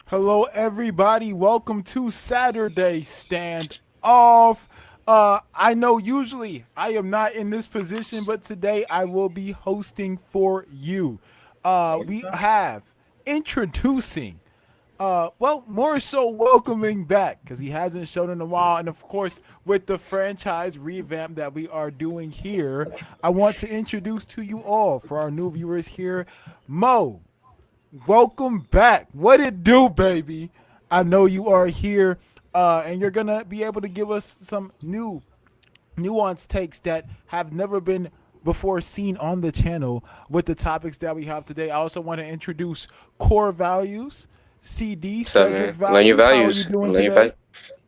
Hello, everybody. Welcome to Saturday Standoff. I know usually I am not in this position, but today I will be hosting for you. We have introducing, more so welcoming back because he hasn't shown in a while. And of course, with the franchise revamp that we are doing here, I want to introduce to you all for our new viewers here, Mo. Welcome back. What it do, baby? I know you are here, and you're gonna be able to give us some new nuanced takes that have never been before seen on the channel with the topics that we have today. I also want to introduce core values, CD What's up, Cedric man? Learn your values. How are you values. doing Learn your today? value.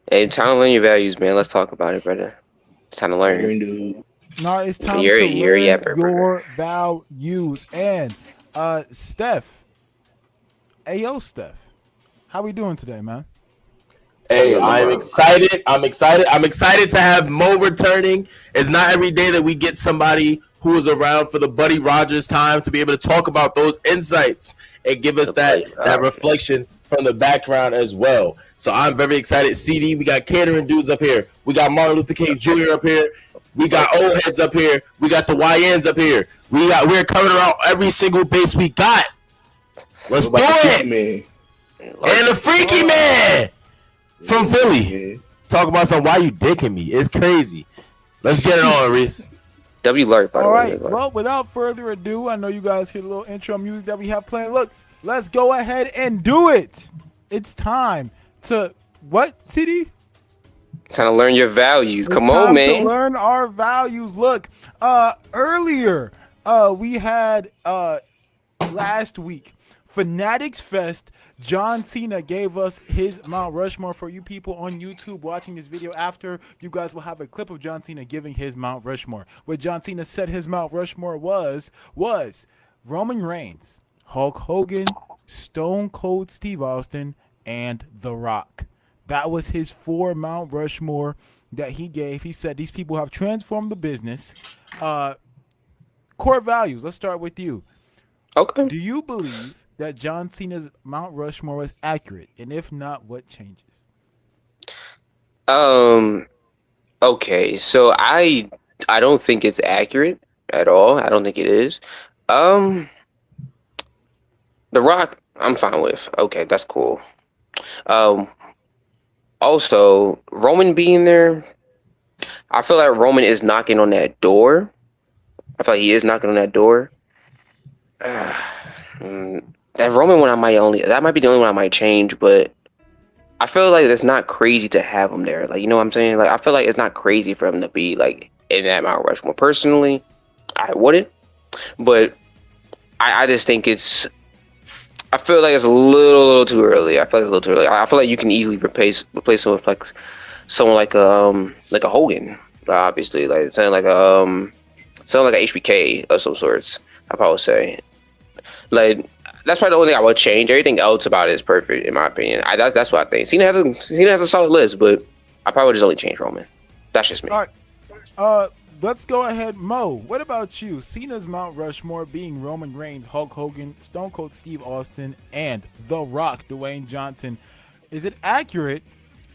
Hey, time to learn your values, man. Let's talk about it, brother. It's time to learn. Iron Dude. Now it's time You're to you're a learn yapper, brother. your values. And Steph, Ayo Steph, how we doing today, man? Hey, Good, I'm LeBron. excited. I'm excited. I'm excited to have Mo returning. It's not every day that we get somebody who was around for the Buddy Rogers time to be able to talk about those insights and give us The play. that reflection from the background as well. So I'm very excited. CD, we got catering dudes up here. We got Martin Luther King Jr. up here. We got old heads up here. We got the YNs up here. We're covering around every single base we got. Let's do it. And the freaky man from Philly. Talk about some why you dicking me. It's crazy. Let's get it on, Reese. W Lark, by the All way. right. Well, without further ado, I know you guys hear the little intro music that we have playing. Look, let's go ahead and do it. It's time to what, CD? Time to learn your values. It's Come time on, to man. learn our values. Look, earlier, we had last week Fanatics Fest. John Cena gave us his Mount Rushmore. For you people on YouTube watching this video after, you guys will have a clip of John Cena giving his Mount Rushmore. What John Cena said his Mount Rushmore was Roman Reigns, Hulk Hogan, Stone Cold Steve Austin, and The Rock. That was his 4 Mount Rushmore that he gave. He said these people have transformed the business. Core values. Let's start with you. Okay. Do you believe that John Cena's Mount Rushmore was accurate? And if not, what changes? Um. Okay. So I don't think it's accurate at all. I don't think it is. Um. The Rock, I'm fine with. Okay, that's cool. Um. Also, Roman being there, I feel like Roman is knocking on that door. I feel like he is knocking on that door. That Roman one, that might be the only one I might change, but I feel like it's not crazy to have him there. Like, you know what I'm saying? Like, I feel like it's not crazy for him to be like in that Mount Rushmore. Personally, I wouldn't, but I just think I feel like it's a little too early. I feel like it's a little too early. I feel like you can easily replace someone like a Hogan, obviously, like someone like a HBK of some sorts. I probably say. Like, that's probably the only thing I would change. Everything else about it is perfect, in my opinion. That's what I think. Cena has a solid list, but I probably just only change Roman. That's just me. All right. Let's go ahead, Mo. What about you? Cena's Mount Rushmore being Roman Reigns, Hulk Hogan, Stone Cold Steve Austin, and The Rock, Dwayne Johnson. Is it accurate,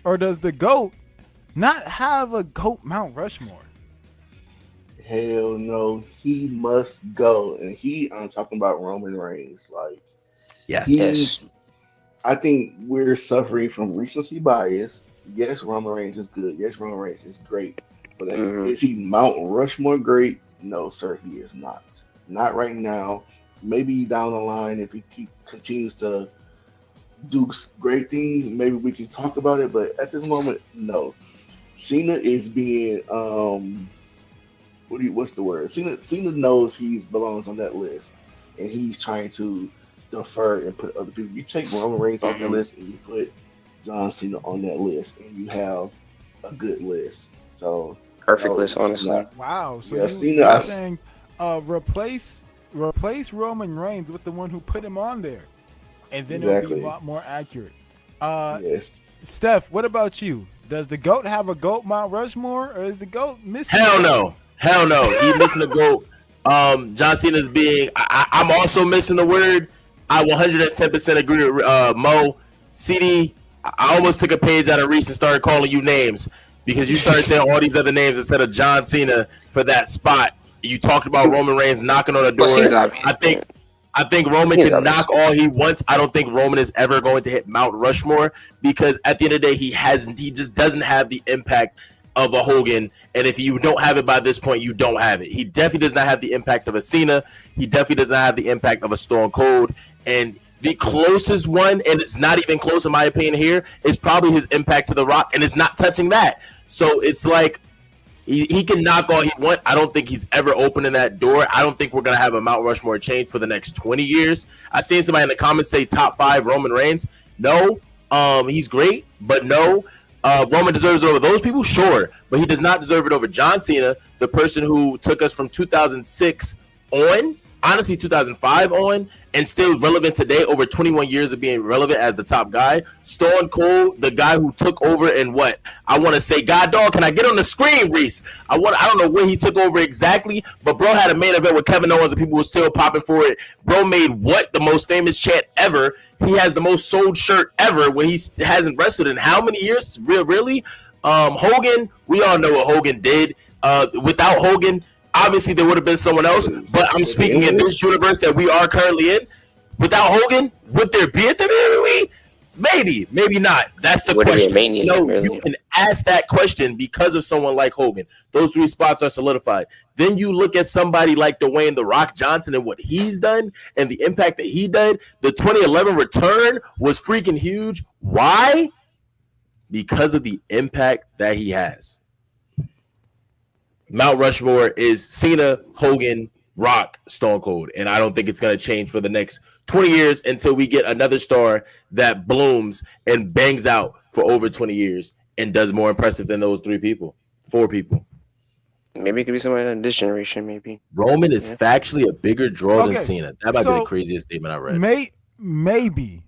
or does the GOAT not have a GOAT Mount Rushmore? Hell no, he must go. And I'm talking about Roman Reigns. Like, Yes. Yes. I think we're suffering from recency bias. Yes, Roman Reigns is good. Yes, Roman Reigns is great. But Hmm. is he Mount Rushmore great? No, sir, he is not. Not right now. Maybe down the line, if he continues to do great things, maybe we can talk about it. But at this moment, no. Cena is being what's the word? Cena knows he belongs on that list, and he's trying to defer and put other people. You take Roman Reigns off that Hmm. list, and you put John Cena on that list, and you have a good list. So Perfect no, list, honestly. Cena. Wow. So Yeah, you're Cena. saying replace Roman Reigns with the one who put him on there, and then it'll be a Exactly. lot more accurate. Uh, Yes. Steph, what about you? Does the GOAT have a GOAT Mount Rushmore, or is the GOAT missing? Hell a GOAT? no. Hell no. He missing the goat. John Cena's being. I'm also missing the word. I 110% agree with Mo. CD, I almost took a page out of Reese and started calling you names because you started saying all these other names instead of John Cena for that spot. You talked about Roman Reigns knocking on the door. Well, seems obvious. I think Roman Seems can obvious. knock all he wants. I don't think Roman is ever going to hit Mount Rushmore because at the end of the day, he just doesn't have the impact of a Hogan. And if you don't have it by this point, you don't have it. He definitely does not have the impact of a Cena. He definitely does not have the impact of a Stone Cold. And the closest one, and it's not even close in my opinion here, is probably his impact to The Rock, and it's not touching that. So it's like he can knock all he wants. I don't think he's ever opening that door. I don't think we're going to have a Mount Rushmore change for the next 20 years. I seen somebody in the comments say top 5 Roman Reigns. No, he's great, but no. Roman deserves it over those people, sure, but he does not deserve it over John Cena, the person who took us from 2006 on, honestly 2005 on, and still relevant today, over 21 years of being relevant as the top guy. Stone Cold, the guy who took over and what? I want to say, God dog, can I get on the screen, Reese? I don't know when he took over exactly, but bro had a main event with Kevin Owens and people were still popping for it. Bro made what? The most famous chant ever. He has the most sold shirt ever when he hasn't wrestled in how many years? Really? Hogan, we all know what Hogan did. Without Hogan, obviously there would have been someone else, but I'm speaking in this universe that we are currently in. Without Hogan, would there be a WWE? Maybe, maybe not. That's the question. You can ask that question because of someone like Hogan. Those 3 spots are solidified. Then you look at somebody like Dwayne "The Rock" Johnson and what he's done and the impact that he did. The 2011 return was freaking huge. Why? Because of the impact that he has. Mount Rushmore is Cena, Hogan, Rock, Stone Cold, and I don't think it's going to change for the next 20 years until we get another star that blooms and bangs out for over 20 years and does more impressive than those 4 people. Maybe it could be somebody in this generation, maybe. Roman is factually a bigger draw than Cena. That might be the craziest statement I read. Maybe.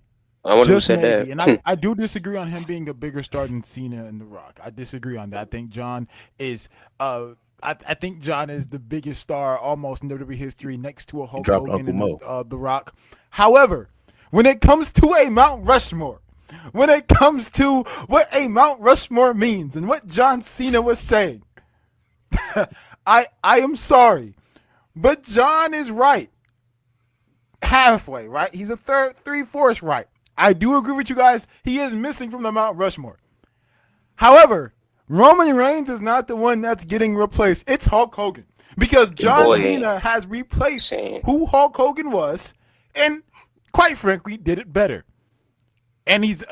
I wonder who Just said maybe. that. And I do disagree on him being a bigger star than Cena and The Rock. I disagree on that. I think John is I think John is the biggest star almost in WWE history next to a Hulk Hogan and The Rock. However, when it comes to a Mount Rushmore, when it comes to what a Mount Rushmore means and what John Cena was saying, I am sorry, but John is right. Halfway, right? He's a 3/4 right. I do agree with you guys. He is missing from the Mount Rushmore. However, Roman Reigns is not the one that's getting replaced. It's Hulk Hogan. Because John Cena has replaced who Hulk Hogan was and, quite frankly, did it better. And he's,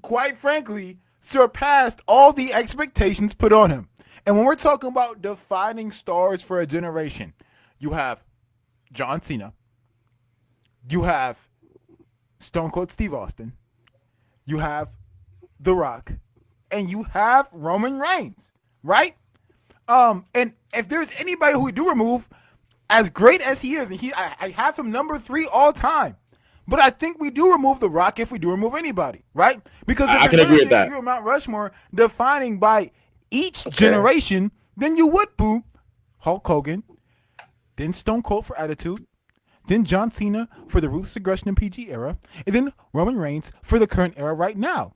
quite frankly, surpassed all the expectations put on him. And when we're talking about defining stars for a generation, you have John Cena. You have Stone Cold Steve Austin. You have The Rock. And you have Roman Reigns, right? And if there's anybody who we do remove, as great as he is, and I have him number 3 all time. But I think we do remove The Rock if we do remove anybody, right? Because if I can agree with that. You're Mount Rushmore defining by each generation, then you would boo Hulk Hogan, then Stone Cold for Attitude, then John Cena for the Ruthless Aggression and PG era, and then Roman Reigns for the current era right now.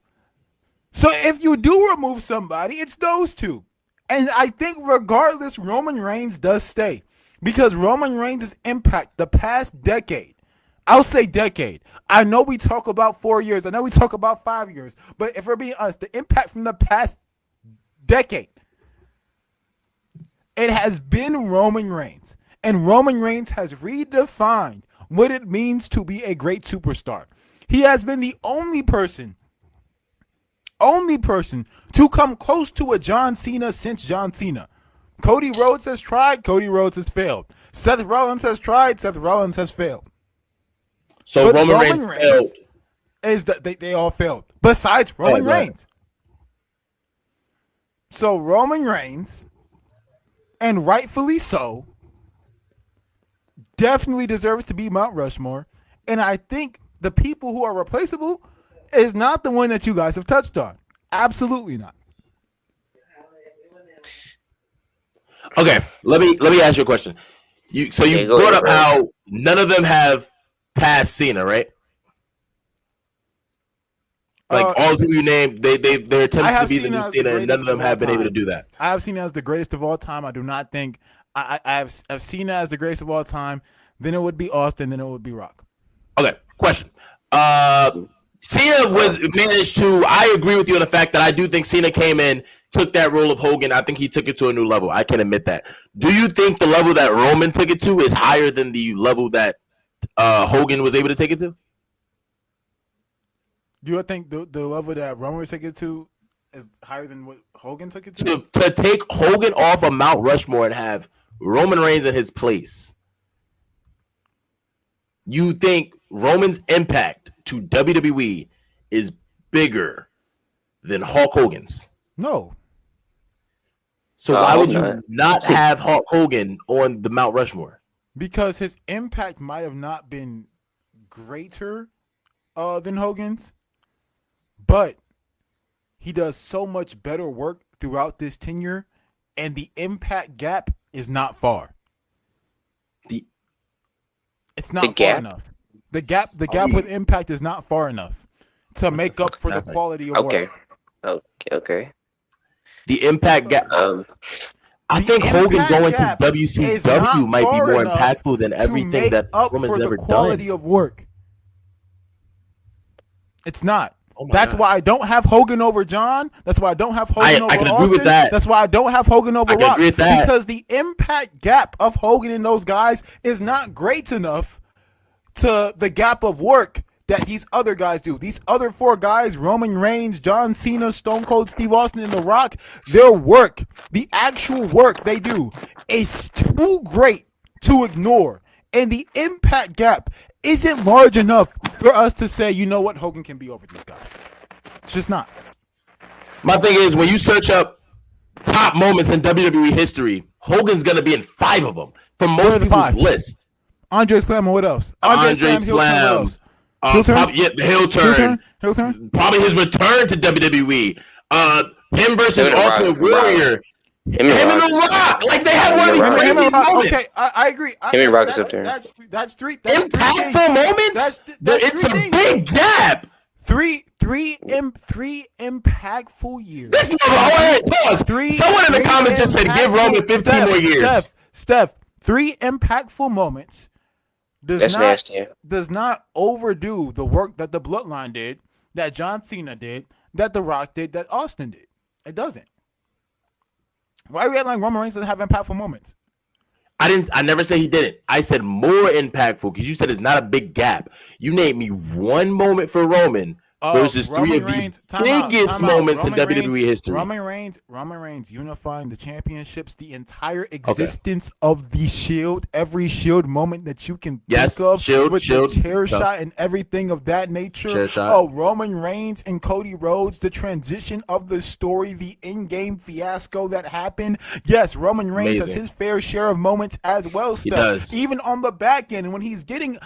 So if you do remove somebody, it's those 2. And I think regardless, Roman Reigns does stay. Because Roman Reigns' impact the past decade, I'll say decade. I know we talk about 4 years. I know we talk about 5 years. But if we're being honest, the impact from the past decade, it has been Roman Reigns. And Roman Reigns has redefined what it means to be a great superstar. He has been the only person to come close to a John Cena since John Cena. Cody Rhodes has tried, Cody Rhodes has failed. Seth Rollins has tried, Seth Rollins has failed. So Roman Reigns failed. Is that they all failed. Besides Roman Reigns. So Roman Reigns, and rightfully so, definitely deserves to be Mount Rushmore. And I think the people who are replaceable is not the one that you guys have touched on. Absolutely not. Okay, let me ask you a question. You brought up how none of them have passed Cena, right? Like all the people you named, they're attempting to be the new Cena, and none of them have been able to do that. I have Cena as the greatest of all time. I do not think I've Cena as the greatest of all time. Then it would be Austin. Then it would be Rock. Okay, question. Cena was managed to. I agree with you on the fact that I do think Cena came in, took that role of Hogan. I think he took it to a new level. I can admit that. Do you think the level that Roman took it to is higher than the level that Hogan was able to take it to? Do you think the level that Roman was taking it to is higher than what Hogan took it to? To take Hogan off of Mount Rushmore and have Roman Reigns in his place, you think Roman's impact to WWE is bigger than Hulk Hogan's? No. So why would you not have Hulk Hogan on the Mount Rushmore? Because his impact might have not been greater than Hogan's, but he does so much better work throughout this tenure, and the impact gap is not far. It's not far enough. The gap with impact is not far enough to make up for the quality of work. Okay. The impact gap. I think Hogan going to WCW might be more impactful than everything that Roman's ever done. Quality of work. It's not. That's why I don't have Hogan over John. That's why I don't have Hogan over Austin. Agree with that. That's why I don't have Hogan over Rock. Agree with that. Because the impact gap of Hogan and those guys is not great enough to the gap of work that these other guys do. These other four guys, Roman Reigns, John Cena, Stone Cold Steve Austin, and The Rock, their work, the actual work they do is too great to ignore. And the impact gap isn't large enough for us to say, you know what, Hogan can be over these guys. It's just not. My thing is, when you search up top moments in WWE history, Hogan's going to be in 5 of them from most people's list. Andre Slam, what else? Andre Slam. The heel turn. Probably his return to WWE. Him versus Ultimate Warrior. Him and The Rock. Like, they have one of the craziest moments. Okay, I agree. Him and Rock is up there. That's three. Impactful moments? It's a big gap. Three impactful years. This pause. Someone in the comments just said give Roman 15 more years. Steph, 3 impactful moments does not overdo the work that the Bloodline did, that John Cena did, that The Rock did, that Austin did. It doesn't. Why are we acting like Roman Reigns doesn't have impactful moments? I never said he didn't. I said more impactful because you said it's not a big gap. You named me one moment for Roman versus Roman 3 of Reigns, the biggest moments in WWE history. Roman Reigns unifying the championships, the entire existence of the Shield, every Shield moment that you can think of, with the chair shot and everything of that nature. Roman Reigns and Cody Rhodes, the transition of the story, the in-game fiasco that happened. Yes, Roman Reigns has his fair share of moments as well. He does. Even on the back end, when he's getting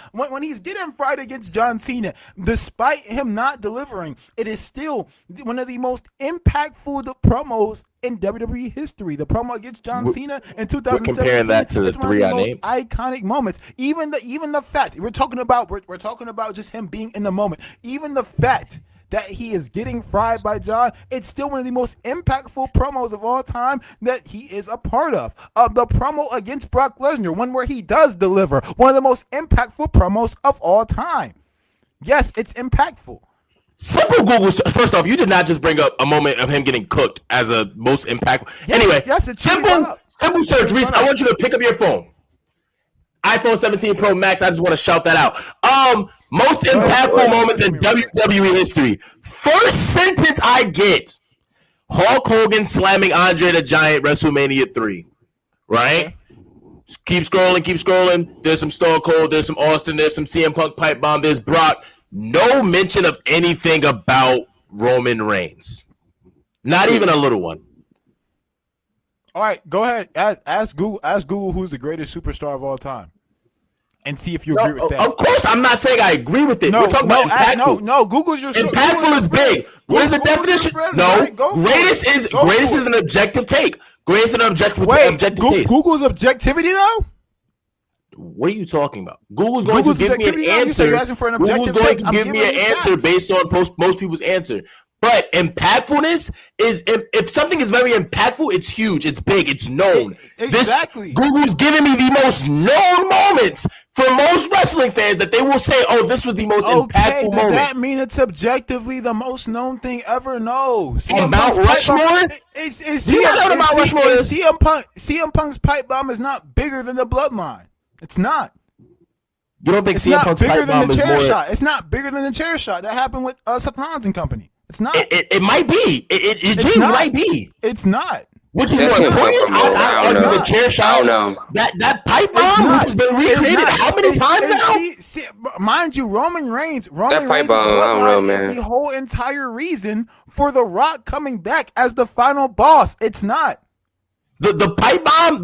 fried against John Cena, despite him not delivering, it is still one of the most impactful promos in WWE history. The promo against John Cena in 2017. We're comparing that to the 3 I named. Iconic moments. Even the fact we're talking about just him being in the moment. Even the fact that he is getting fried by John, it's still one of the most impactful promos of all time that he is a part of. The promo against Brock Lesnar, one where he does deliver, one of the most impactful promos of all time. Yes, it's impactful. Simple Google. First off, you did not just bring up a moment of him getting cooked as a most impactful. It's simple search. Reese, I want you to pick up your phone. iPhone 17 Pro Max. I just want to shout that out. Most impactful moments in WWE history. First sentence I get: Hulk Hogan slamming Andre the Giant WrestleMania 3. Right? Okay. Keep scrolling. There's some Stone Cold. There's some Austin. There's some CM Punk pipe bomb. There's Brock. No mention of anything about Roman Reigns. Not even a little one. All right, go ahead. Ask Google who's the greatest superstar of all time, and see if you agree with that. Of course, I'm not saying I agree with it. We're talking about impactful. Google's your impactful is big. What is the definition? Greatest is an objective take. Greatest is an objective take. Google's objectivity now? What are you talking about? Google's going to give me an answer. You're asking for an Google's objective going take. to give me an answer based on most people's answer. But impactfulness is if something is very impactful, it's huge, it's big, it's known. Exactly. Google's giving me the most known moments for most wrestling fans that they will say, "Oh, this was the most impactful moment." Does that mean it's objectively the most known thing ever? No. Mount Rushmore? CM Punk's pipe bomb is not bigger than the bloodline. It's not. You don't think CM Punk's pipe bomb is more? Shot. It's not bigger than the chair shot that happened with Seth Rollins and company. It's not. It might be. It might be. It's not. Which is more important? I argue the chair shot. I don't know. That pipe bomb, which has been recreated how many times now? Mind you, Roman Reigns' I don't know, man. is the whole entire reason for The Rock coming back as the final boss. It's not. The pipe bomb,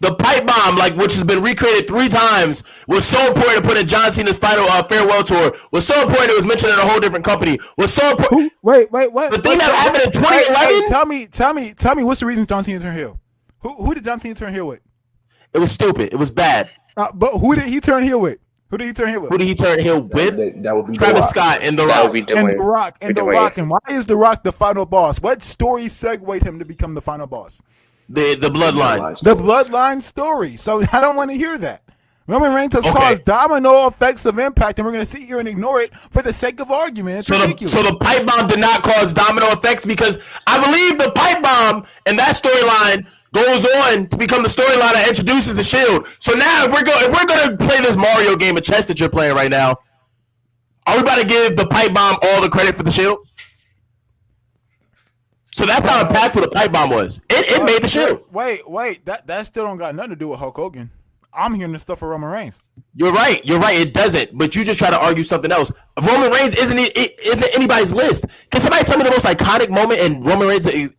the pipe bomb, like which has been recreated 3 times, was so important to put in John Cena's final farewell tour. Was so important it was mentioned in a whole different company. Was so important. Wait, what? The thing that happened in 2011. Tell me, what's the reason John Cena turned heel? Who did John Cena turn heel with? It was stupid. It was bad. But who did he turn heel with? Who did he turn heel with? That would be Travis Scott and The Rock. And The Rock. And why is The Rock the final boss? What story segued him to become the final boss? The bloodline. The bloodline story. So I don't want to hear that. Roman Reigns has caused domino effects of impact, and we're going to sit here and ignore it for the sake of argument. It's ridiculous. So the pipe bomb did not cause domino effects because I believe the pipe bomb and that storyline goes on to become the storyline that introduces the Shield. So now if we're going to play this Mario game of chess that you're playing right now, are we about to give the pipe bomb all the credit for the Shield? So that's how impactful the pipe bomb was. It made the Shield. Wait. That still don't got nothing to do with Hulk Hogan. I'm hearing this stuff for Roman Reigns. You're right. It doesn't. But you just try to argue something else. Roman Reigns isn't anybody's list. Can somebody tell me the most iconic moment in Roman Reigns'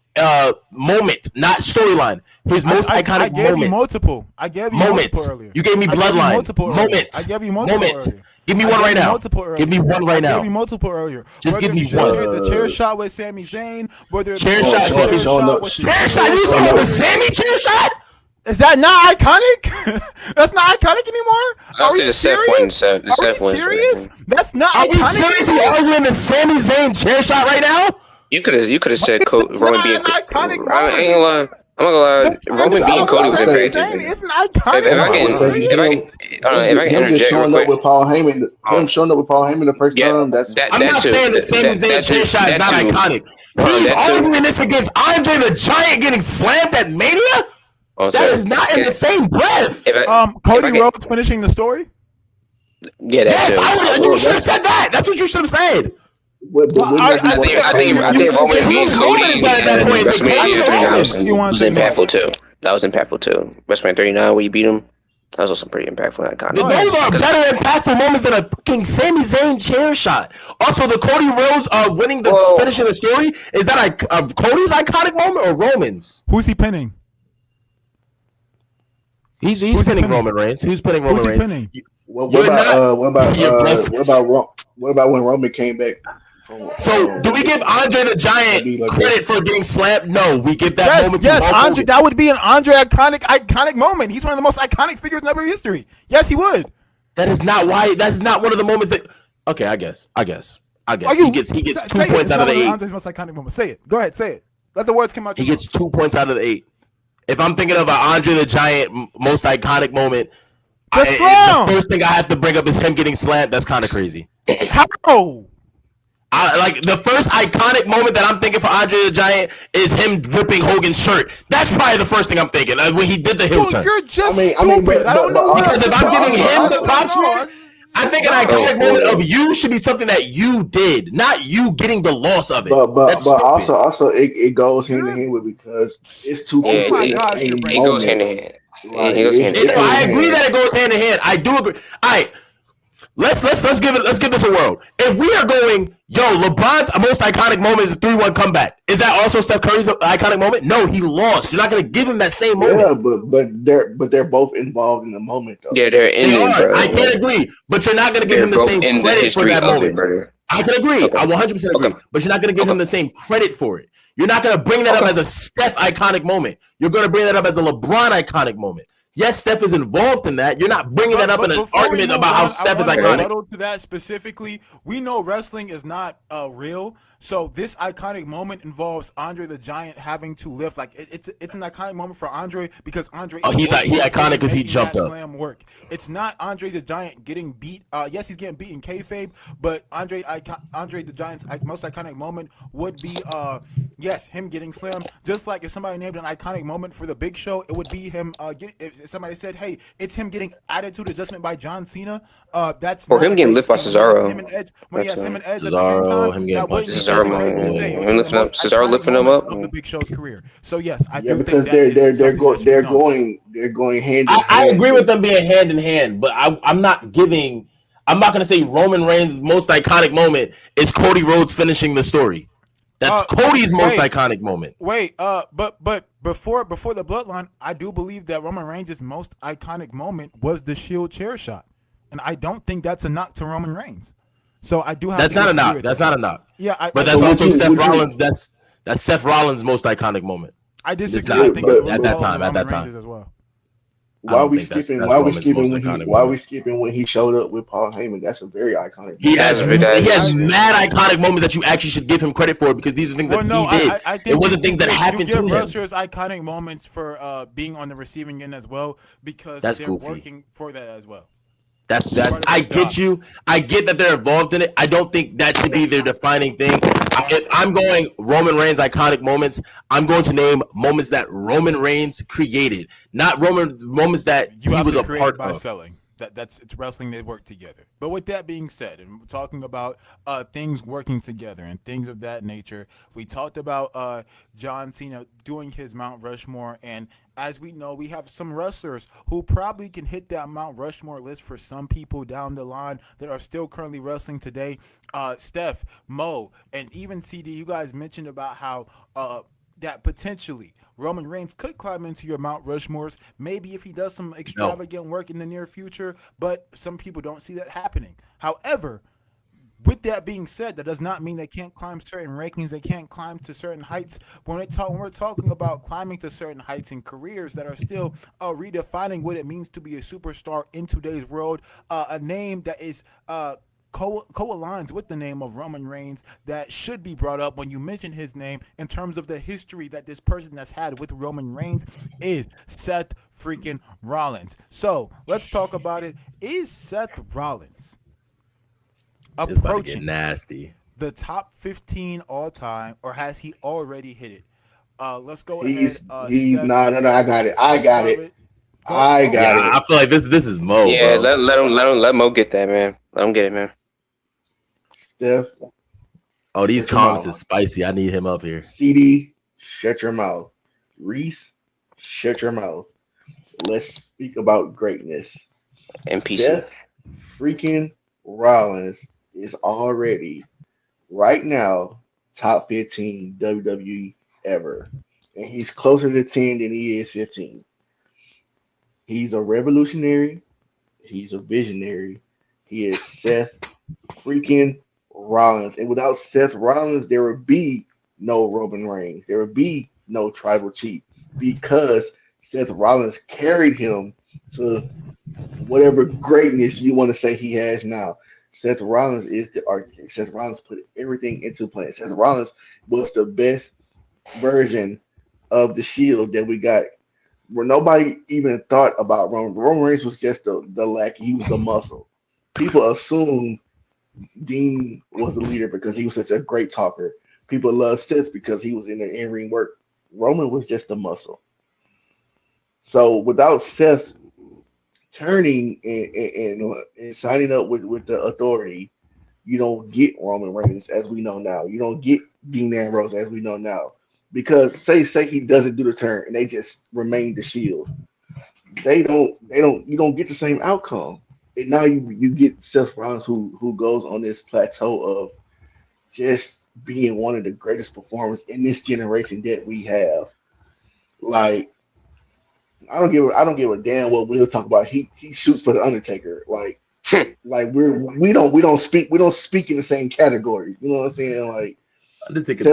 moment, not storyline? His most iconic moment. I gave you multiple. Multiple earlier. You gave me bloodline. Moment. I gave you multiple earlier. Give me one right now. Give me one right now. Give me multiple earlier. Just give me one. The chair shot with Sami Zayn. Chair shot. You talking about the Sami chair shot? Is that not iconic? That's not iconic anymore? Are we serious? Are we serious? That's not iconic. Are we seriously arguing the Sami Zayn chair shot right now? You could have said Roman being iconic. I'm not gonna lie. Roman beating Cody was crazy. It's not iconic. If I can interject real quick. With Paul Heyman, him showing up with Paul Heyman the first time. I'm not saying the Sami Zayn chair shot is not iconic. He's arguing this against Andre the Giant getting slammed at Mania. That is not in the same breath. Cody Rhodes finishing the story. Yeah, you should have said that. That's what you should have said. I think Roman beating Cody at WrestleMania 39 was impactful too. That was impactful too. WrestleMania 39 where you beat him. That was also pretty impactful. Those are better impactful moments than a fucking Sami Zayn chair shot. Also, the Cody Rhodes finishing the story, is that Cody's iconic moment or Roman's? Who's he pinning? He's pinning Roman Reigns. Who's pinning Roman Reigns? Pinning? What about when Roman came back? So, do we give Andre the Giant credit for getting slapped? No, we give that moment to Hulk Andre. That would be an Andre iconic moment. He's one of the most iconic figures in WWE history. Yes, he would. That is not why. That's not one of the moments that. Okay, I guess. He gets 2 points out of the 8. Andre's most iconic moment. Say it. Go ahead. Say it. Let the words come out. He gets 2 points out of the 8. If I'm thinking of an Andre the Giant most iconic moment, the first thing I have to bring up is him getting slammed. That's kind of crazy. How? Like the first iconic moment that I'm thinking for Andre the Giant is him ripping Hogan's shirt. That's probably the first thing I'm thinking when he did the heel turn. You're just stupid. I don't know because if I'm giving him the props for it, I think an iconic moment of you should be something that you did, not you getting the loss of it. But also it goes hand in hand with because it's two. It goes hand in hand. I agree that it goes hand in hand. I do agree. All right. Let's give this a whirl. If we are going, LeBron's most iconic moment is a 3-1 comeback. Is that also Steph Curry's iconic moment? No, he lost. You're not going to give him that same moment. Yeah, but they're both involved in the moment. Though. Yeah, they're in it. I can't agree, but you're not going to give him the same credit for that moment. I can agree. Okay. I 100% agree, but you're not going to give him the same credit for it. You're not going to bring that up as a Steph iconic moment. You're going to bring that up as a LeBron iconic moment. Yes, Steph is involved in that. You're not bringing that up in an argument about how Steph is iconic. To that specifically, we know wrestling is not real. So this iconic moment involves Andre the Giant having to lift. Like it's an iconic moment for Andre because Andre. Oh, he's iconic because he jumped up. Slam work. It's not Andre the Giant getting beat. Yes, he's getting beat in kayfabe, but Andre the Giant's most iconic moment would be yes, him getting slammed. Just like if somebody named an iconic moment for the Big Show, it would be him. If somebody said, "Hey, it's him getting attitude adjustment by John Cena," that's or him getting lifted by Cesaro. Him and Edge, when he has him and Edge at the same time, him getting punched. Cesaro lifting him up of the Big Show's career. So yes, I do because think they're going hand in hand. I agree with them being hand in hand, but I'm not going to say Roman Reigns' most iconic moment is Cody Rhodes finishing the story. That's Cody's most iconic moment. But before the bloodline, I do believe that Roman Reigns' most iconic moment was the Shield chair shot, and I don't think that's a knock to Roman Reigns. So I do have. That's not a knock. That's not a knock. Yeah, but that's also Seth Rollins. That's Seth Rollins' most iconic moment. I disagree. I think at that time as well. Why are we skipping when he showed up with Paul Heyman? That's a very iconic. He has mad iconic moments that you actually should give him credit for because these are things that he did. I think it wasn't things that happened to him. Wrestlers iconic moments for being on the receiving end as well because they're working for that as well. That's I get you. I get that they're involved in it. I don't think that should be their defining thing. If I'm going Roman Reigns iconic moments, I'm going to name moments that Roman Reigns created, not moments that he was a part by of. Selling. It's wrestling. They work together. But with that being said, and we're talking about things working together and things of that nature, we talked about John Cena doing his Mount Rushmore, and as we know, we have some wrestlers who probably can hit that Mount Rushmore list for some people down the line that are still currently wrestling today. Steph, Mo, and even CD, you guys mentioned about how that potentially Roman Reigns could climb into your Mount Rushmores, maybe if he does some extravagant work in the near future, but some people don't see that happening. However, with that being said, that does not mean they can't climb certain rankings. They can't climb to certain heights. When we're talking about climbing to certain heights in careers that are still redefining what it means to be a superstar in today's world, a name that is co-aligns with the name of Roman Reigns that should be brought up when you mention his name in terms of the history that this person has had with Roman Reigns is Seth freaking Rollins. So let's talk about it. Is Seth Rollins approaching nasty the top 15 all time, or has he already hit it? Let's go ahead. No, I got it. I got it. I feel like this is Mo. Yeah, bro. let Mo get that, man. Let him get it, man. Steph. Oh, these comments is spicy. I need him up here. CD, shut your mouth. Reese, shut your mouth. Let's speak about greatness. And peace. Seth freaking Rollins is already right now top 15 WWE ever. And he's closer to 10 than he is 15. He's a revolutionary. He's a visionary. He is Seth freaking Rollins. And without Seth Rollins, there would be no Roman Reigns. There would be no Tribal Chief because Seth Rollins carried him to whatever greatness you want to say he has now. Seth Rollins is the architect. Seth Rollins put everything into play. Seth Rollins was the best version of the Shield that we got, where nobody even thought about Roman. Roman Reigns was just the lackey. He was the muscle. People assumed Dean was the leader because he was such a great talker. People loved Seth because he was in the in-ring work. Roman was just the muscle. So without Seth turning and signing up with the authority, you don't get Roman Reigns as we know now. You don't get Dean Ambrose as we know now. Because say he doesn't do the turn and they just remain the Shield. You don't get the same outcome. And now you get Seth Rollins who goes on this plateau of just being one of the greatest performers in this generation that we have. Like, I don't give a damn what we'll talk about. He shoots for the Undertaker. Like we don't speak in the same category. You know what I'm saying? Like Undertaker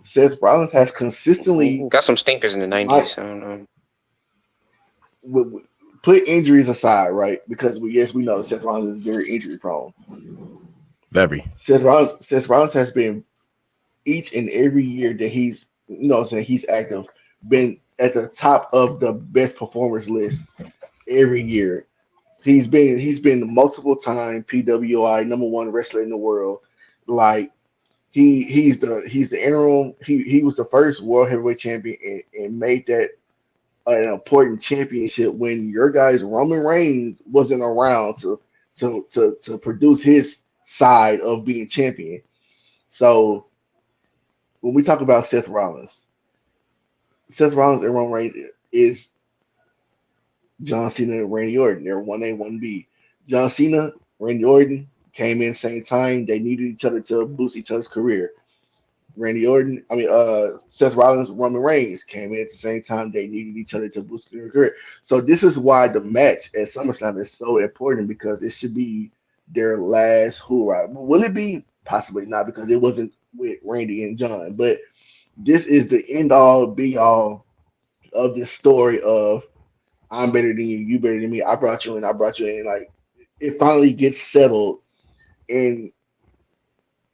Seth Rollins has consistently got some stinkers in the 90s. I don't know. put injuries aside, right? Because we know Seth Rollins is very injury prone. Very. Seth Rollins has been each and every year that he's what I'm saying he's active, been at the top of the best performers list every year. He's been multiple time PWI #1 wrestler in the world. Like he's the interim. He was the first world heavyweight champion and made that an important championship when your guys Roman Reigns wasn't around to produce his side of being champion. So when we talk about Seth Rollins and Roman Reigns is John Cena and Randy Orton. They're 1A, 1B. John Cena, Randy Orton came in same time. They needed each other to boost each other's career. Seth Rollins, Roman Reigns came in at the same time. They needed each other to boost their career. So this is why the match at SummerSlam is so important because it should be their last hoorah. Will it be? Possibly not because it wasn't with Randy and John. But this is the end all be all of this story of I'm better than you better than me. I brought you in, I brought you in. Like it finally gets settled and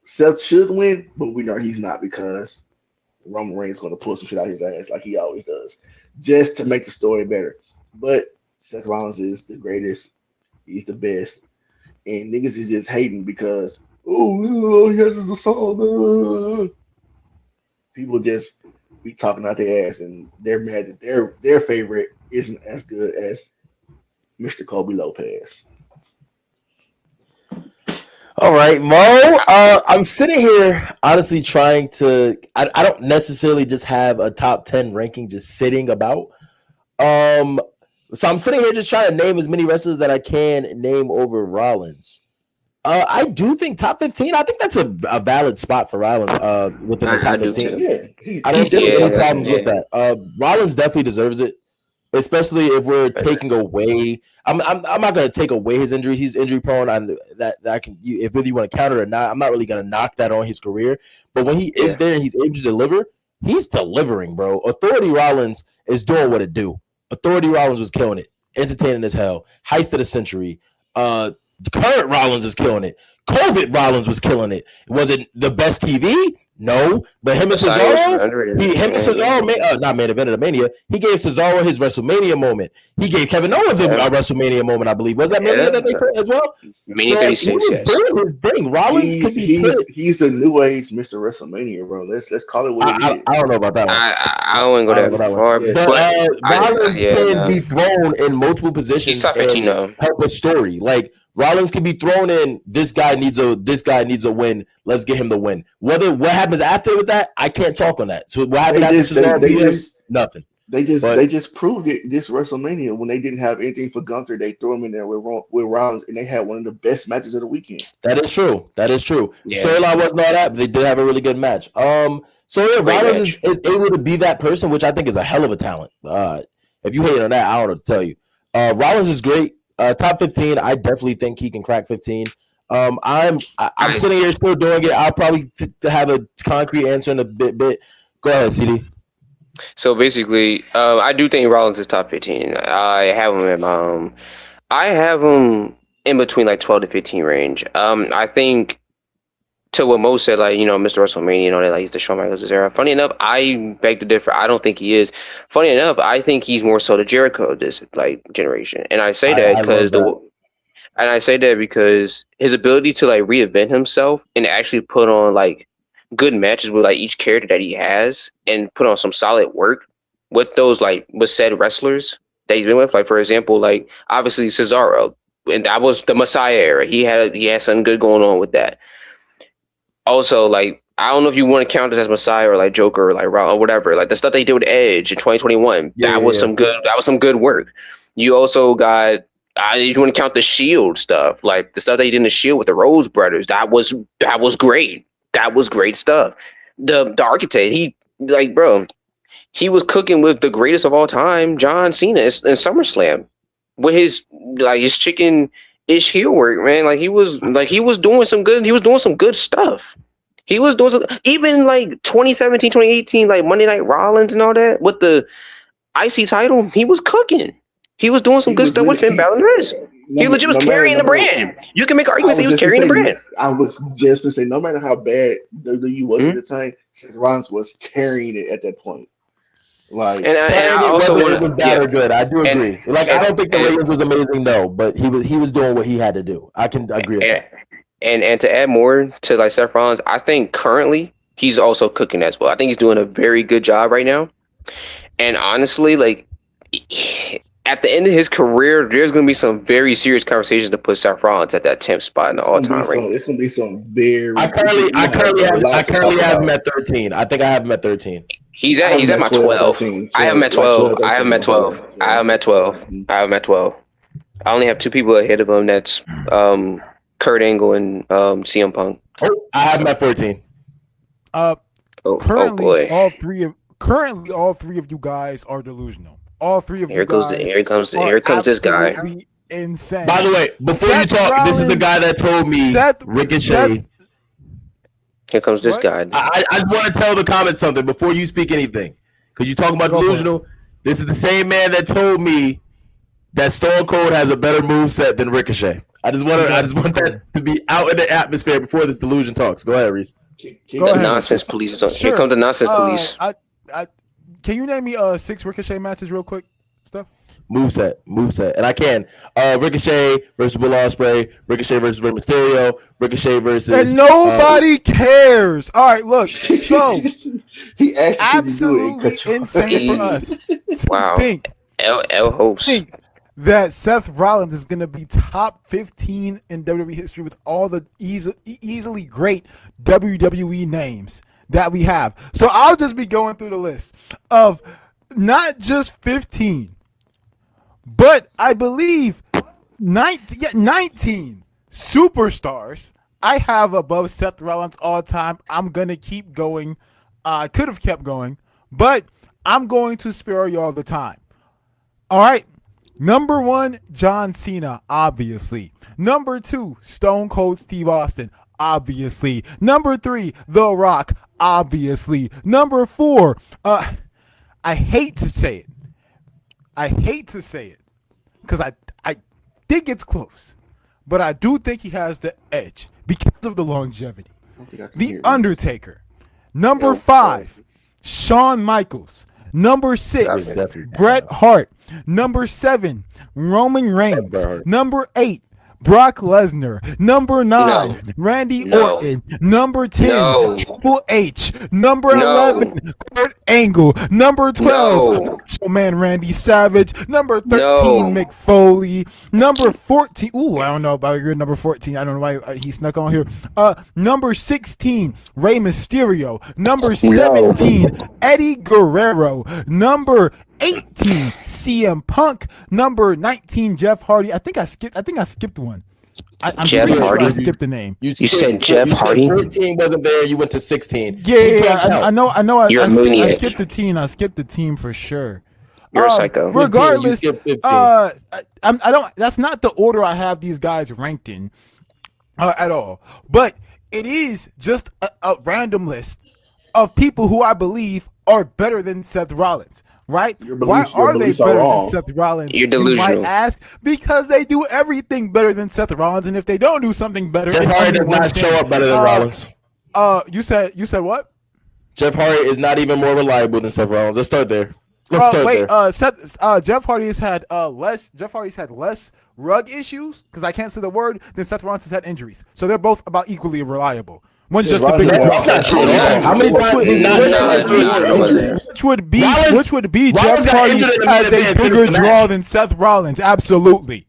Seth should win, but we know he's not because Roman Reigns is going to pull some shit out his ass like he always does, just to make the story better. But Seth Rollins is the greatest. He's the best, and niggas is just hating because he has his assault. People just be talking out their ass, and they're mad that their favorite isn't as good as Mr. Kobe Lopez. All right, Mo. I'm sitting here honestly trying to. I don't necessarily just have a top 10 ranking just sitting about. So I'm sitting here just trying to name as many wrestlers that I can name over Rollins. I do think top 15. I think that's a valid spot for Rollins. Within the top 15. Yeah, I don't see any problems yeah. with that. Rollins definitely deserves it, especially if we're taking away. I'm not going to take away his injury. He's injury prone. That can if whether you want to counter it or not. I'm not really going to knock that on his career. But when he is there and he's able to deliver, he's delivering, bro. Authority Rollins is doing what it do. Authority Rollins was killing it, entertaining as hell. Heist of the century. Current Rollins is killing it. COVID Rollins was killing it. Was it the best TV? No, but him and Cesaro, not main event of the Mania. He gave Cesaro his WrestleMania moment. He gave Kevin Owens a WrestleMania moment, I believe. Was that Mania that they said as well? Mania 36, yes. Doing his thing. Rollins could be put. He's a new age Mr. WrestleMania, bro. Let's call it what it is. I don't know about that one. I don't go that far. But Rollins can be thrown in multiple positions. He's top 15 though. Help a story. Like Rollins can be thrown in. This guy needs a win. Let's get him the win. What happens after with that, I can't talk on that. So what happened after Cesaro? Nothing. They just proved it this WrestleMania when they didn't have anything for Gunther. They threw him in there with Rollins, and they had one of the best matches of the weekend. That is true. Yeah. Storyline wasn't all that, but they did have a really good match. Rollins is able to be that person, which I think is a hell of a talent. If you hate on that, I don't know what to tell you. Rollins is great. Top 15, I definitely think he can crack 15. I'm sitting here still doing it. I'll probably have a concrete answer in a bit. Go ahead, CD. So basically, I do think Rollins is top 15. I have him in between like 12 to 15 range. I think to what Mo said, like, Mr. WrestleMania and all that, like he's the Shawn Michaels era. Funny enough, I beg to differ. I don't think he is. Funny enough, I think he's more so the Jericho of this like generation. And I say that because his ability to like reinvent himself and actually put on like good matches with like each character that he has and put on some solid work with those like with said wrestlers that he's been with. Like for example, like obviously Cesaro, and that was the Messiah era. He had something good going on with that. Also, like I don't know if you want to count this as Messiah or like Joker or like Raw or whatever. Like the stuff they did with Edge in 2021, that was some good work. You also got. If you want to count the Shield stuff, like the stuff they did in the Shield with the Rose brothers, that was great. That was great stuff. The Architect, he was cooking with the greatest of all time, John Cena, in SummerSlam, with his chicken-ish heel work, man. Like he was doing some good stuff. He was doing even like 2017, 2018, like Monday Night Rollins and all that with the IC title. He was cooking. He was doing some He good was stuff with Finn Balor. He legit was carrying the brand. You can make arguments that he was carrying the brand. I was just to say, no matter how bad WWE was at the time, Seth Rollins was carrying it at that point. Like, and I also whether it was bad or good. I do agree. I don't think the and- ratings was amazing, no, but he was doing what he had to do. I can agree with that. And to add more to like Seth Rollins, I think currently he's also cooking as well. I think he's doing a very good job right now. And honestly, like at the end of his career, there's going to be some very serious conversations to put Seth Rollins at that 10th spot in the all-time ranking. It's going to be some very. I currently have him at 13. I think I have him at 13. He's at my 12. I have him at 12. I have him at 12. I have him at 12. I have him at 12. I only have two people ahead of him. That's Kurt Angle and CM Punk. Oh, I have him at 14. Currently, all three of you guys are delusional. All three of you guys. Here comes this guy. Insane. By the way, before Seth you talk, Rollins, this is the guy that told me Ricochet. Here comes this guy. I just want to tell the comments something before you speak anything. Because you talking about delusional. This is the same man that told me that Stone Cold has a better moveset than Ricochet. I just want that to be out in the atmosphere before this delusion talks. Go ahead, Reese. Nonsense police is on. Sure. Here comes the nonsense police. Can you name me 6 Ricochet matches real quick? Stuff. Moveset, and I can. Ricochet versus Will Ospreay, Ricochet versus Rey Mysterio, Ricochet versus. And nobody cares. All right, look. So he absolutely insane for us. Wow. L host. Think that Seth Rollins is going to be top 15 in WWE history with all the easily great WWE names that we have. So I'll just be going through the list of not just 15, but I believe 19 superstars I have above Seth Rollins all time. I'm going to keep going. I could have kept going, but I'm going to spare you all the time. All right. Number 1, John Cena, obviously. Number 2, Stone Cold Steve Austin, obviously. Number 3, The Rock, obviously. Number 4, I hate to say it because I think it's close, but I do think he has the edge because of the longevity. The Undertaker. Number 5, Shawn Michaels. Number 6, Bret Hart. Number 7, Roman Reigns. Number 8, Brock Lesnar. Number 9, Randy Orton. Number 10, Triple H. Number 11, Kurt Angle. Number 12, man Randy Savage. Number 13, Mick Foley. Number 14, I don't know about your number 14. I don't know why he snuck on here. Number 16, Rey Mysterio. Number 17, Eddie Guerrero. Number 18, CM Punk. Number 19, Jeff Hardy. I think I skipped one. I'm Jeff Hardy. I skipped the name. You said Jeff Hardy. 13 wasn't there. You went to 16. Yeah. I know. I skipped the team. I skipped the team for sure. You're a psycho. Regardless, I don't. That's not the order I have these guys ranked in at all. But it is just a random list of people who I believe are better than Seth Rollins. Right? Why are they better than Seth Rollins? You're delusional. You might ask, because they do everything better than Seth Rollins, and if they don't do something better, Jeff Hardy does not show up better than Rollins. You said what? Jeff Hardy is not even more reliable than Seth Rollins. Let's start there. Jeff Hardy has had less rug issues, because I can't say the word, than Seth Rollins has had injuries. So they're both about equally reliable. One's just a big. That's not true at all. How many times he not? Which would be Jeff Hardy as a bigger draw than Seth Rollins? Absolutely.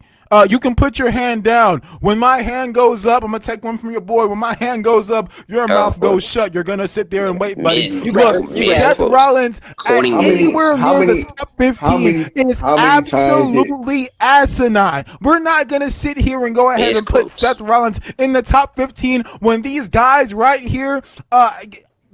You can put your hand down. When my hand goes up, I'm gonna take one from your boy. When my hand goes up, your mouth goes shut. You're gonna sit there and wait, buddy. Look, Seth Rollins at anywhere near the top 15 is absolutely asinine. We're not gonna sit here and go ahead and put Seth Rollins in the top 15 when these guys right here,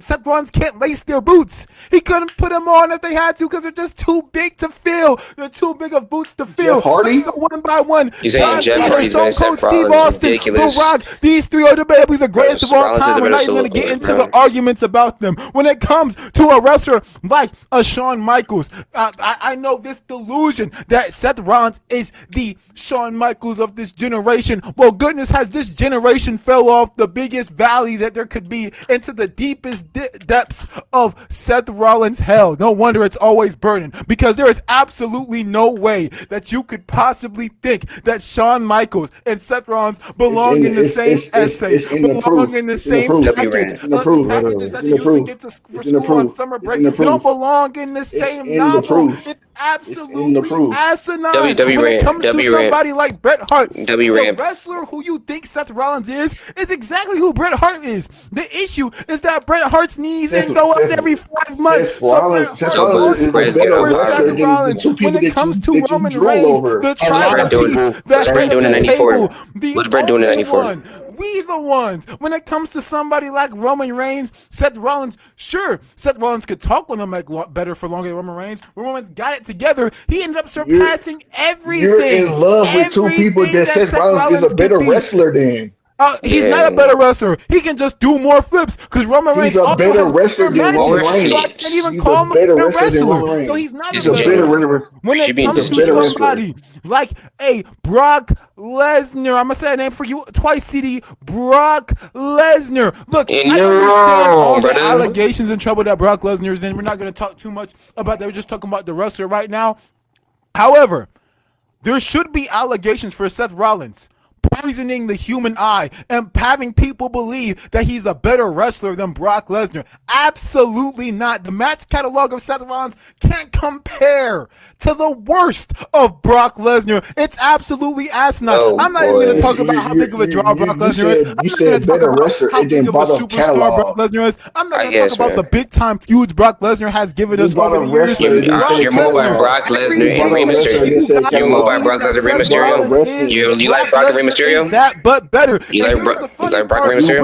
Seth Rollins can't lace their boots. He couldn't put them on if they had to because they're just too big to fill. They're too big of boots to fill. Jeff Hardy? Let's go one by one. You saying Jeff Cena, Hardy's better Stone than Cold, Seth Steve Rollins? Austin, Ridiculous. The Rock. These three are debatably the greatest of all Rollins is time. the We're not better even going to solo get player, into bro. the arguments about them. When it comes to a wrestler like a Shawn Michaels, I know this delusion that Seth Rollins is the Shawn Michaels of this generation. Well, goodness, has this generation fell off the biggest valley that there could be into the deepest depths of Seth Rollins' hell. No wonder it's always burning, because there is absolutely no way that you could possibly think that Shawn Michaels and Seth Rollins belong in the same essay, belong in the same package. Packages that you used to get to school on summer break don't belong in the same novel. It's absolutely asinine. When it comes to somebody like Bret Hart, the wrestler who you think Seth Rollins is exactly who Bret Hart is. The issue is that Bret Hart's knees didn't go up every 5 months. Seth Rollins is a better wrestler than the two people when it comes that to you Roman drool Reigns, over. the tribal chief, the head of the table, What's Bret doing in only 94? one. We the ones. When it comes to somebody like Roman Reigns, Seth Rollins, sure, Seth Rollins could talk on the mic better for longer than Roman Reigns. Roman's got it together. He ended up surpassing everything. You're in love with two people that Seth Rollins is a better wrestler than. He's not a better wrestler. He can just do more flips because Roman Reigns is a better wrestler than Roman Reigns. So I can't even He's call a him a better better wrestler than Roman wrestler. Reigns. So he's not He's a a better better wrestler. When it comes to somebody like a Brock Lesnar, I'm going to say a name for you twice, CD. Brock Lesnar. Look, I understand all the allegations and trouble that Brock Lesnar is in. We're not going to talk too much about that. We're just talking about the wrestler right now. However, there should be allegations for Seth Rollins poisoning the human eye and having people believe that he's a better wrestler than Brock Lesnar. Absolutely not. The match catalog of Seth Rollins can't compare to the worst of Brock Lesnar. It's absolutely asinine. I'm not even going to talk about how big of a draw Brock Lesnar is. I'm not going to talk about how big of a superstar Brock Lesnar is. I'm not going to talk about the big time feuds Brock Lesnar has given us over the years. You're more by Brock Lesnar and Rey Mysterio. You're more by Brock Lesnar and Rey Mysterio. You like Brock and Rey Mysterio? That but better. You like Brock and Rey Mysterio?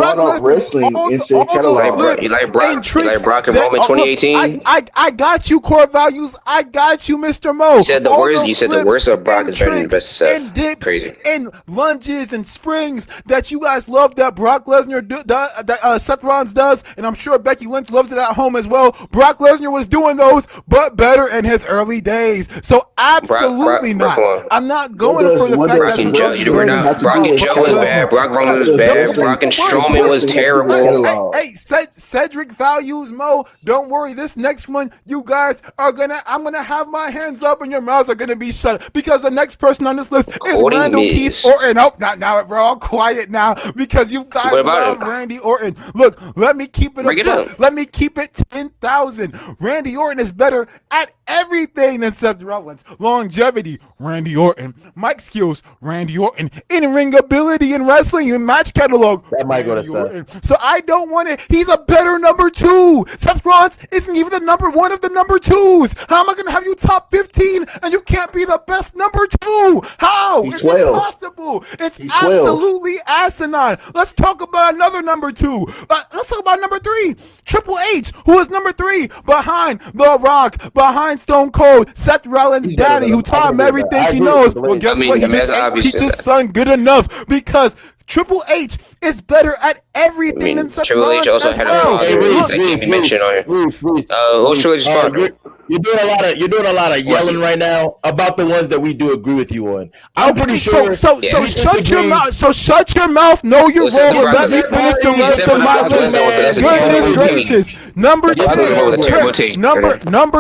You like Brock and Roman 2018? I got you, core values. I got you, Mr. Mo. You said the worst of Brock is better than the best of Seth. And dips Crazy. and lunges and springs that you guys love that Brock Lesnar that Seth Rollins does, and I'm sure Becky Lynch loves it at home as well. Brock Lesnar was doing those, but better in his early days. So absolutely not. I'm not going for the fact that Brock and Joe was bad. Brock Roman was bad. Brock and Strowman was terrible. Hey, Cedric values, Mo. Don't worry. This next one, you guys are I'm gonna have my hands up and your mouths are gonna be shut because the next person on this list is Randall Keith Orton. Oh, not now. We're all quiet now because you guys love Randy Orton. Look, let me keep it up. Let me keep it 10,000. Randy Orton is better at everything than Seth Rollins. Longevity, Randy Orton. Mic skills, Randy Orton. In-ring ability in wrestling and match catalog, that might go to Seth. So I don't want it. He's a better number 2. Seth Rollins isn't even the number 1 of the number 2s. How am I going to have you top 15 and you can't be the best number 2? How? It's impossible. It's absolutely asinine. Let's talk about another number 2. Let's talk about number 3. Triple H, who is number 3 behind The Rock, behind Stone Cold, Seth Rollins' daddy, who taught him everything he knows. Well, guess what? He just ain't teach his son good enough because Triple H is better at everything than Seth Rollins. Triple H also had a father that can't be mentioned on here. Who's Triple H's father? You're doing a lot of yelling right now about the ones that we do agree with you on. I'm pretty sure. So shut your mouth. So shut your mouth. Know your role. Let me finish the rest of my list. Goodness gracious. Number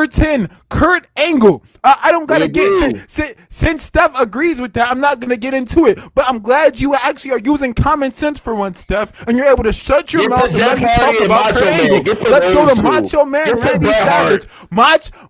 10. Kurt Angle. I don't gotta get since Steph agrees with that. I'm not gonna get into it. But I'm glad you actually are using common sense for once, Steph, and you're able to shut your mouth and let me talk about Kurt Angle. Let's go to Macho Man Randy Savage.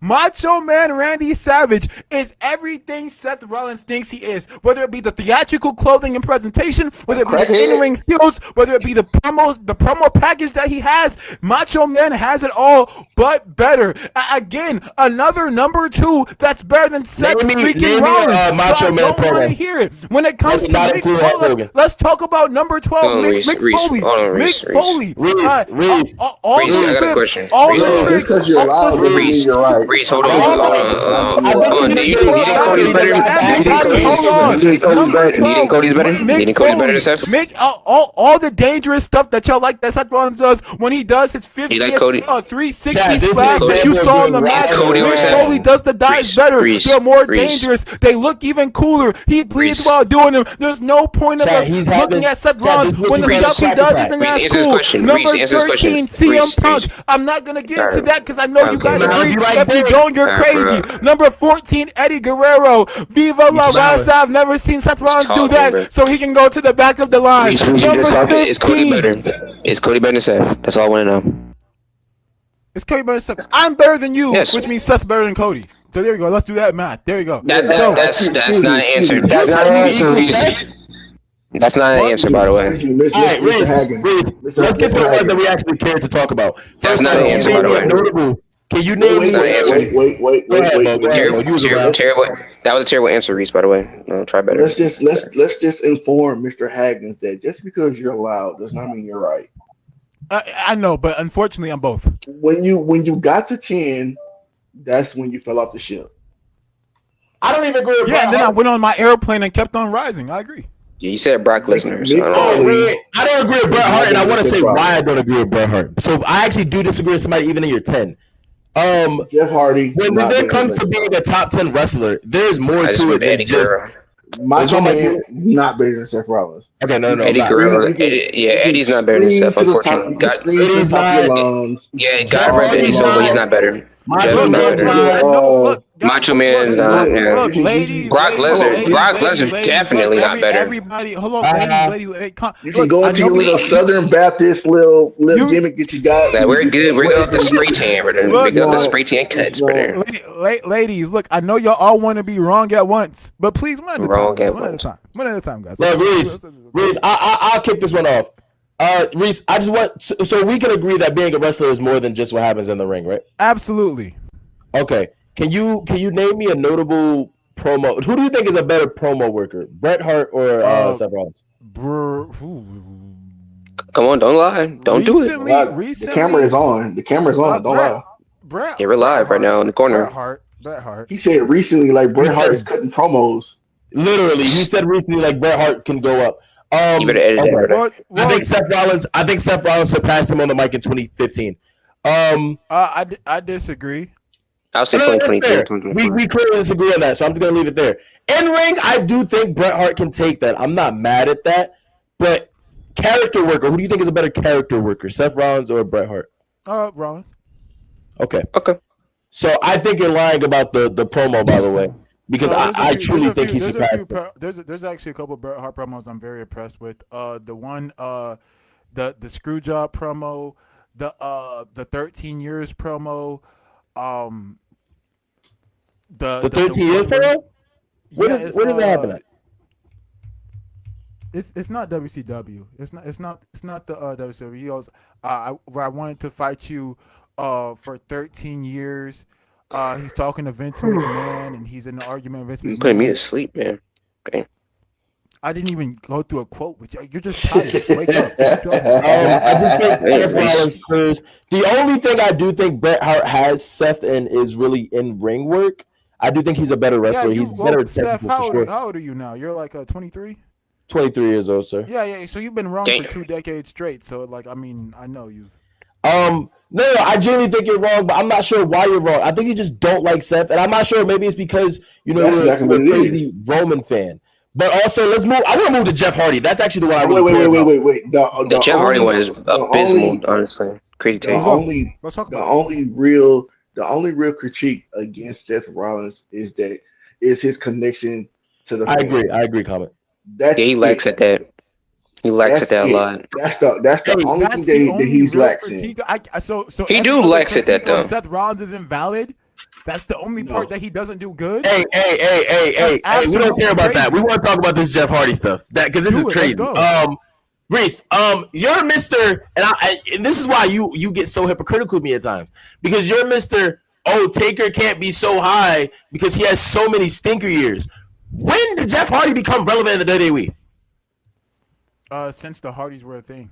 Macho Man Randy Savage is everything Seth Rollins thinks he is, whether it be the theatrical clothing and presentation, whether it be the in-ring skills, whether it be the promo package that he has. Macho Man has it all, but better. Again, another another number 2 that's better than Seth Name me Rollins. Macho So I Man don't want to promo. hear it. When it comes to Not Mick include Hulk Foley, Hogan. let's talk about number 12, Hold on, Mick Reese, Foley. hold on, Reese, Mick Foley. Reese. All Reese, the I got a clips, question. all Reese, the hold on. tricks, Just because you're all loud the doesn't mean you're right. Reese, hold on. all Do the you think Cody's better? everybody, hold on. Do you think Cody's Number better? Do you think 12, Cody's better? Do you Mick think Cody's better Foley. than Seth? Mick, all the dangerous stuff that y'all like that Seth Rollins does when he does his 50th like Cody? 360 Chad, this is splash that you example saw of in the doing match. Is Cody over Mick Seth? Foley does the dives Reese, better. Reese, They're more Reese. dangerous. They look even cooler. He bleeds Reese. while doing them. There's no point of Chad, us he's looking having- at Seth Chad, Rollins this is when the what you stuff he call a does crack isn't Reese, as answer this cool. question. Number Reese, answer this 13, question. CM Reese, Punk. Reese. I'm not going to get into Alright. that because I know you guys Okay. agree. You like If you big. don't, you're Alright, crazy. bro. Number 14, Eddie Guerrero. Viva la smiling. raza. I've never seen Seth Rollins do talking, that, bro. so he can go to the back of the line. Reese, you Number just talking. Is Cody 15. better? Is Cody better than Seth? That's all I want to know. It's Cody better than Seth. I'm better than you, Yes. which means Seth better than Cody. So there you go. Let's do that math. There you go. That's not an answer. That's not an answer, Reese. That's not an answer, by the way. All right, Reese, let's get to the ones that we actually care to talk about. That's First not off, an answer, by the way. Can you name me? not an answer. Wait. Go ahead, Mo. Go ahead, Mo. You was around. Terrible. That was a terrible answer, Reese. By the way, no, try better. Let's just inform Mr. Haggins that just because you're loud does not mean you're right. I know, but unfortunately, I'm both. When you got to 10, that's when you fell off the ship. I don't even agree with Yeah, and then I Bret went on my airplane and kept on rising. I agree. Yeah, you said Brock Lesnar. So I don't Hart. know. I don't agree with Bret Hart, and I want to say why I don't agree with Bret Hart. So I actually do disagree with somebody even in your 10. Jeff Hardy. When it comes to being a top 10 wrestler, there's more I just to it went than Eddie just. Guerrero. Macho Man not better than Seth Rollins. Okay, no. Eddie Guerrero. Eddie's not better than Seth, unfortunately. Eddie's not. Yeah, God rest Eddie Soul, but he's not better. Macho Definitely not Man's better. not. Look, Macho Man is not. Yeah. Look, ladies. Brock Lesnar definitely not better. Everybody, hold on, ladies. You can go into your little Southern Baptist little gimmick that you got. Like, we're good. We're good off the spray tan, brother. We're good off the spray tan cuts, brother. Ladies, look, I know y'all all want to be wrong at once, but please, one at a time, guys. One at a time, guys. Look, Reese, I'll kick this one off. Reese, I just want so we can agree that being a wrestler is more than just what happens in the ring, right? Absolutely. Okay. Can you name me a notable promo? Who do you think is a better promo worker, Bret Hart or Seth Rollins? Come on, don't lie. Don't do it. The camera is on. Don't lie. Bret, Yeah, we're live right now in the corner. Bret Hart. He said recently, like Bret Hart is cutting promos. Literally, he said recently, like Bret Hart can go up. You better edit it, brother. I think Seth Rollins surpassed him on the mic in 2015. I disagree. I'll say 2020. We clearly disagree on that, so I'm just gonna leave it there. In ring, I do think Bret Hart can take that. I'm not mad at that, but character worker, who do you think is a better character worker, Seth Rollins or Bret Hart? Rollins. Okay. So I think you're lying about the promo, by the way, because I truly think he surpassed him. There's actually a couple of Bret Hart promos I'm very impressed with. The one, the screw job promo, the 13 years promo, the 13 years promo. What does that happen at? It's not WCW. It's not the WCW. He goes, where I wanted to fight you for 13 years. He's talking to Vince McMahon, and he's in an argument with Vince McMahon. You putting me to sleep, man. Okay. I didn't even go through a quote, but you're just tired. Wake up. I just think Seth Rollins clears. The only thing I do think Bret Hart has Seth in is really in ring work. I do think he's a better wrestler. He's better at Steph, technical for sure. how old are you now? You're like 23? 23 years old, sir. Yeah. So you've been wrong for 2 decades straight. So I know you've. No, I genuinely think you're wrong, but I'm not sure why you're wrong. I think you just don't like Seth, and I'm not sure. Maybe it's because you're a crazy Roman fan. But also, let's move. I want to move to Jeff Hardy. That's actually the one I really care about. Wait. The Jeff Hardy one is abysmal, honestly. Crazy take. The only real critique against Seth Rollins is his connection to the fans. I agree, comment. He lacks at that. He lacks at that a lot. That's the only thing that he's lacking. So he do lacks at that though. Seth Rollins is invalid. That's the only part that he doesn't do good. Hey! We don't care about that. We want to talk about this Jeff Hardy stuff. Because this is crazy. Reese, you're Mr. And this is why you get so hypocritical with me at times, because you're Mr. oh, Taker can't be so high because he has so many stinker years. When did Jeff Hardy become relevant in the WWE? Since the Hardys were a thing.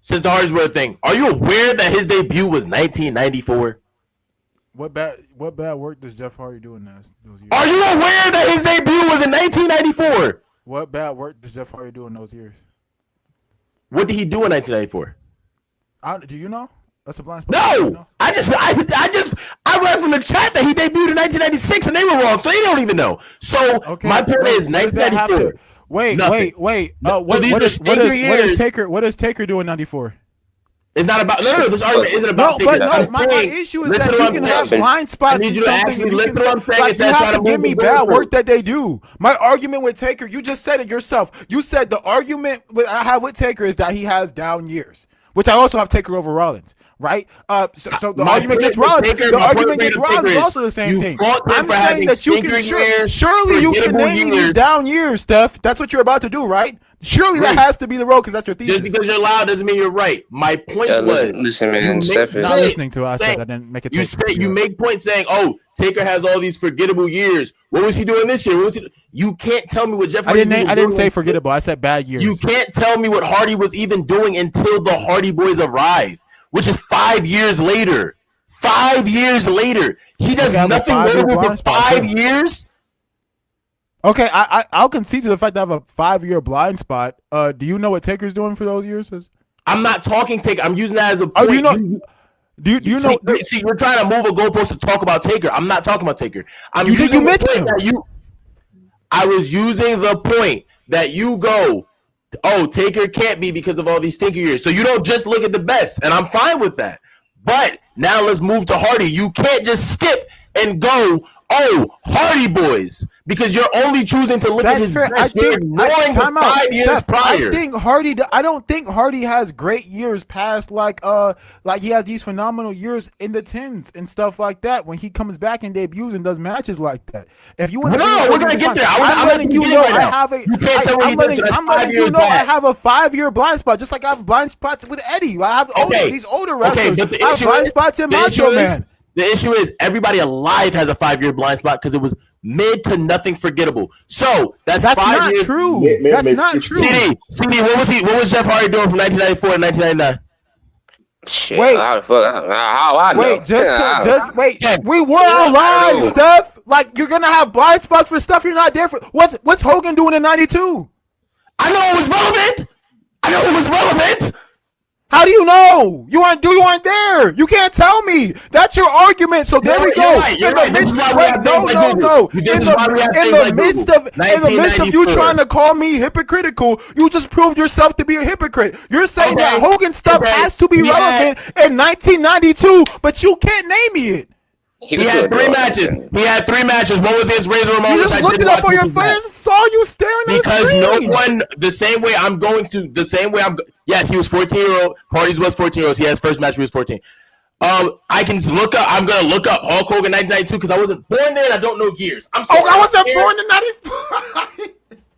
Since the Hardys were a thing. Are you aware that his debut was 1994? What bad work does Jeff Hardy do in those years? Are you aware that his debut was in 1994? What bad work does Jeff Hardy do in those years? What did he do in 1994? Do you know? That's a blind spot. No, You know? I read from the chat that he debuted in 1996 and they were wrong, so they don't even know. So Okay, my point is what does that have 1994. to- Wait. Nothing. What these are does stinker years. Taker do in '94? It's not about no. This argument isn't about No, but Taker. no. I'm My saying- issue is listen that to you what can I'm have saying. blind spots I need in you to something. actually and you listen can to what I'm say- saying like, instead you of have trying to to give move me the bad goalpost. work that they do. My argument with Taker, you just said it yourself. You said the argument I have with Taker is that he has down years, which I also have Taker over Rollins. Right, so the My argument point against with Rollins, Taker- the my argument point against with Rollins is Taker is also the same you thing. fought him I'm for saying having that you stinker can years, surely you can forgettable name me these years. down years, Steph. That's what you're about to do, right? Surely that Great. has to be the road because that's your thesis. Just because you're loud doesn't mean you're right. My point was, listen, man. you Steph make Not is, listening to what I saying- said. I didn't make it. You say you make points saying, "Oh, Taker has all these forgettable years. What was he doing this year? What was he?" You can't tell me what Jeff. I Hardy was didn't. even I didn't doing. say forgettable. I said bad years. You can't tell me what Hardy was even doing until the Hardy Boys arrive, which is 5 years later. 5 years later, he does Okay, I have a nothing 5-year notable for blind spot, 5 too. years. Okay, I'll concede to the fact that I have a 5-year blind spot. Do you know what Taker's doing for those years? I'm not talking Taker. I'm using that as a point. Oh, do you know? Do you know? See, you're trying to move a goalpost to talk about Taker. I'm not talking about Taker. I'm You did- using you the mentioned point him. that I was using the point that you go, oh, Taker can't be because of all these stinker years. So you don't just look at the best, and I'm fine with that. But now let's move to Hardy. You can't just skip and go, oh, Hardy Boys, because you're only choosing to look at That's his fair. best. You're ignoring the 5 years Steph, prior. I don't think Hardy has great years past like he has these phenomenal years in the tens and stuff like that when he comes back and debuts and does matches like that. If you want No, we're gonna get there. I'm letting you know right I now. have a. You can't tell me I'm letting you know I back. have a 5-year blind spot, just like I have blind spots with Eddie. I have these older wrestlers. but the I have issue blind is- spots in the issue Macho is- Man. The issue is everybody alive has a 5-year blind spot because it was mid to nothing forgettable. So that's 5 not years. true. Mid- That's mid- not mid- true. CD, what was Jeff Hardy doing from 1994 to 1999? shit, Wait. how the fuck? How I know? Wait, wait. Yeah. We were I alive, know. Steph. Like you're gonna have blind spots for stuff you're not there for. What's Hogan doing in '92? I know it was relevant. How do you know? You weren't there. You can't tell me. That's your argument. So there we go. You're right. This is why we have things like Google. No. This is why we have things like Google. In the midst of you 1994. trying to call me hypocritical, you just proved yourself to be a hypocrite. You're saying that Hogan stuff has to be He had- relevant in 1992, but you can't name me it. He had 3 matches. He had 3 matches. One was against Razor Ramon. You which just I looked did it up watch, on your which was phone. bad. Saw you staring at the Because screen. no one, yes, he was 14-year-old. Hardy's was 14-year-olds. He had his first match when he was 14. I can look up, I'm going to look up Hulk Hogan 1992 because I wasn't born there and I don't know years. I'm sorry. I wasn't born in '95.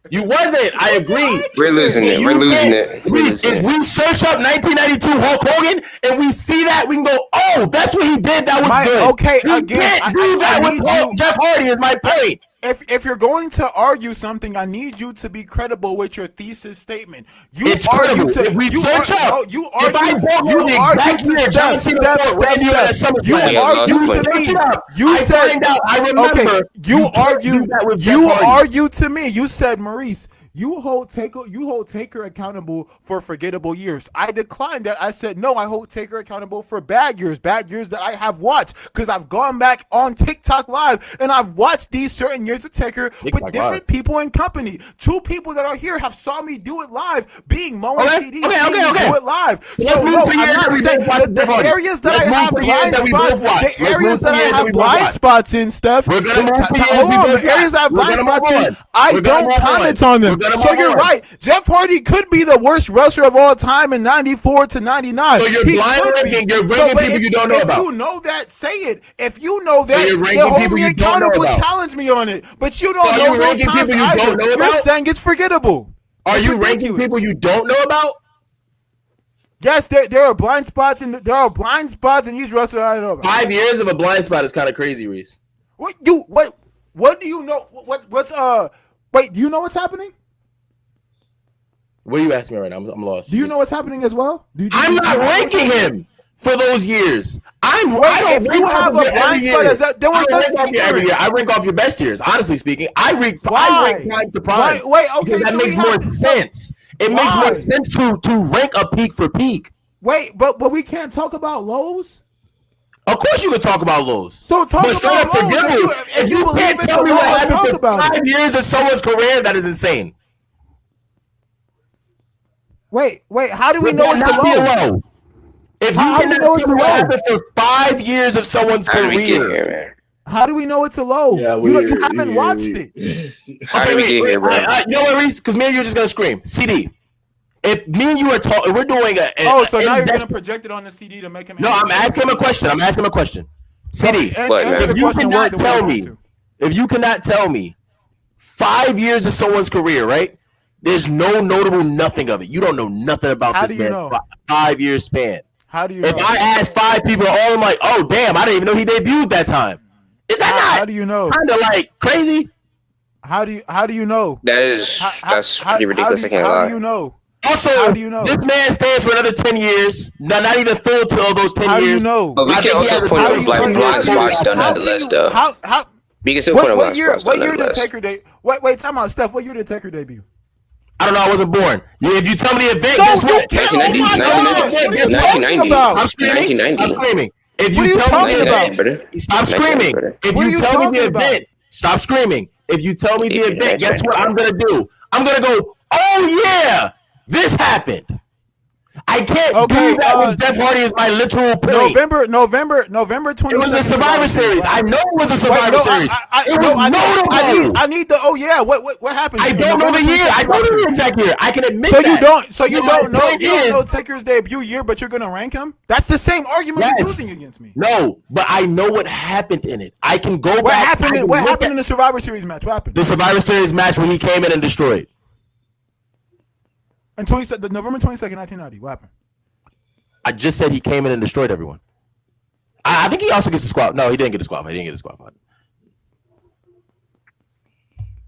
You wasn't. I agree. We're losing it. We're losing it. If we search up 1992 Hulk Hogan and we see that, we can go, oh, that's what he did. That was good. Okay, you again, can't do that I with need you- Jeff Hardy is my point. If you're going to argue something, I need you to be credible with your thesis statement. It's credible. If we search up, if I brought you the exact year John Cena fought Randy Orton at SummerSlam, you search it up. You said, I find out. I remember. okay, you can't do that with Jeff Hardy. argued to me. You said, Maurice, you hold Taker accountable for forgettable years. I declined that. I said, no, I hold Taker accountable for bad years that I have watched because I've gone back on TikTok Live and I've watched these certain years of Taker with different Live. people in company. 2 people that are here have saw me do it live, being Mo and Okay, CD, okay, seeing me okay. do it live. Let's So move no, to I'm years not that we saying both watched the Jeff Hardy. areas that Let's I move have to years blind that we spots, both watched. the Let's areas move to that I years that have we both blind watched. spots in, Steph. We're gonna move to years Hold we on, both the areas I have watched. blind We're gonna spots move in, on. I We're gonna don't move on. comment on them. We're gonna So move you're on. right. Jeff Hardy could be the worst wrestler of all time in '94 to '99. So you're He blind could be. ranking. You're So, ranking but people if- you don't know about. If you know that, say it. If you know that, you're ranking then hold people me you don't know accountable. about. Challenge me on it. But you don't So are know you those ranking times people you either. don't know You're about? saying it's forgettable. Are It's you ranking ridiculous. people you don't know about? Yes, there are blind spots in each wrestler I know about. 5 years of a blind spot is kind of crazy, Reese. What do you know? Wait, do you know what's happening? What are you asking me right now? I'm lost. Do you know what's happening as well? I'm not ranking him for those years. I don't if you have a blind spot as that, then we're every year. I rank off your best years. Honestly speaking, I rank prime to prime. Wait, okay, that so makes more sense. It makes more sense to rank a peak for peak. Wait, but we can't talk about lows. Of course, you could talk about lows. So talk about lows. If you can't tell me what happened for 5 years of someone's career, that is insane. Wait, how do we know it's a low? If you cannot tell me what happened for 5 years of someone's career, how do we know it's a low? Yeah, you haven't watched it. How did we get here, bro? You know what, Reese? Because me and you are just gonna scream. CD. If me and you are talking, we're doing so now you're gonna project it on the CD to make him. No, I'm asking him a question. CD. If you cannot tell me 5 years of someone's career, right? There's no notable nothing of it. You don't know nothing about this man. 5 year span. How do you know? If I ask 5 people, all of them like, oh damn, I didn't even know he debuted that time. Is that not? How do you know? Kind of like crazy. How do you know? That's pretty ridiculous. I can't lie. How do you know? Also, how do you know? This man stands for another 10 years. Not even full to all those 10 years. How do you know? But we can also point out blind spots though, nonetheless, though. How? We can still point out blind spots. What year did Taker debut? Wait, time out, Steph. What year did Taker debut? I don't know. I wasn't born. If you tell me the event, so guess what? 1990. I'm screaming. If you tell me the event, stop screaming. If you tell me the event, stop screaming. If you tell me the event, guess what I'm gonna do? I'm gonna go, oh yeah, this happened. I can't do that with Jeff Hardy as my literal point. November 22nd. It was a Survivor Series. I know it was a Survivor Series. It was notable. I need the. Oh yeah, what happened? I don't know the year. I know the exact year. I can admit that. You don't know Taker's debut year, but you're gonna rank him. That's the same argument you're using against me. No, but I know what happened in it. I can go back. What happened in the Survivor Series match? What happened? The Survivor Series match when he came in and destroyed. And November 22nd, 1990. What happened? I just said he came in and destroyed everyone. I think he also gets a squad. No, he didn't get a squad.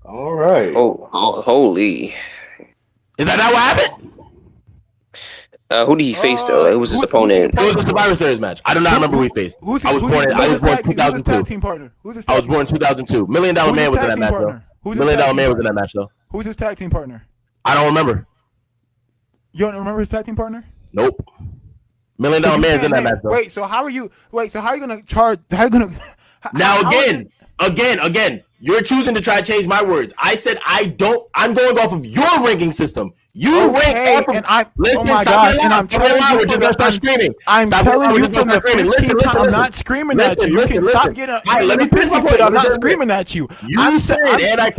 All right. Oh, holy. Is that not what happened? Who did he face though? It was his opponent. It was a Survivor Series match. I do not remember who he faced. I was born in 2002. I was born in 2002. $1 Million Man was in that match though. $1 Million Man was in that match though. Who's his tag team partner? I don't remember. You don't remember his tag team partner? Nope. $1 Million Man's in that match though. Wait, so how are you gonna charge? How are you gonna? Now again, you're choosing to try to change my words. I said I don't. I'm going off of your ranking system. You rank off of. Oh my gosh! And I'm telling you, we're gonna start screaming. I'm telling you from the 15th time, I'm not screaming at you. You can stop getting. Let me finish it. I'm not screaming at you. I'm saying that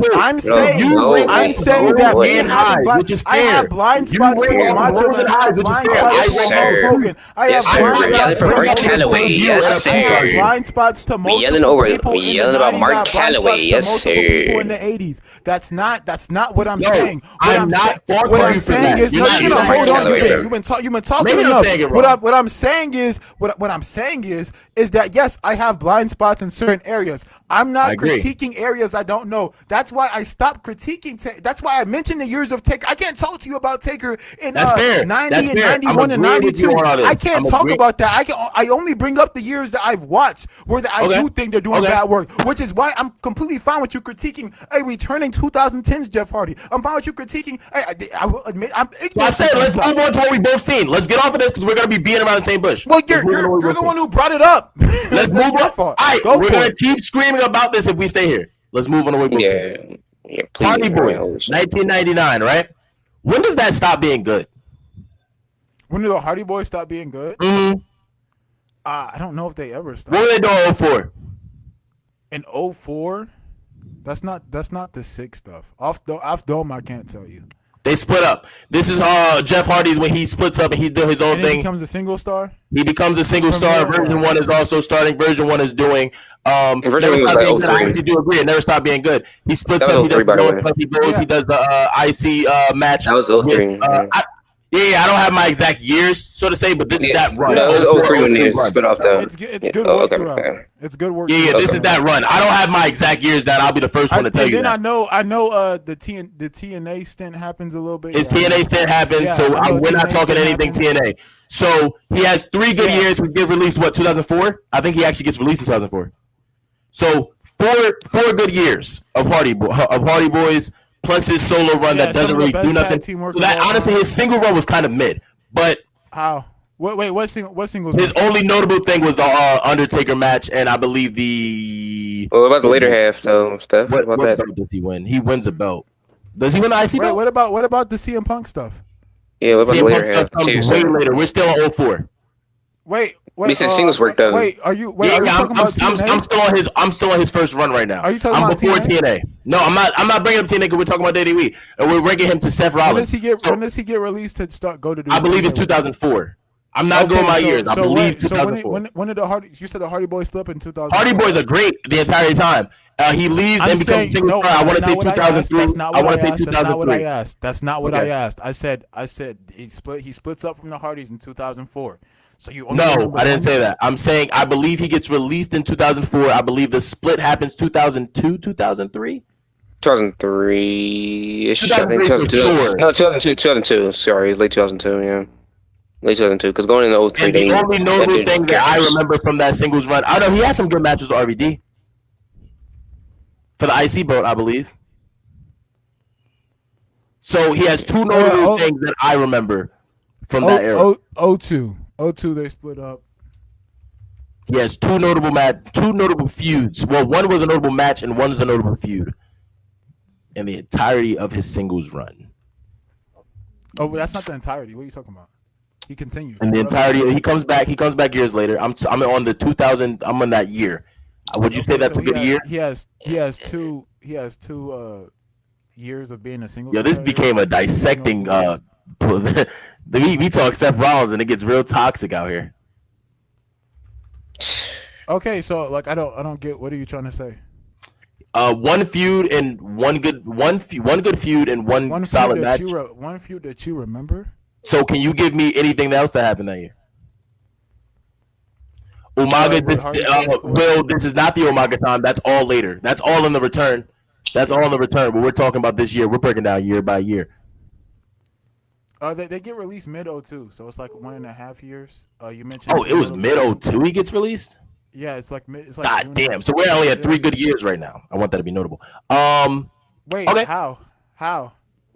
I have blind spots for Macho Man. I have blind spots for Hulk Hogan. I have blind spots to multiple people in the 90s. I have blind spots to multiple people in the 80s. That's not what I'm saying. I'm not what I'm saying is, no, you're gonna hold on to it. You've been talking enough. What I'm saying is that yes, I have blind spots in certain areas. I'm not critiquing areas I don't know. That's why I stopped critiquing. That's why I mentioned the years of Taker. I can't talk to you about Taker in 90 and 91 and 92. I can't talk about that. I only bring up the years that I've watched where I do think they're doing bad work, which is why I'm completely fine with you critiquing a returning 2010s Jeff Hardy. I'm fine with you critiquing. I will admit, I said let's move on to what we both seen. Let's get off of this because we're gonna be beating around the same bush. Well, you're the one who brought it up. Let's move on. All right, we're gonna keep screaming about this if we stay here. Let's move on to what we both seen. Yeah, Hardy Boys, 1999, right? When does that stop being good? When do the Hardy Boys stop being good? Mm-hmm. I don't know if they ever stopped. What were they doing in 04? In 04? That's not the sick stuff. Off dome, I can't tell you. They split up. This is Jeff Hardy's when he splits up and he does his own thing. He becomes a single star? He becomes a single star. Version 1 is also starting. Version 1 is doing. Version 1 was like 03. I actually do agree. It never stopped being good. He splits up. He does the he does the IC match. That was 03. Yeah, I don't have my exact years, so to say, but this is that run. No, it was 03 when you run. spit off though. It's good work throughout. It's good work. Yeah, this is that run. I don't have my exact years down. I'll be the first one to tell you that. And then I know the TNA stint happens a little bit. His TNA stint happens, so we're not talking anything TNA. So he has 3 good years. He gets released, 2004? I think he actually gets released in 2004. So four good years of Hardy Boys plus his solo run that doesn't really do nothing. So that honestly, his single run was kind of mid. But how? Wait, what singles? His only notable thing was the Undertaker match, and I believe the. What about the later half though, Steph? What belt does he win? He wins a belt. Does he win the IC belt? What about the CM Punk stuff? Yeah, what about the CM later Punk stuff half? comes way later. We're still on 04. Wait. We said singles work though. Are you talking about TNA? I'm still on his first run right now. Are you talking about before TNA? No, I'm not bringing up TNA because we're talking about WWE, and we're ranking him to Seth Rollins. When does he get released to go to do? I believe it's 2004. I'm not going my years. I believe 2004. When did the Hardy? You said the Hardy Boys slip in 2000. Hardy Boys are great the entire time. He leaves and becomes single star. I want to say 2003. I want to say 2003. That's not what I asked. That's not what I asked. I said he splits up from the Hardys in 2004. So you only I didn't say that. I'm saying I believe he gets released in 2004. I believe the split happens 2002, 2003. 2003. 2003 sure. No, 2002. Sorry, it's late 2002. Yeah, late 2002. Because going into 03, the only notable thing that I remember from that singles run, I know he had some good matches with RVD for the IC belt, I believe. So he has 2 notable things that I remember from that era. 02, they split up. He has 2 notable feuds. Well, one was a notable match and one is a notable feud in the entirety of his singles run. Oh, that's not the entirety. What are you talking about? He continues. In the entirety, he comes back years later. I'm on the 2000. I'm on that year. Would you say that's a good year? He has 2 years of being a single. Yo, this became a dissecting. We talk Seth Rollins and it gets real toxic out here. Okay, so like I don't get, what are you trying to say? One feud and one good feud and one solid match. One feud that you remember. So can you give me anything else that happened that year? Umaga, this is not the Umaga time. That's all later. That's all in the return. But we're talking about this year. We're breaking down year by year. They get released mid 02, so it's like 1.5 years. You mentioned. Oh, it was mid 02 he gets released? Yeah, it's like God damn. So we're only at 3 good years right now. I want that to be notable. Wait, okay. How?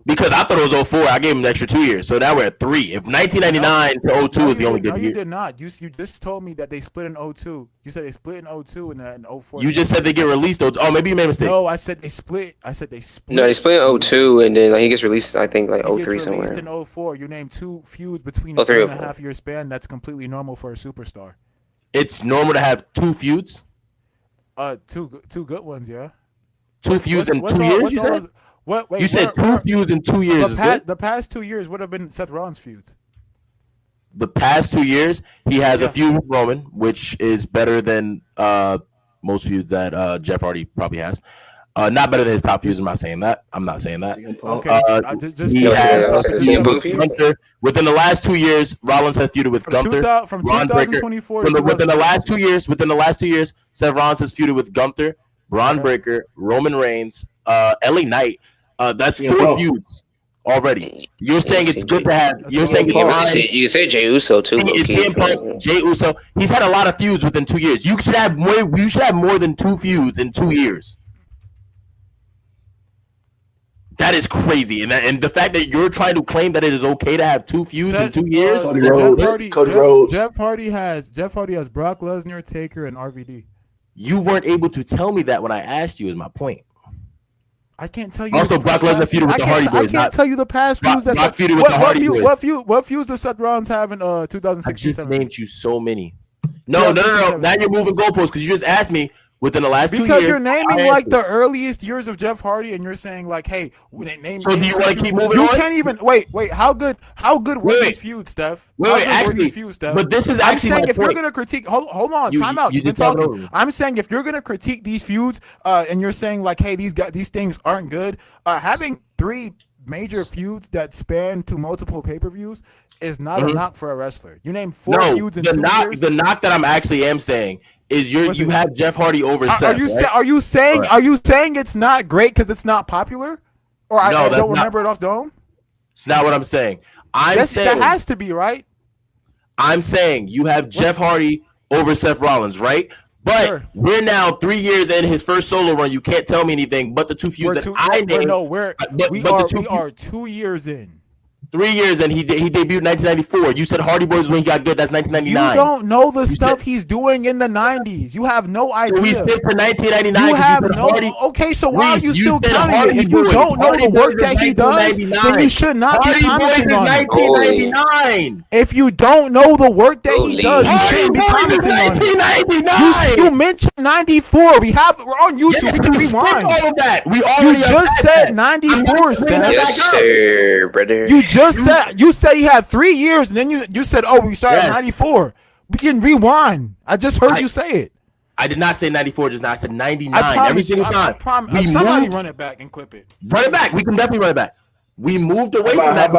Because I thought it was 04. I gave him an extra 2 years. So now we're at 3. If 1999 to 02 is the only good year. You did not. You just told me that they split in 02. You said they split in 02 and in 04. You just said they get released. Oh, maybe you made a mistake. No, I said they split. No, they split in 02 and then he gets released, I think, like 03 somewhere. He gets released in 04. You named 2 feuds between a 3.5 year span. That's completely normal for a superstar. It's normal to have 2 feuds? Two good ones, yeah. 2 feuds in 2 years, you said? You said 2 feuds in 2 years. The past 2 years would have been Seth Rollins feuds. The past 2 years, he has a feud with Roman, which is better than most feuds that Jeff Hardy probably has. Not better than his top feuds. I'm not saying that. Okay. He has Gunther. Within the last 2 years, Rollins has feuded with Gunther. From 2024 within the last 2 years, Seth Rollins has feuded with Gunther, Braun Breaker, Roman Reigns, LA Knight. That's 4 feuds already. You're saying it's good to have. You're saying you can say Jey Uso too. CM Punk, Jey Uso. He's had a lot of feuds within 2 years. You should have more. You should have more than 2 feuds in 2 years. That is crazy, and the fact that you're trying to claim that it is okay to have 2 feuds in 2 years. Cody Rhodes. Jeff Hardy has Brock Lesnar, Taker, and RVD. You weren't able to tell me that when I asked you. Is my point. I can't tell you. Also, Brock Lesnar feuded with the Hardy Boys. I can't tell you the past feuds. Brock feuded with the Hardy Boys. What feuds does Seth Rollins have in 2016? I just named you so many. No. Now you're moving goalposts because you just asked me within the last 2 years. Because you're naming like the earliest years of Jeff Hardy, and you're saying like, "Hey, name." So do you want to keep moving on? You can't even wait. How good were these feuds, Steph? But this is actually. I'm saying if you're gonna critique, hold on, time out. You've been talking. I'm saying if you're gonna critique these feuds, and you're saying like, "Hey, these things aren't good," having 3 major feuds that span to multiple pay-per-views is not a knock for a wrestler. You name 4 No, feuds in the 2 knock, years. the knock that I'm actually am saying is you Listen, have Jeff Hardy over Are Seth. you Right? are you saying Right. are you saying it's not great because it's not popular, or No, I that's don't not- remember it off dome? It's not what I'm saying. I'm saying That has to be right. I'm saying you have Jeff Hardy over Seth Rollins, right? But Sure. we're now 3 years in his first solo run. You can't tell me anything but the 2 feuds that I named. We are 2 years in. 3 years and he debuted in 1994. You said Hardy Boys when he got good. That's 1999. You don't know the stuff he's doing in the 90s. You have no idea. So we skipped to 1999. You have said no. Hardy, Okay, so why are you Reese, still said counting Hardy it? If you Boys. don't know Hardy the work Boys that is he does, then 1999. you should not Hardy be Boys is commenting on it. 1999. If you don't know the work that he does, you Hardy shouldn't be Boys is commenting on it. 1999. You mentioned 94. We're on YouTube. Yes, We can we skipped rewind. all of that. We You already just said 94, Steph. Yes, sir, brother. You said he had 3 years, and then you said, "Oh, we started at 94." We can rewind. I just heard you say it. I did not say 94 just now. I said 99. I promise Every single you. time. Somebody run it back and clip it. Run it back. We can definitely run it back. We moved away from that.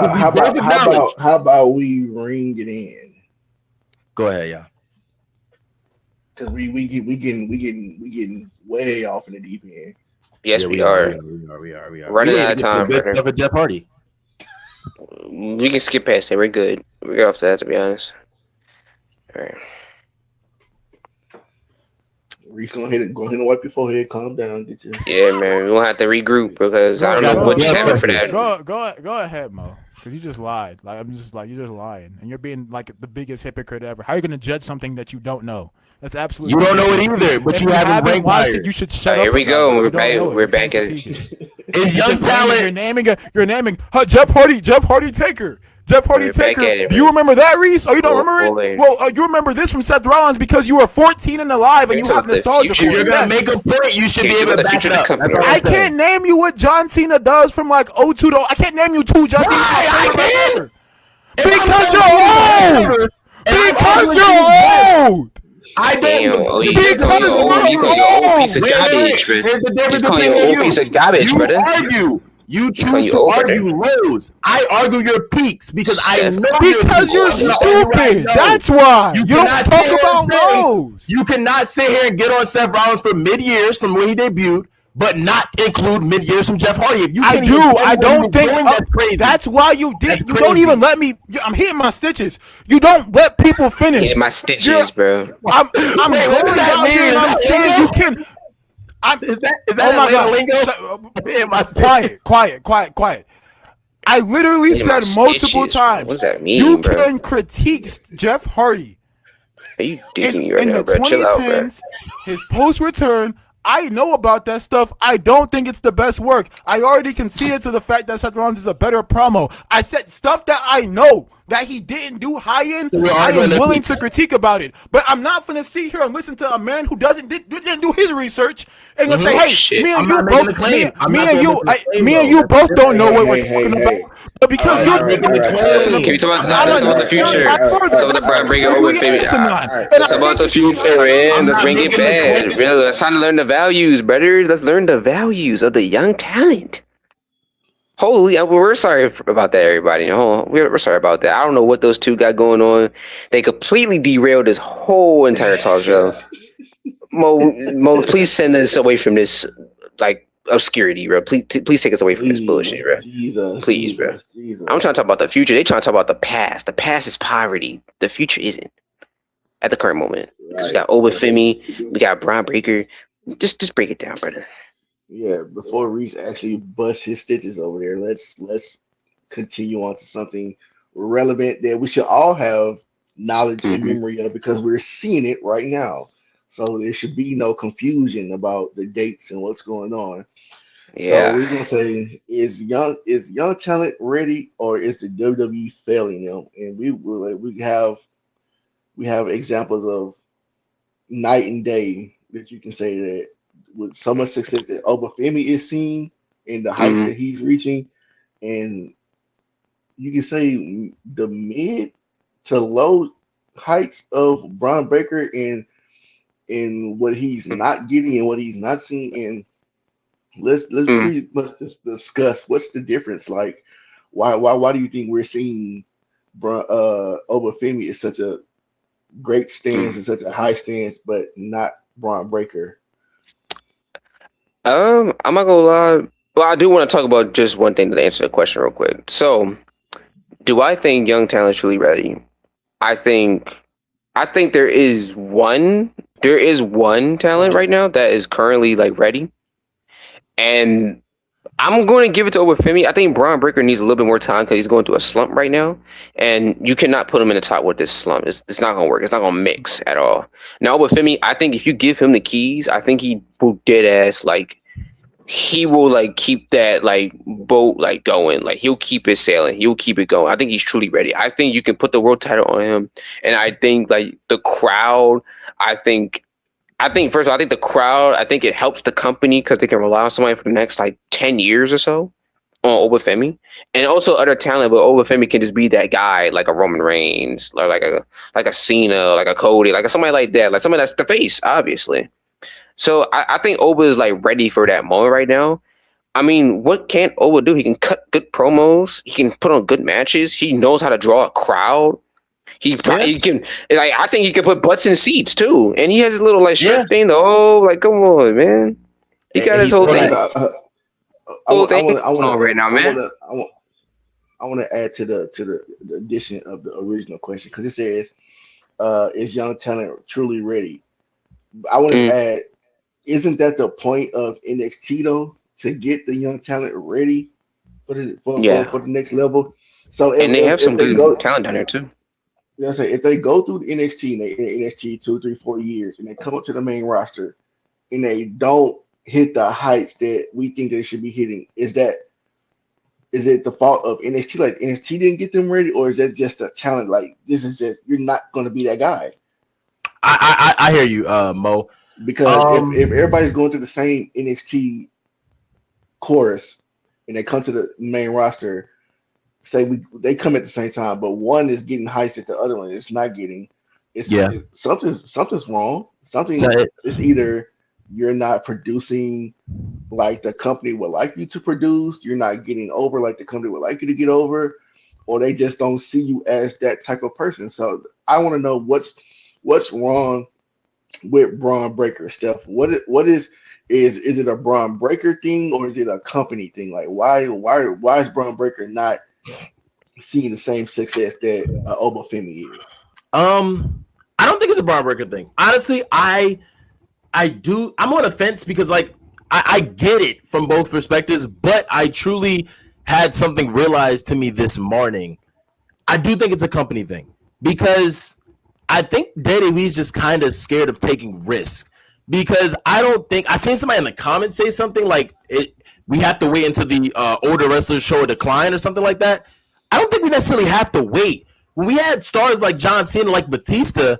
How about we ring it in? Go ahead, yeah. Because we getting way off in the deep end. Yes, Yeah, we are. We are. Running out of time, brother. Of a Jeff Hardy. We can skip past it. We're good. We're off that, to be honest. All right. Reese, go ahead and wipe your forehead. Calm down. Get your... Yeah, man. We're gonna have to regroup because I don't know what just happened for that. Go ahead, Mo. Because you just lied. Like I'm just like you're just lying, and you're being like the biggest hypocrite ever. How are you gonna judge something that you don't know? That's absolutely. You don't know it either, but if you haven't ranked watched higher. it. You should shut up. Here we go. We're back. We're back at It's young talent. You're naming Jeff Hardy Taker. Jeff Hardy We're back Taker. at it, Do you man. remember that, Reese? Oh, you don't Well, remember it? Well, you remember this from Seth Rollins because you were 14 and alive and you have nostalgia. If you're gonna make a point, you should be able to back it up. That's all I I'm saying. can't name you what John Cena does from like 02 to. I can't name you 2 John Cena. I can. Because you're old. Because you're old. I Damn, don't. he's calling you an old piece of garbage, Here's brother. the difference He's calling you between an me old piece and of garbage, you. brother. You calling choose you to old, argue lows. I argue your peaks because I know Because you're stupid. That's why. You don't cannot talk sit here about and say- lows. You cannot sit here and get on Seth Rollins for mid-years from when he debuted, but not include mid-years from Jeff Hardy. If you I can't do. even tell I me what don't you're think doing, that's crazy. that's why you did. That's You don't crazy. even let me. I'm hitting my stitches. You don't let people finish. Yeah, my stitches, You're- bro. I'm Wait, what going does that out here mean? and I'm Is that saying lingo? you can. Is that Oh my Atlanta God. lingo? Yeah, my Quiet. I literally Yeah, my said multiple stitches, times. What does that mean, You bro? can critique Jeff Hardy Are you digging me right in now, the bro? Chill out, bro. 2010s. His post return. I know about that stuff. I don't think it's the best work. I already conceded to the fact that Seth Rollins is a better promo. I said stuff that I know that he didn't do high end. So we're I arguing am the willing peaks. to critique about it. But I'm not going to sit here and listen to a man who didn't do his research and gonna say, "Hey, Shit. me and I'm you not making both, a claim. me I'm not and you, making a claim, me and though. you That's both don't different. know what we're Hey, talking hey. about." But because All you're right, making a all right, claim. Can we talk about I'm let's talk about the future? Let's bring it over, baby. It's about the future, man. I'm Let's not bring it making a back. claim. Really, let's try to learn the values, brother. Let's learn the values of the young talent. Holy, we're sorry about that, everybody. We're sorry about that. I don't know what those two got going on. They completely derailed this whole entire talk show. Mo, please send us away from this like obscurity, bro. Please take us away from this bullshit, bro. Please, bro. I'm trying to talk about the future. They trying to talk about the past. The past is poverty. The future isn't at the current moment. Because we got Obafemi, we got Braun Breaker. Just break it down, brother. Yeah, before Reese actually busts his stitches over there, let's continue on to something relevant that we should all have knowledge and memory of because we're seeing it right now. So there should be no confusion about the dates and what's going on. Yeah. So we're gonna say is young talent ready or is the WWE failing them? And we have examples of night and day that you can say that with so much success that Obafemi is seeing and the heights that he's reaching, and you can say the mid to low heights of Braun Breaker and what he's not getting and what he's not seeing, and let's Mm. pretty much just discuss what's the difference. Like, why do you think we're seeing Obafemi is such a great stance and such a high stance, but not Braun Breaker? I'm not gonna lie. Well, I do want to talk about just one thing to answer the question real quick. So, do I think young talent is truly ready? I think I think there is one talent right now that is currently like ready, and I'm going to give it to Obafemi. I think Braun Breaker needs a little bit more time because he's going through a slump right now, and you cannot put him in the top with this slump. It's not going to work. It's not going to mix at all. Now, Obafemi, I think if you give him the keys, I think he will dead ass like he will like keep that like boat like going. Like he'll keep it sailing. He'll keep it going. I think he's truly ready. I think you can put the world title on him, and I think like the crowd. I think first of all, I think the crowd, I think it helps the company because they can rely on somebody for the next like 10 years or so on Obafemi. And also other talent, but Obafemi can just be that guy like a Roman Reigns, or like a Cena, like a Cody, like somebody like that, like somebody that's the face, obviously. So I think Oba is like ready for that moment right now. I mean, what can't Oba do? He can cut good promos, he can put on good matches, he knows how to draw a crowd. He can like I think he can put butts in seats too, and he has his little like strip thing. Like come on, man, he got his whole thing. Whole thing going on right now, man. I want to add to the addition of the original question because it says, "Is young talent truly ready?" I want to add, isn't that the point of NXT though, to get the young talent ready for the next level? So and they have some good talent down there too. If they go through the NXT and they in NXT 2, 3, 4 years and they come up to the main roster and they don't hit the heights that we think they should be hitting, is it the fault of NXT? Like NXT didn't get them ready, or is that just a talent? Like this is just you're not going to be that guy. I hear you, Mo. Because if everybody's going through the same NXT course and they come to the main roster. They come at the same time, but one is getting heights that the other one is not getting. Something's wrong. It's either you're not producing like the company would like you to produce, you're not getting over like the company would like you to get over, or they just don't see you as that type of person. So I want to know what's wrong with Braun Breaker, Steph. What is it a Braun Breaker thing or is it a company thing? Like why is Braun Breaker not seeing the same success that Obafemi is? I don't think it's a Braun Breaker thing. Honestly, I'm on the fence because like I get it from both perspectives, but I truly had something realized to me this morning. I do think it's a company thing because I think WWE is just kind of scared of taking risks because I seen somebody in the comments say something like we have to wait until the older wrestlers show a decline or something like that. I don't think we necessarily have to wait. When we had stars like John Cena, like Batista,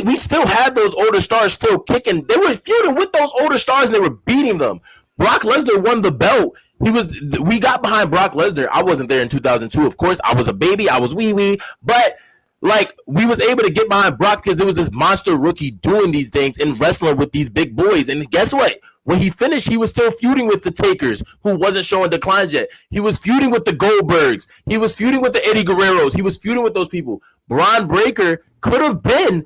we still had those older stars still kicking. They were feuding with those older stars and they were beating them. Brock Lesnar won the belt. We got behind Brock Lesnar. I wasn't there in 2002. Of course, I was a baby. I was wee, but like we was able to get behind Brock because there was this monster rookie doing these things and wrestling with these big boys. And guess what? When he finished, he was still feuding with the Takers, who wasn't showing declines yet. He was feuding with the Goldbergs. He was feuding with the Eddie Guerreros. He was feuding with those people. Braun Breaker could have been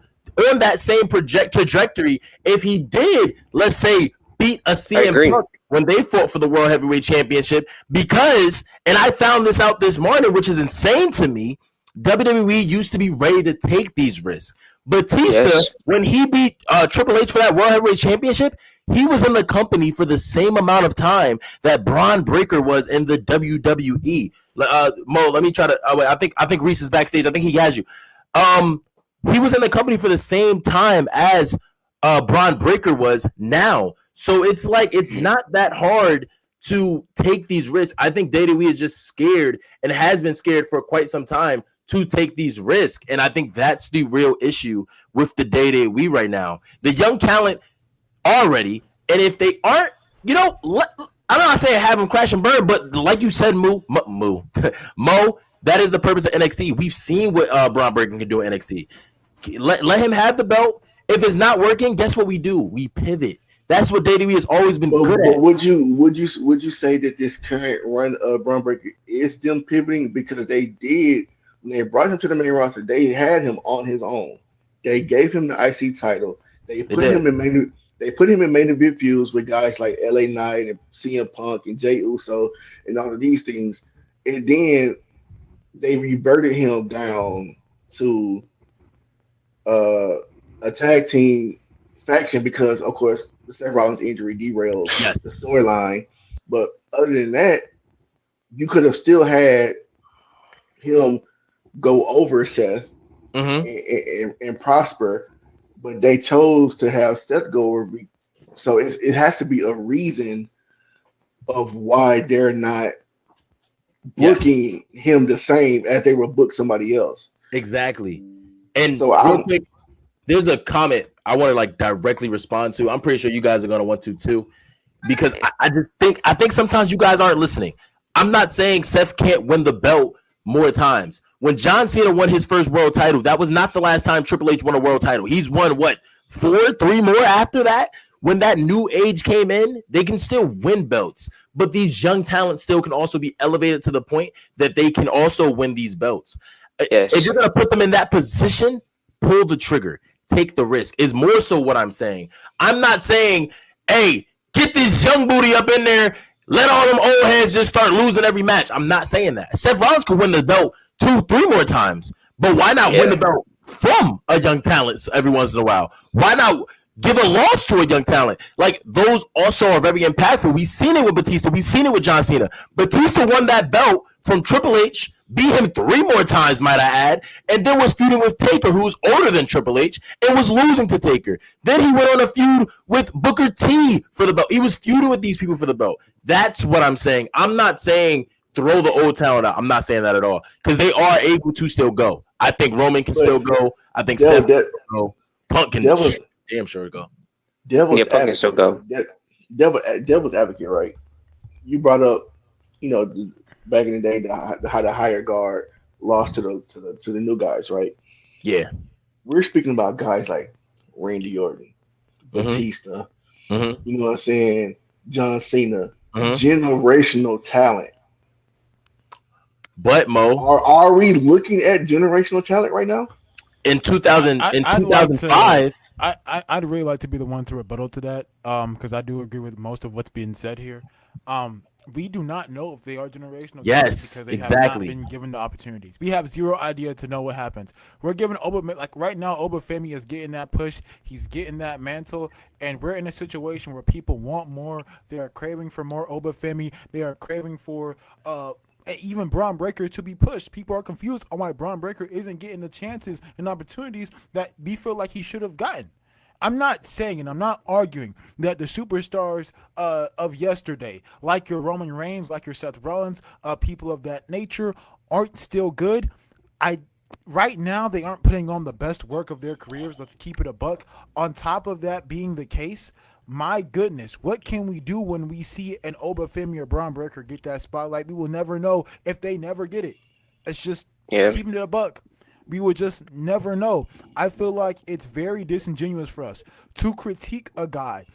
on that same trajectory if he did, let's say, beat a CM Punk when they fought for the World Heavyweight Championship. Because, and I found this out this morning, which is insane to me, WWE used to be ready to take these risks. Batista, when he beat Triple H for that World Heavyweight Championship, he was in the company for the same amount of time that Braun Breaker was in the WWE. Mo, let me try to. I think Reese is backstage. I think he has you. He was in the company for the same time as Braun Breaker was now. So it's like it's not that hard to take these risks. I think WWE is just scared and has been scared for quite some time to take these risks. And I think that's the real issue with the WWE right now. The young talent already, and if they aren't, I'm not saying have them crash and burn, but like you said, Mo, that is the purpose of NXT. We've seen what Braun Breaker can do in NXT. Let him have the belt. If it's not working, guess what we do? We pivot. That's what WWE has always been good But at. would you say that this current run of Braun Breaker is them pivoting because they did when they brought him to the main roster, they had him on his own. They gave him the IC title. They They put did. him in main. They put him in main event feuds with guys like LA Knight and CM Punk and Jay Uso and all of these things, and then they reverted him down to uh, a tag team faction because, of course, the Seth Rollins injury derailed Yes. the storyline. But other than that, you could have still had him go over Seth Mm-hmm. and prosper, but they chose to have Seth go over. So it has to be a reason of why they're not Yes. booking him the same as they would book somebody else. Exactly. And So real quick, there's a comment I want to like directly respond to. I'm pretty sure you guys are gonna want to too, because I just think sometimes you guys aren't listening. I'm not saying Seth can't win the belt more times. When John Cena won his first world title, that was not the last time Triple H won a world title. He's won what, 3 more after that? When that new age came in, they can still win belts, but these young talents still can also be elevated to the point that they can also win these belts. Yes. If you're gonna put them in that position, pull the trigger, take the risk. Is more so what I'm saying. I'm not saying, hey, get this young booty up in there, let all them old heads just start losing every match. I'm not saying that. Seth Rollins could win the belt 2-3 more times, but why not win the belt from a young talent every once in a while? Why not give a loss to a young talent? Like, those also are very impactful. We've seen it with Batista. We've seen it with John Cena. Batista won that belt from Triple H, beat him 3 more times, might I add, and then was feuding with Taker, who was older than Triple H, and was losing to Taker. Then he went on a feud with Booker T for the belt. He was feuding with these people for the belt. That's what I'm saying. I'm not saying throw the old talent out. I'm not saying that at all, because they are able to still go. I think Roman can still go. I think Seth can still go. Punk can damn sure go. Devil's Punk can still go. Devil's advocate, right? You brought up, back in the day, how the higher guard lost to the new guys, right? Yeah. We're speaking about guys like Randy Orton, Batista, you know what I'm saying? John Cena, generational talent. But Mo, are we looking at generational talent right now? In 2005, I'd really like to be the one to rebuttal to that, because I do agree with most of what's being said here. We do not know if they are generational. Yes, because they exactly. have not been given the opportunities. We have zero idea to know what happens. We're giving like right now, Obafemi is getting that push. He's getting that mantle, and we're in a situation where people want more. They are craving for more Obafemi. They are craving for even Braun Breaker to be pushed. People are confused on why Braun Breaker isn't getting the chances and opportunities that we feel like he should have gotten. I'm not saying and I'm not arguing that the superstars of yesterday, like your Roman Reigns, like your Seth Rollins, people of that nature, aren't still good. Right now, they aren't putting on the best work of their careers. Let's keep it a buck. On top of that being the case, my goodness, what can we do when we see an Obafemi or Braun Breaker get that spotlight? We will never know if they never get it. It's just keeping it a buck. We will just never know. I feel like it's very disingenuous for us to critique a guy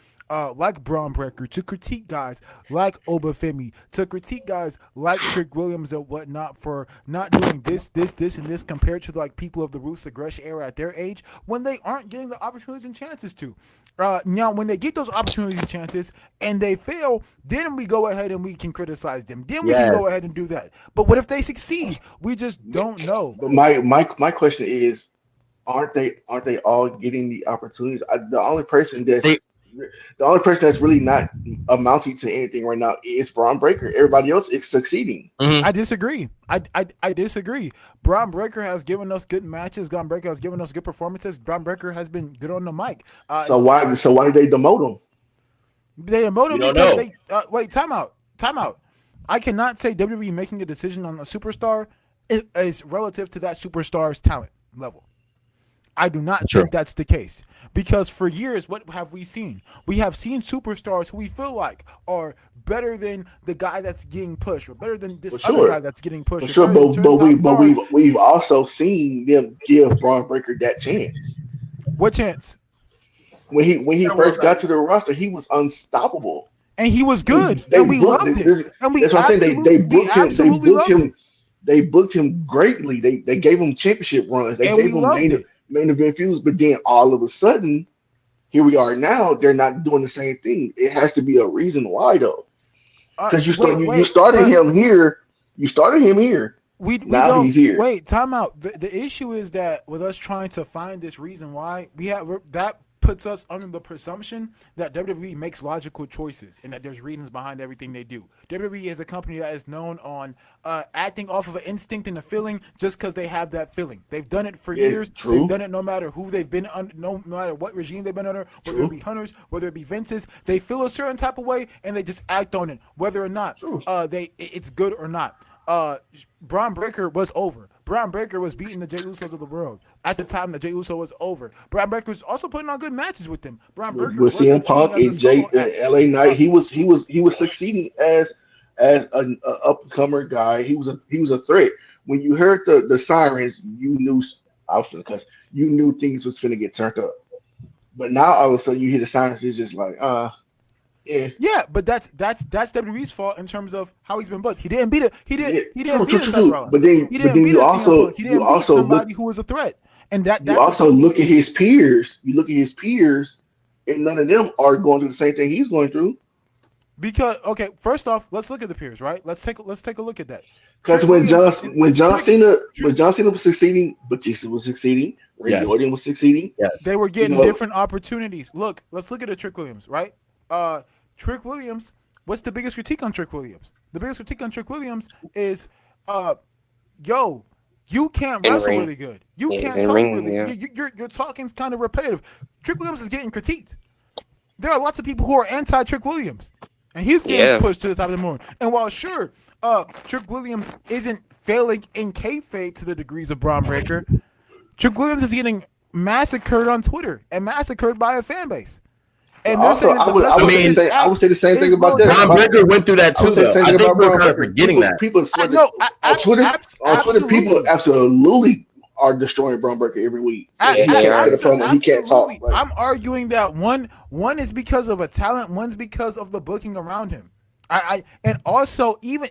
like Braun Breaker, to critique guys like Obafemi, to critique guys like Trick Williams and whatnot for not doing this, and this compared to like people of the Ruthless Aggression era at their age when they aren't getting the opportunities and chances to. Now, when they get those opportunities and chances and they fail, then we go ahead and we can criticize them. Then we can go ahead and do that. But what if they succeed? We just don't know. But my question is, aren't they all getting the opportunities? The only person that's really not amounting to anything right now is Braun Breaker. Everybody else is succeeding. I disagree. I disagree. Braun Breaker has given us good matches. Braun Breaker has given us good performances. Braun Breaker has been good on the mic. So why did they demote him? They demoted him because they wait. Time out. I cannot say WWE making a decision on a superstar is relative to that superstar's talent level. I do not think that's the case, because for years, what have we seen? We have seen superstars who we feel like are better than the guy that's getting pushed, or better than this other guy that's getting pushed. But we've also seen them give Braun Breaker that chance. What chance? when he first got to the roster, he was unstoppable. And he was good, They and we booked loved it. And we that's what I'm saying. absolutely, we absolutely loved it. They booked him greatly. They gave him championship runs. They And gave we him loved it. main event feuds. But then all of a sudden, here we are now. They're not doing the same thing. It has to be a reason why, though. Because you started him here. You started him here. Now don't, he's here. Wait, time out. The issue is that with us trying to find this reason why, that puts us under the presumption that WWE makes logical choices and that there's reasons behind everything they do. WWE is a company that is known on acting off of an instinct and a feeling just because they have that feeling. They've done it for years. True. They've done it no matter who they've been under, no matter what regime they've been under, whether it be Hunters, whether it be Vince's. They feel a certain type of way and they just act on it, whether or not it's good or not. Braun Breaker was over. Braun Breaker was beating the Jey Usos of the world at the time that Jey Uso was over. Braun Breaker was also putting on good matches with them. Braun Breaker with CM Punk and LA Knight, he was succeeding as an up and comer guy. He was a threat. When you heard the sirens, you knew you knew things was finna get turned up. But now all of a sudden you hear the sirens, it's just like Yeah, but that's WWE's fault in terms of how he's been booked. He didn't beat Seth Rollins. But then you also somebody who was a threat. And you also look at his peers. You look at his peers, and none of them are going through the same thing he's going through. Because first off, let's look at the peers, right? Let's take a look at that. Because when John Cena was succeeding, Batista was succeeding, Randy Orton was succeeding. Yes. They were getting different opportunities. Let's look at a Trick Williams, right? Trick Williams, what's the biggest critique on Trick Williams? The biggest critique on Trick Williams is, you can't wrestle really good. You can't talk really good. Your talking's kind of repetitive. Trick Williams is getting critiqued. There are lots of people who are anti-Trick Williams, and he's getting pushed to the top of the moon. And while Trick Williams isn't failing in kayfabe to the degrees of Braun Breaker, Trick Williams is getting massacred on Twitter and massacred by a fan base. And also, I would say the same thing about that. Braun Breaker went through that too, though. I think we're kind of forgetting that. People on Twitter, people absolutely are destroying Braun Breaker every week. He can't talk. I'm arguing that one is because of a talent, one's because of the booking around him. And also even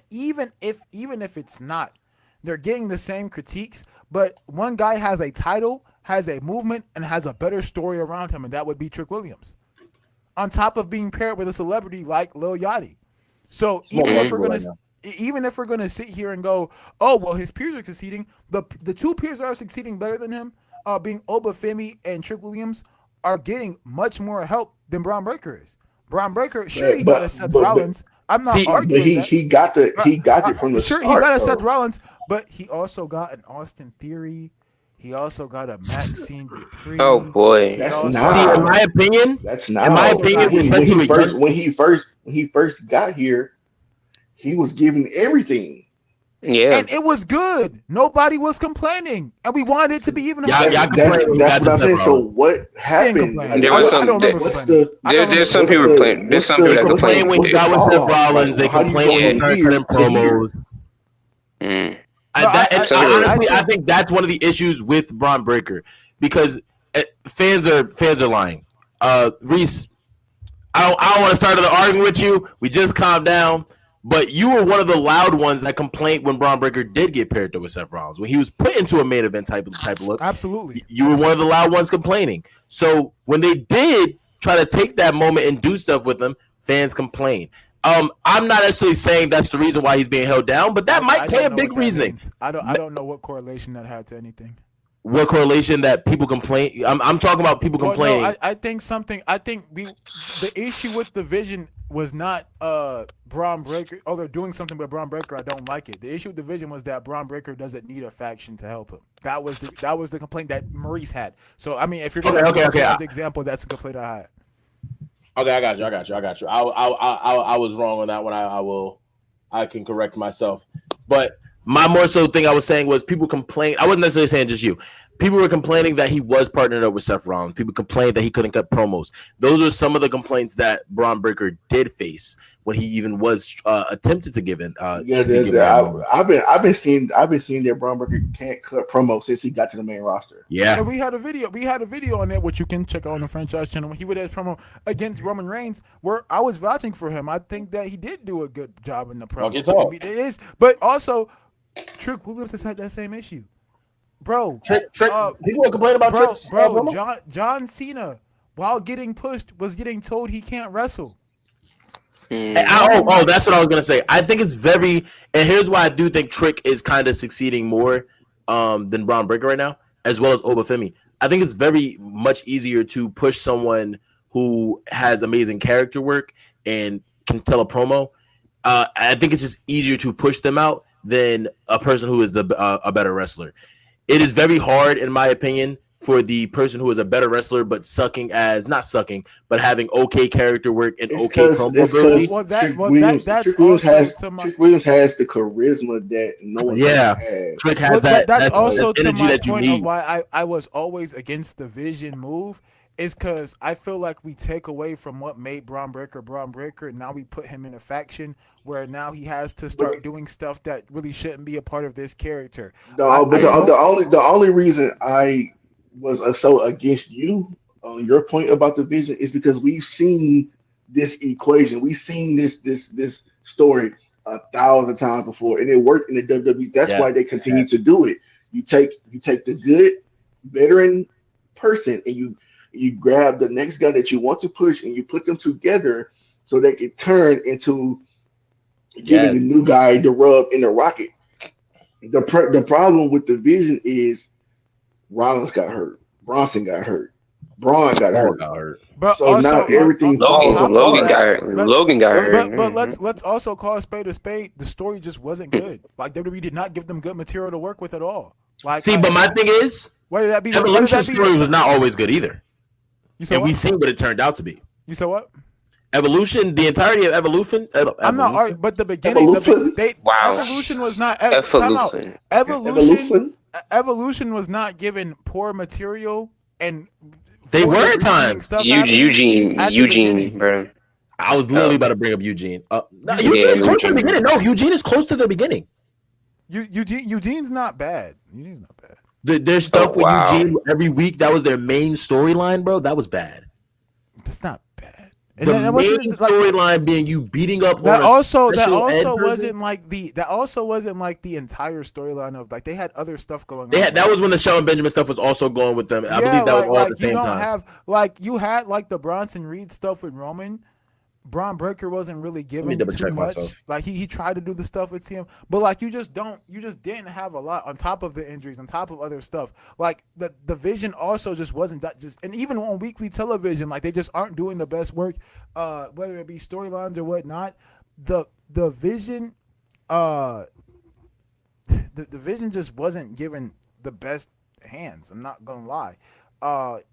if it's not, they're getting the same critiques, but one guy has a title, has a movement, and has a better story around him, and that would be Trick Williams. On top of being paired with a celebrity like Lil Yachty. So even if we're gonna sit here and go, oh well, his peers are succeeding, the two peers that are succeeding better than him, being Obafemi and Trick Williams, are getting much more help than Braun Breaker is. Braun Breaker, he got a Seth Rollins. I'm not arguing that. He got it from the start. He got a Seth Rollins, but he also got an Austin Theory. He also got a Maxine Dupree. Oh boy, in my opinion, when he first got here, he was giving everything. Yeah, and it was good. Nobody was complaining, and we wanted it to be even. That's what I'm saying. So what happened? There's some people complaining. There's some people that complain when he got with Seth Rollins. They complain when he started cutting promos. Honestly, I think that's one of the issues with Braun Breaker, because fans are lying. Reese, I don't want to start another argument with you. We just calmed down, but you were one of the loud ones that complained when Braun Breaker did get paired with Seth Rollins, when he was put into a main event type of look. Absolutely, you were one of the loud ones complaining. So when they did try to take that moment and do stuff with them, fans complained. I'm not necessarily saying that's the reason why he's being held down, but that might play a big reasoning. I don't know what correlation that had to anything. What correlation that people complain? I'm talking about people complaining. No, I think the issue with the vision was not Braun Breaker. Oh, they're doing something with Braun Breaker. I don't like it. The issue with the vision was that Braun Breaker doesn't need a faction to help him. That was the complaint that Maurice had. So I mean, if you're going to use as an example, that's a complaint I had. Okay, I got you. I was wrong on that one. I can correct myself. But my more so thing I was saying was people complain. I wasn't necessarily saying just you. People were complaining that he was partnered up with Seth Rollins. People complained that he couldn't cut promos. Those were some of the complaints that Braun Breaker did face. when he even was attempted to give in. Yeah, To be given that moment. I've been seeing that Braun Breaker can't cut promo since he got to the main roster. Yeah, And we had a video on there, which you can check out on the franchise channel. He would have promo against Roman Reigns, where I was vouching for him. I think that he did do a good job in the promo. Okay, talk. It is, but also Trick Williams has had that same issue, bro. Trick. People will complain about Trick's promo. John Cena, while getting pushed, was getting told he can't wrestle. That's what I was gonna say. I think it's very, and here's why I do think Trick is kind of succeeding more than Braun Breaker right now, as well as Obafemi. I think it's very much easier to push someone who has amazing character work and can tell a promo. I think it's just easier to push them out than a person who is a better wrestler. It is very hard, in my opinion, for the person who is a better wrestler but not sucking, but having okay character work and promo ability. Trick Williams has the charisma that no one has. Trick has that. That's also that to my that point of why I was always against the Vision move. Is because I feel like we take away from what made Braun Breaker, and now we put him in a faction where now he has to start doing stuff that really shouldn't be a part of this character. The only reason I was so against you on your point about the Vision is because we've seen this equation, we've seen this story 1,000 times before, and it worked in the WWE. That's why they continue to do it. You take the good veteran person and you grab the next guy that you want to push and you put them together so they can turn into giving the new guy the rub in the rocket. The problem with the Vision is Rollins got hurt, Bronson got hurt, Braun got hurt. But so also, now everything Logan got hurt. But let's also call a spade a spade. The story just wasn't good. Like WWE did not give them good material to work with at all. But my thing is, Evolution's story was not always good either. We seen what it turned out to be. You said what? Evolution, the entirety of Evolution. I'm not arguing, but the beginning, Evolution was not. Evolution was not given poor material, and they were at times. Eugene, bro. I was literally about to bring up Eugene. Eugene is close to the beginning. No, Eugene is close to the beginning. Eugene's not bad. Eugene's not bad. There's stuff with Eugene every week. That was their main storyline, bro. That was bad. That's not bad. The main storyline being you beating up. That also wasn't like the entire storyline of like they had other stuff going on. That was when the Shelton Benjamin stuff was also going with them. I believe that was all at the same time. You had like the Bronson Reed stuff with Roman. Braun Breaker wasn't really given too much. Like he tried to do the stuff with him, but like you just didn't have a lot on top of the injuries, on top of other stuff. Like the Vision also just wasn't that and even on weekly television, like they just aren't doing the best work, whether it be storylines or whatnot. The Vision, the Vision just wasn't given the best hands. I'm not gonna lie,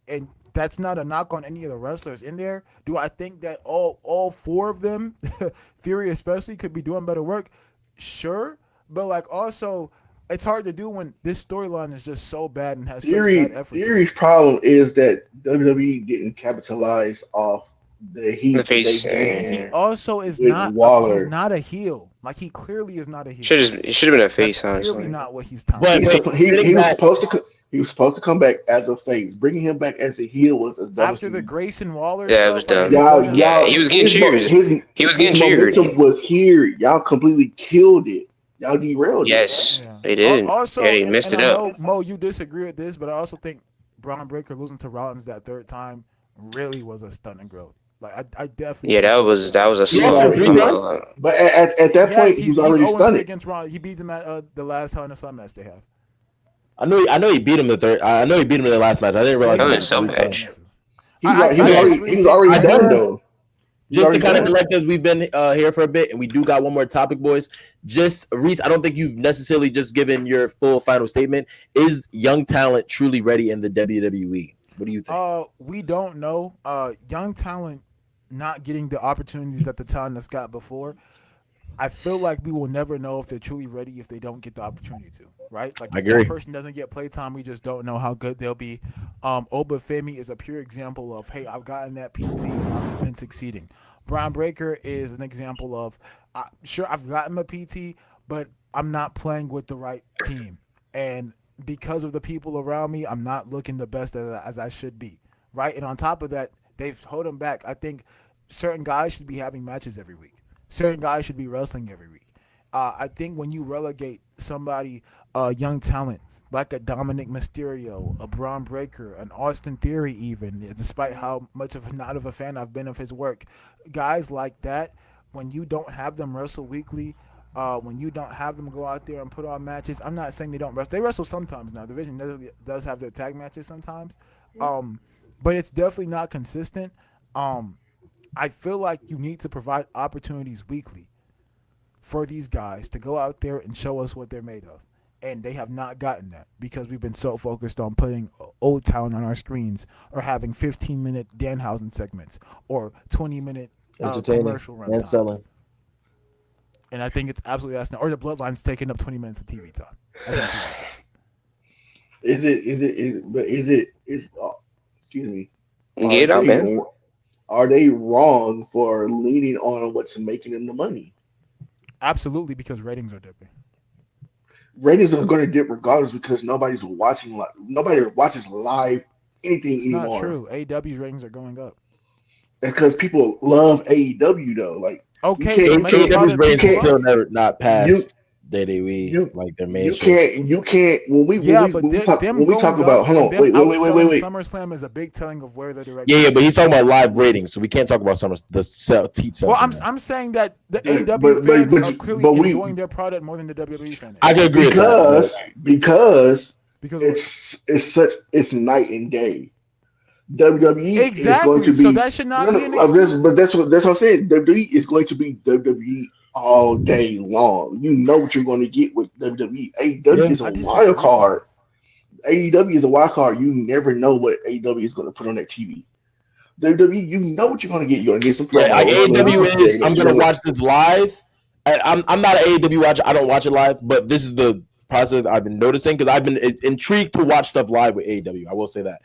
and that's not a knock on any of the wrestlers in there. Do I think that all four of them, Theory especially, could be doing better work? Sure, but like also, it's hard to do when this storyline is just so bad and has such bad effort. Theory's problem is that WWE didn't capitalize off the heat. He also is not a heel. Like he clearly is not a heel. It should have been a face. That's honestly, clearly not what he's talking about. He was supposed to. He was supposed to come back as a face. Bringing him back as a heel was a dumb after the Grayson Waller. Yeah, stuff, it was dumb. He was getting cheered. He was getting cheered. Was here. Y'all completely killed it. Y'all derailed it. Yes, they did. Also, they messed it up. Mo, you disagree with this, but I also think Braun Breaker losing to Rollins that third time really was a stunning growth. Like I definitely. Yeah, that was a slow. But at that point, he was already stunned against Rollins. He beat him at the last Hell in a Cell match they have. I know he beat him the third. I know he beat him in the last match. I didn't realize. He was already done though. Just to kind of collect us, we've been here for a bit, and we do got one more topic, boys. Just Reese, I don't think you've necessarily just given your full final statement. Is young talent truly ready in the WWE? What do you think? We don't know. Young talent not getting the opportunities that the talent has got before. I feel like we will never know if they're truly ready if they don't get the opportunity to, right? Like if that person doesn't get playtime, we just don't know how good they'll be. Obafemi is a pure example of, hey, I've gotten that PT and I've been succeeding. Braun Breaker is an example of, sure, I've gotten the PT, but I'm not playing with the right team. And because of the people around me, I'm not looking the best as I should be, right? And on top of that, they've held him back. I think certain guys should be having matches every week. Certain guys should be wrestling every week. I think when you relegate somebody, young talent, like a Dominic Mysterio, a Braun Breaker, an Austin Theory even, despite how much of not of a fan I've been of his work, guys like that, when you don't have them wrestle weekly, when you don't have them go out there and put on matches, I'm not saying they don't wrestle. They wrestle sometimes now. Division does have their tag matches sometimes, but it's definitely not consistent. I feel like you need to provide opportunities weekly for these guys to go out there and show us what they're made of. And they have not gotten that because we've been so focused on putting old talent on our screens or having 15-minute Danhausen segments or 20-minute commercial runs. And selling. And I think it's absolutely asinine. Or the Bloodline's taking up 20 minutes of TV time. Excuse me. Get out, man. Are they wrong for leaning on what's making them the money? Absolutely, because ratings are dipping. Ratings are going to dip regardless because nobody's watching live. Nobody watches live anything anymore. Not true. AEW's ratings are going up. Because people love AEW though. Like, okay, so AEW's ratings are still not past WWE, like their main. You can't. When we talk about, hold on, wait. SummerSlam is a big telling of where the direction. Yeah, but he's talking about live ratings, so we can't talk about the Well, I'm saying that the AEW fans are clearly enjoying their product more than the WWE fans. I can agree because it's night and day. WWE exactly. is going to be, so that should not be an excuse. But that's what I'm saying. WWE is going to be WWE all day long. You know what you're going to get with WWE. AEW is a wild card. AEW is a wild card. You never know what AEW is going to put on that TV. WWE, you know what you're going to get. You're going to get some. Like AEW is. I'm going to watch this live. I'm not an AEW watcher. I don't watch it live, but this is the process I've been noticing because I've been intrigued to watch stuff live with AEW. I will say that.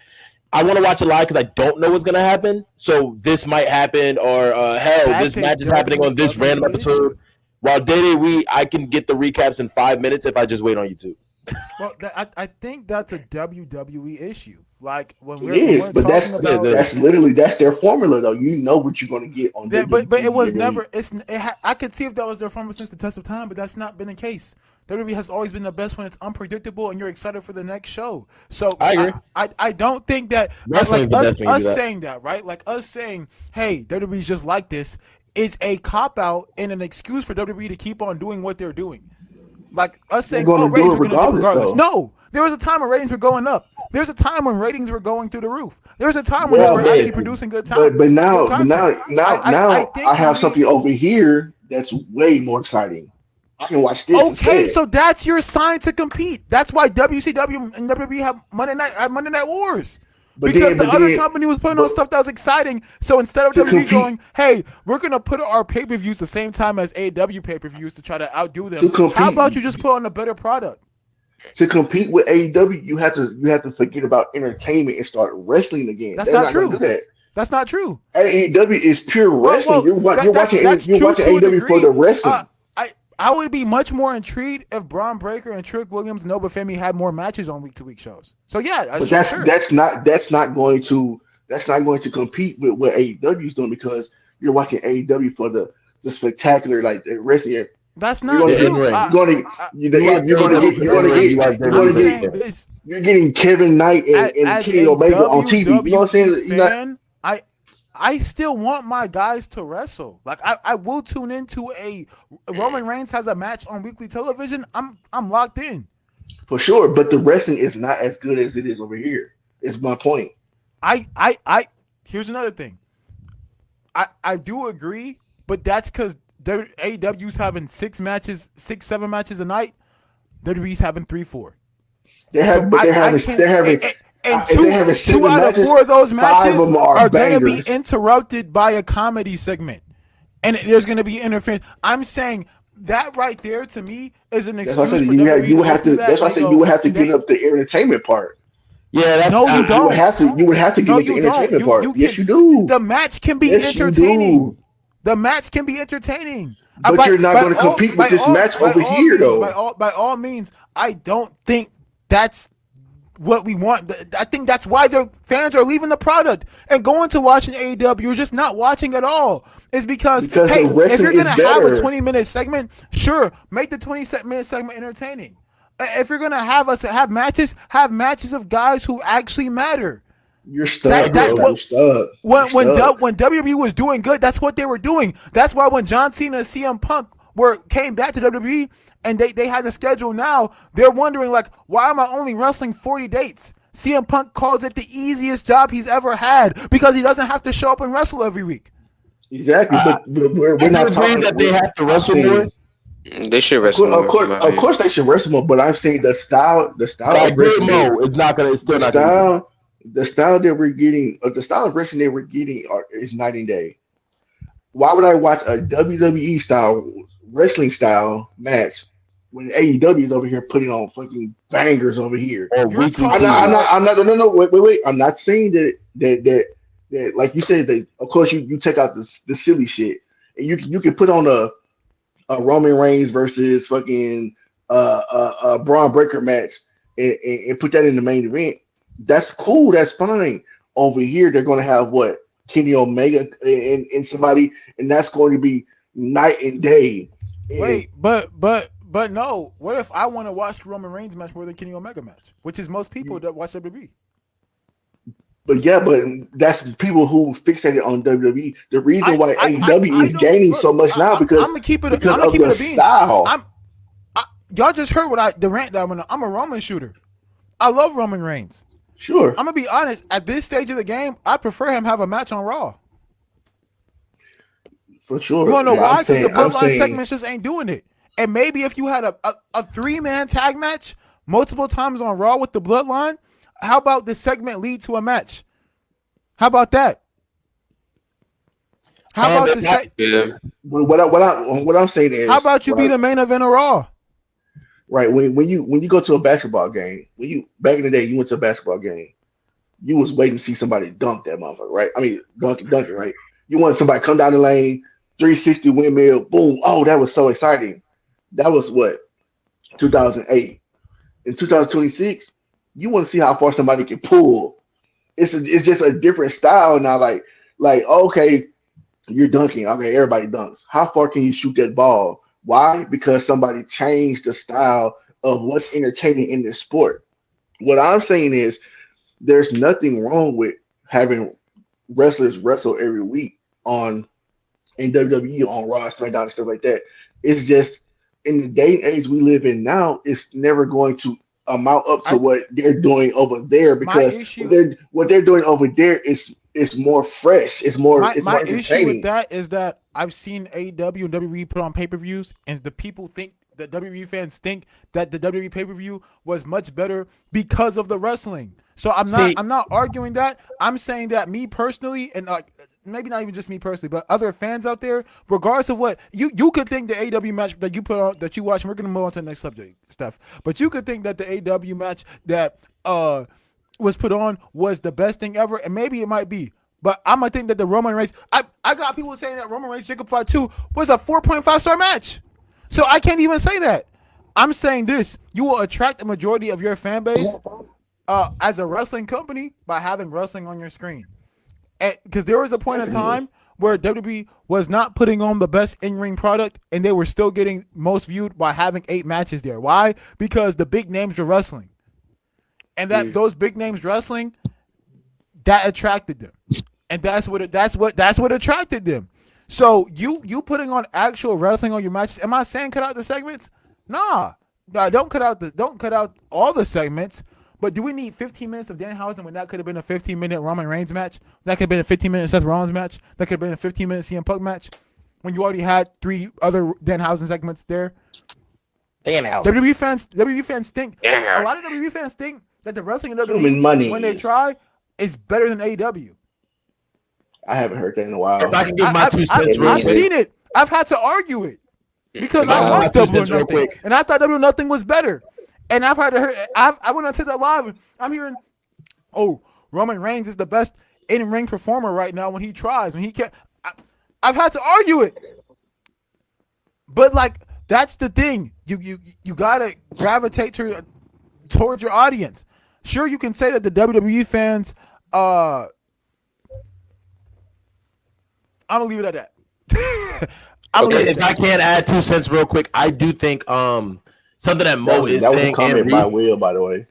I want to watch it live because I don't know what's going to happen. So this might happen or this match is happening on this random episode. While WWE, I can get the recaps in 5 minutes if I just wait on YouTube. Well, I think that's a WWE issue. Like when that's their formula though. You know what you're going to get on. But it was never. I could see if that was their formula since the test of time, but that's not been the case. WWE has always been the best when it's unpredictable and you're excited for the next show. So I agree. I don't think that like us saying that, right? Like us saying, hey, WWE's just like this is a cop-out and an excuse for WWE to keep on doing what they're doing. Like us saying, ratings were going to dip regardless. No, there was a time when ratings were going up. There's a time when ratings were going through the roof. There was a time when they were actually producing good time. But now I have something over here that's way more exciting. I can watch this. Okay, instead. So that's your sign to compete. That's why WCW and WWE have Monday Night Wars. Because the other company was putting on stuff that was exciting. So instead of WWE going, hey, we're going to put our pay-per-views the same time as AEW pay-per-views to try to outdo them. How about you just put on a better product? To compete with AEW, you have to forget about entertainment and start wrestling again. That's not true. That's not true. AEW is pure wrestling. You're watching AEW for the wrestling. I would be much more intrigued if Braun Breaker and Trick Williams and Nova Femi had more matches on week-to-week shows. So yeah, but that's not going to compete with what AEW is doing because you're watching AEW for the spectacular like the wrestling. That's not true. You're getting Kevin Knight and Kenny Omega on TV. You know what I'm saying? I still want my guys to wrestle. Like I will tune into a Roman Reigns has a match on weekly television. I'm locked in. For sure, but the wrestling is not as good as it is over here. Is my point. Here's another thing. I do agree, but that's because AEW's having 6, 7 matches a night. WWE's having 3, 4. They're having And two out of 4 of those matches are going to be interrupted by a comedy segment. And there's going to be interference. I'm saying that right there to me is an excuse for WWE. That's why I said you would have to give up the entertainment part. Yeah, that's No, you don't. You would have to give No, up the you don't. entertainment part. You Yes, can. you do. The match can be Yes, you entertaining. do. The match can be entertaining. But you're not going to compete with this match over here, though. By all means, I don't think that's what we want. I think that's why their fans are leaving the product and going to watching AEW. You're just not watching at all. It's because the hey, if wrestling you're gonna is have a better. 20-minute segment, sure, make the 20-minute segment entertaining. If you're gonna have matches of guys who actually matter. You're stuck, bro. You're stuck. When WWE was doing good, that's what they were doing. That's why when John Cena and CM Punk came back to WWE and they had the schedule now, they're wondering like, why am I only wrestling 40 dates? CM Punk calls it the easiest job he's ever had because he doesn't have to show up and wrestle every week. Exactly, but we're not talking that they have to wrestle more. They should wrestle more. Of course, they should wrestle more. But I'm saying the style of wrestling. It's not gonna. It's still not. The style that we're getting, the style of wrestling that we're getting is night and day. Why would I watch a WWE style wrestling style match when AEW is over here putting on fucking bangers over here? I'm not. No. Wait. I'm not saying that like you said that. Of course, you take out the silly shit, and you can put on a Roman Reigns versus fucking Braun Breaker match and put that in the main event. That's cool. That's fine. Over here, they're going to have what? Kenny Omega and somebody, and that's going to be night and day. Wait, but no. What if I want to watch the Roman Reigns match more than Kenny Omega match, which is most people that watch WWE? But that's people who fixated on WWE. The reason why AEW is gaining so much now because I'm gonna keep it. Because of the style. Y'all just heard the rant that I'm a Roman shooter. I love Roman Reigns. Sure. I'm gonna be honest. At this stage of the game, I prefer him have a match on Raw. For sure. You wanna know why? Because the Bloodline segments just ain't doing it. And maybe if you had a 3-man tag match multiple times on Raw with the Bloodline, how about the segment lead to a match? How about that? How about what I'm saying is, how about you be the main event of Raw? Right. When you go to a basketball game, back in the day you went to a basketball game, you was waiting to see somebody dunk that motherfucker, right? I mean dunk it, right? You want somebody come down the lane, 360 windmill, boom. Oh, that was so exciting. That was what? 2008. In 2026, you want to see how far somebody can pull. It's just a different style now. Like okay, you're dunking. Okay, everybody dunks. How far can you shoot that ball? Why? Because somebody changed the style of what's entertaining in this sport. What I'm saying is there's nothing wrong with having wrestlers wrestle every week in WWE, on Raw, SmackDown, and stuff like that. It's just in the day and age we live in now, it's never going to amount up to what they're doing over there because what they're doing over there is more fresh. It's more. My issue with that is that I've seen AEW and WWE put on pay-per-views, and the people think that WWE fans think that the WWE pay-per-view was much better because of the wrestling. So I'm not arguing that. I'm saying that me personally, and maybe not even just me personally, but other fans out there, regardless of what you could think the AEW match that you put on, that you watch, and we're gonna move on to the next subject stuff. But you could think that the AEW match that was put on was the best thing ever, and maybe it might be. But I'm gonna think that the Roman Reigns, I got people saying that Roman Reigns Jacob Fight 2 was a 4.5 star match. So I can't even say that. I'm saying this: you will attract the majority of your fan base as a wrestling company by having wrestling on your screen. Because there was a point in time where WWE was not putting on the best in-ring product, and they were still getting most viewed by having 8 matches there. Why? Because the big names were wrestling, and those big names wrestling, that attracted them, and that's what attracted them. So you putting on actual wrestling on your matches. Am I saying cut out the segments? Nah, don't cut out all the segments. But do we need 15 minutes of Danhausen when that could have been a 15-minute Roman Reigns match? That could have been a 15-minute Seth Rollins match. That could have been a 15-minute CM Punk match. When you already had 3 other Danhausen segments there. WWE fans think. A lot of WWE fans think that the wrestling in WWE when they try is better than AEW. I haven't heard that in a while. If I can give my 2 cents real I've quick. seen it. I've had to argue it because I watched Double or Nothing, and I thought Double or Nothing was better. And I've had to hear. I went on TikTok live. And I'm hearing oh, Roman Reigns is the best in-ring performer right now when he tries. When he can't, I've had to argue it. But like that's the thing. You gotta gravitate towards your audience. Sure, you can say that the WWE fans. I'm gonna leave it at that. Okay, if I can add 2 cents real quick, I do think something that Mo is that was saying. a comment by Will, by the way.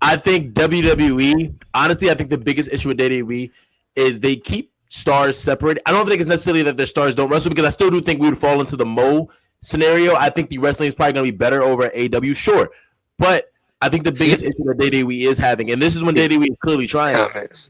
I think WWE. Honestly, I think the biggest issue with WWE is they keep stars separated. I don't think it's necessarily that their stars don't wrestle, because I still do think we would fall into the Mo scenario. I think the wrestling is probably going to be better over at AEW, sure, but I think the biggest issue that WWE is having, and this is when WWE is clearly trying,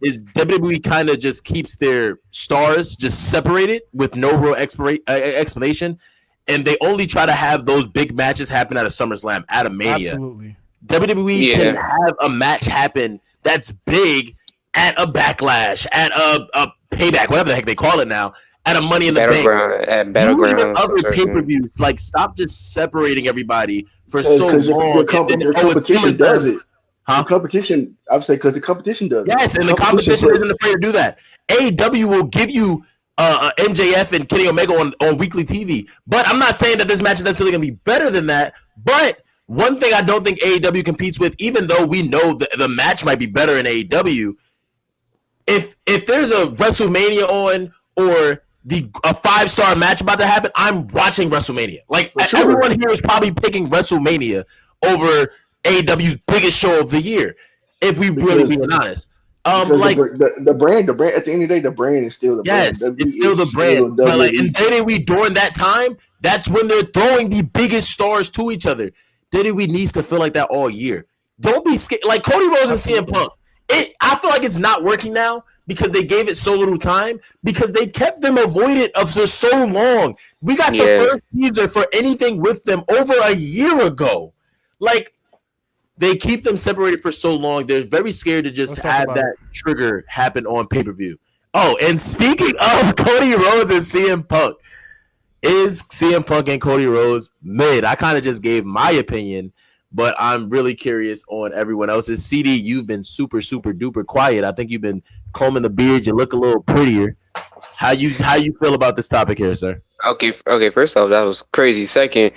is WWE kind of just keeps their stars just separated with no real explanation, and they only try to have those big matches happen at a SummerSlam, at a Mania. Absolutely. WWE can have a match happen that's big at a Backlash, at a Payback, whatever the heck they call it now, at a Money in the Bank. At Battleground. Even other pay-per-views, like stop just separating everybody for so long. The competition does it. The competition, I would say, because the competition does it. Yes, and the competition isn't afraid to do that. AEW will give you MJF and Kenny Omega on weekly TV, but I'm not saying that this match is necessarily going to be better than that. But one thing I don't think AEW competes with, even though we know the match might be better in AEW, if there's a WrestleMania on or a 5-star match about to happen, I'm watching WrestleMania. Like everyone here is probably picking WrestleMania over AEW's biggest show of the year, if we really being honest. Like the brand at the end of the day, the brand is still the brand. Yes, it's still the brand. But like in WWE during that time, that's when they're throwing the biggest stars to each other. WWE needs to feel like that all year. Don't be scared. Like Cody Rhodes and CM Punk. I feel like it's not working now because they gave it so little time, because they kept them avoided for so long. We got the first teaser for anything with them over a year ago. Like, they keep them separated for so long. They're very scared to just have that trigger happen on pay-per-view. Oh, and speaking of Cody Rhodes and CM Punk, is CM Punk and Cody Rhodes mid? I kind of just gave my opinion, but I'm really curious on everyone else's. CD, you've been super, super duper quiet. I think you've been combing the beard. You look a little prettier. How you feel about this topic here, sir? Okay. First off, that was crazy. Second,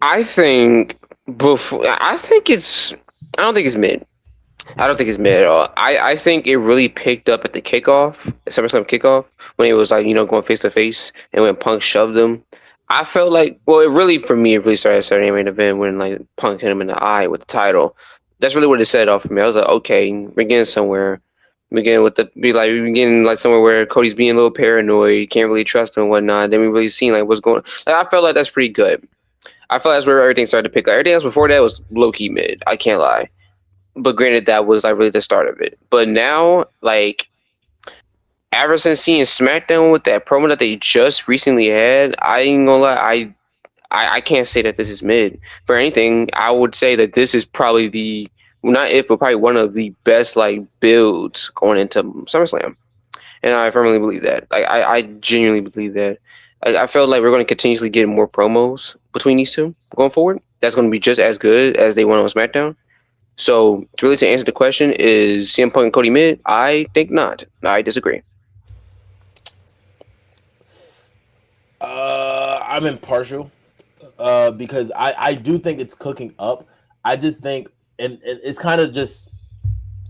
I think I don't think it's mid. I don't think it's mid at all. I think it really picked up at the kickoff, SummerSlam kickoff, when it was like, going face to face, and when Punk shoved him. I felt like, well, it really started at Saturday main event when like Punk hit him in the eye with the title. That's really what it set off for me. I was like, okay, we're getting somewhere. We're getting like somewhere where Cody's being a little paranoid, can't really trust him and whatnot. Then we really seen like what's going on. Like, I felt like that's pretty good. I felt that's where everything started to pick up. Everything else before that was low key mid. I can't lie. But granted, that was like really the start of it. But now, like, ever since seeing SmackDown with that promo that they just recently had, I ain't gonna lie, I can't say that this is mid. For anything, I would say that this is probably probably one of the best like builds going into SummerSlam. And I firmly believe that. Like, I genuinely believe that. I feel like we're going to continuously get more promos between these two going forward. That's going to be just as good as they went on SmackDown. So, to answer the question, is CM Punk and Cody mid? I think not. I disagree. I'm impartial because I do think it's cooking up. I just think, and it's kind of just,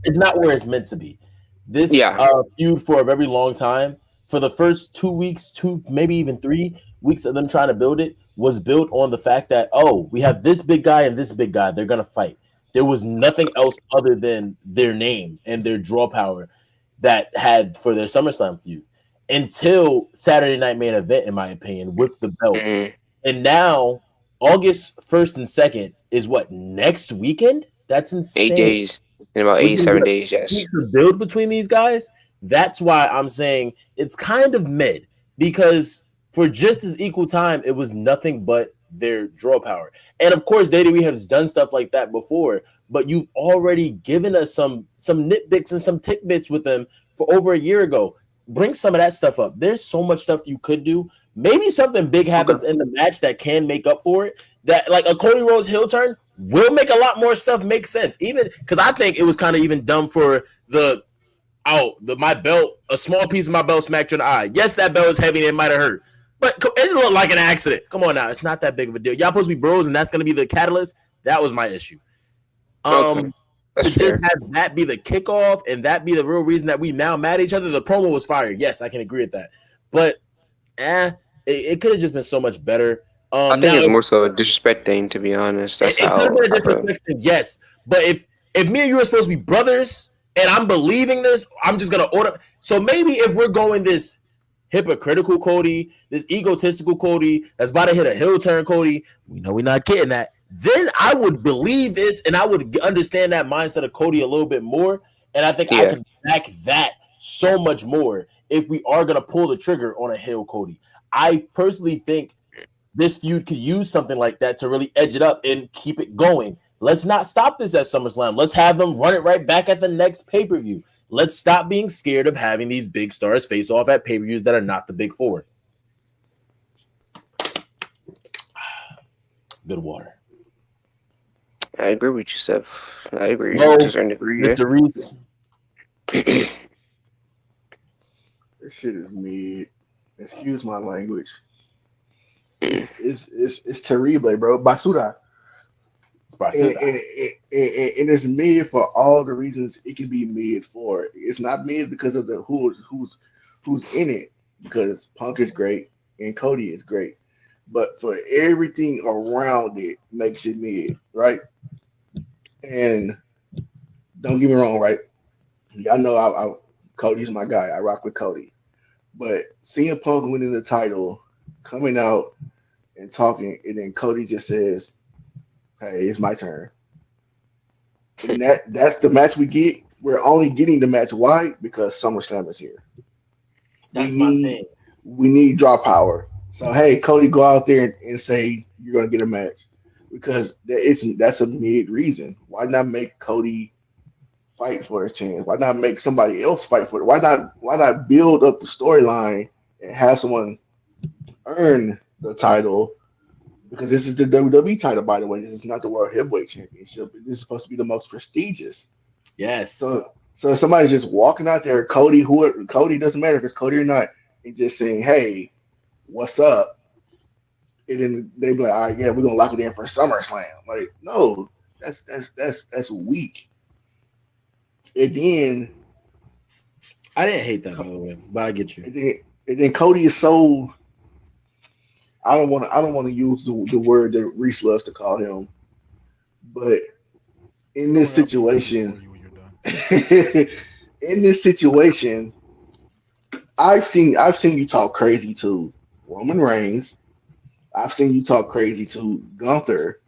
it's not where it's meant to be. This feud for a very long time, for the first 2 weeks, maybe even 3 weeks of them trying to build it, was built on the fact that, we have this big guy and this big guy. They're going to fight. There was nothing else other than their name and their draw power that had for their SummerSlam feud until Saturday Night Main Event, in my opinion, with the belt. Mm-hmm. And now August 1st and 2nd is what, next weekend? That's insane. 8 days. In about 7 days, yes. To build between these guys. That's why I'm saying it's kind of mid, because for just as equal time, it was nothing but their draw power. And of course, WWE has done stuff like that before, but you've already given us some nitpicks and some tidbits with them for over a year ago. Bring some of that stuff up. There's so much stuff you could do. Maybe something big happens in the match that can make up for it. That, like a Cody Rhodes heel turn will make a lot more stuff make sense. Even because I think it was kind of even dumb for my belt, a small piece of my belt smacked you in the eye. Yes, that belt is heavy and it might have hurt, but it looked like an accident. Come on now, it's not that big of a deal. Y'all supposed to be bros, and that's going to be the catalyst. That was my issue. Okay. To just have that be the kickoff and that be the real reason that we now mad at each other. The promo was fire. Yes, I can agree with that. But it could have just been so much better. I think it's more so a disrespect thing, to be honest. That's it could have been a disrespect thing, yes. But if me and you are supposed to be brothers and I'm believing this, I'm just gonna order. So maybe if we're going this hypocritical Cody, this egotistical Cody that's about to hit a heel turn Cody, we know we're not getting that. Then I would believe this and I would understand that mindset of Cody a little bit more. And I think I can back that so much more if we are going to pull the trigger on a heel Cody. I personally think this feud could use something like that to really edge it up and keep it going. Let's not stop this at SummerSlam. Let's have them run it right back at the next pay-per-view. Let's stop being scared of having these big stars face off at pay-per-views that are not the big four. Good water. I agree with you, Seth. I agree No, to a certain degree. Mr. Reese. This shit is mid. Excuse my language. It's terrible, bro. Basura. And it's mid for all the reasons it can be mid for. It's not mid because of the who's in it. Because Punk is great and Cody is great. But for everything around it makes it mid, right? And don't get me wrong, right? Y'all know Cody's my guy. I rock with Cody. But seeing Punk winning the title, coming out and talking, and then Cody just says, "Hey, it's my turn." And that's the match we get. We're only getting the match. Why? Because SummerSlam is here. That's my thing. We need draw power. So hey, Cody, go out there and say you're gonna get a match. Because that's a mid reason. Why not make Cody fight for a chance? Why not make somebody else fight for it? Why not build up the storyline and have someone earn the title? Because this is the WWE title, by the way. This is not the World Heavyweight Championship. This is supposed to be the most prestigious. Yes. So somebody's just walking out there, Cody doesn't matter if it's Cody or not, and just saying, "Hey, what's up?" And then they be like, "All right, yeah, we're gonna lock it in for SummerSlam." Like, no, that's weak. And then I didn't hate that, by the way, but I get you. And then Cody is so. I don't want to use the word that Reese loves to call him, but in this situation, I've seen you talk crazy to Roman Reigns. I've seen you talk crazy to Gunther.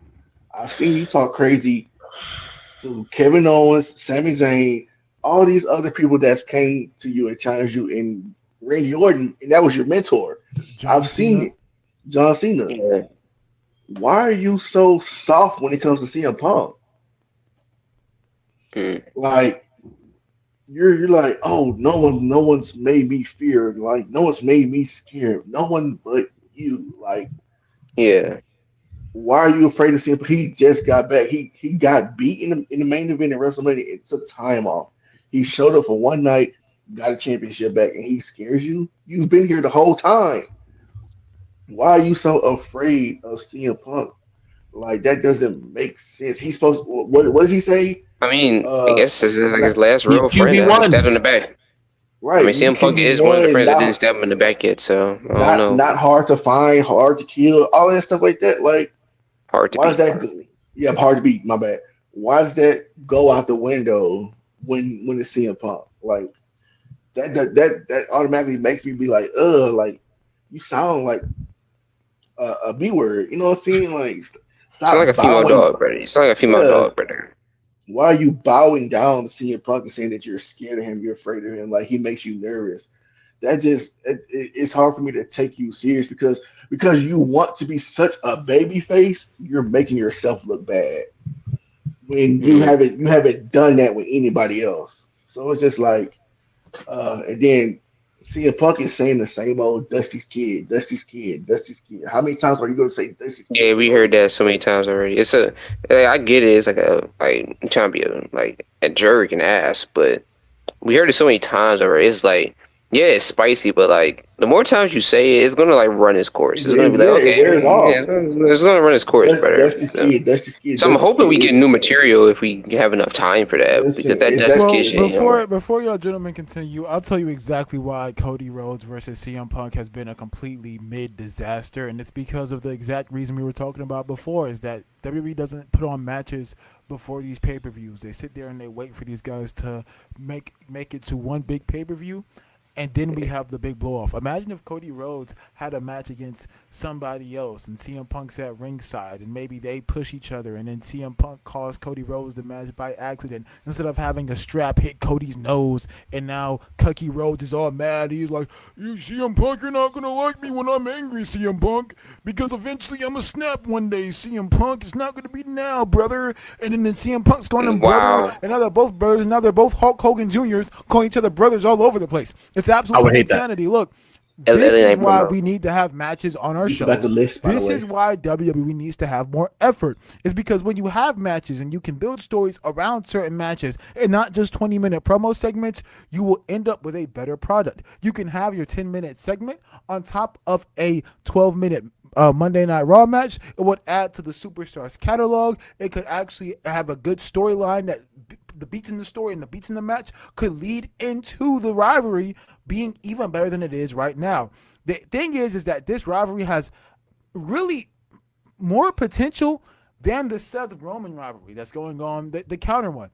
I've seen you talk crazy to Kevin Owens, Sami Zayn, all these other people that came to you and challenged you, and Randy Orton, and that was your mentor. I've seen it. John Cena. Yeah. Why are you so soft when it comes to CM Punk? Like you're like, oh, no one's made me fear. Like no one's made me scared. No one but you. Like, yeah. Why are you afraid of CM Punk? He just got back. He got beat in the main event in WrestleMania. It took time off. He showed up for one night, got a championship back, and he scares you. You've been here the whole time. Why are you so afraid of CM Punk? Like that doesn't make sense. He's supposed. What does he say? I mean, I guess this is like his last real friend that stabbed him in the back. Right. I mean, CM Punk is one of the friends that didn't stab him in the back yet, so I don't know. Not hard to find, hard to kill, all that stuff like that. Like hard to beat. Hard to beat. My bad. Why does that go out the window when it's CM Punk? Like that automatically makes me be like, like you sound like a B word. You know what I'm saying? Like sound like a female dog, brother. You sound like a female dog, brother. Why are you bowing down to CM Punk and saying that you're scared of him, you're afraid of him, like he makes you nervous? That just it's hard for me to take you serious because you want to be such a baby face, you're making yourself look bad when you haven't done that with anybody else. So it's just like, and then CM Punk is saying the same old Dusty's kid, Dusty's kid, Dusty's kid. How many times are you going to say Dusty's kid? Yeah, we heard that so many times already. I get it. It's like trying to be a jerk and ass, but we heard it so many times already. It's like, yeah, it's spicy, but like the more times you say it, it's gonna like run its course. It's gonna be like, Yeah, it okay, wears off. yeah, it's gonna run its course, brother. Dusty's So, kid, Dusty's kid, so I'm Dusty's hoping we kid. get new material if we have enough time for that, because Listen, that it's Dusty that. kid Well, shit, before y'all gentlemen continue, I'll tell you exactly why Cody Rhodes versus CM Punk has been a completely mid disaster, and it's because of the exact reason we were talking about before. Is that WWE doesn't put on matches before these pay-per-views. They sit there and they wait for these guys to make it to one big pay-per-view, and then we have the big blow off. Imagine if Cody Rhodes had a match against somebody else and CM Punk's at ringside and maybe they push each other and then CM Punk calls Cody Rhodes the match by accident instead of having a strap hit Cody's nose, and now Cody Rhodes is all mad. He's like, "You CM Punk, you're not going to like me when I'm angry, CM Punk, because eventually I'm going to snap one day, CM Punk. It's not going to be now, brother." And then CM Punk's calling him brother, Wow. and now they're both brothers, and now they're both Hulk Hogan Juniors calling each other brothers all over the place. It's I would absolutely hate that. insanity. Look, LA this is Knight why promo. we need to have matches on our You forgot the shows. list, by the This way. is why WWE needs to have more effort. It's because when you have matches and you can build stories around certain matches and not just 20-minute promo segments, you will end up with a better product. You can have your 10-minute segment on top of a 12-minute Monday Night Raw match. It would add to the Superstars catalog. It could actually have a good storyline that the beats in the story and the beats in the match could lead into the rivalry being even better than it is right now. The thing is that this rivalry has really more potential than the Seth Roman rivalry that's going on, the counter one.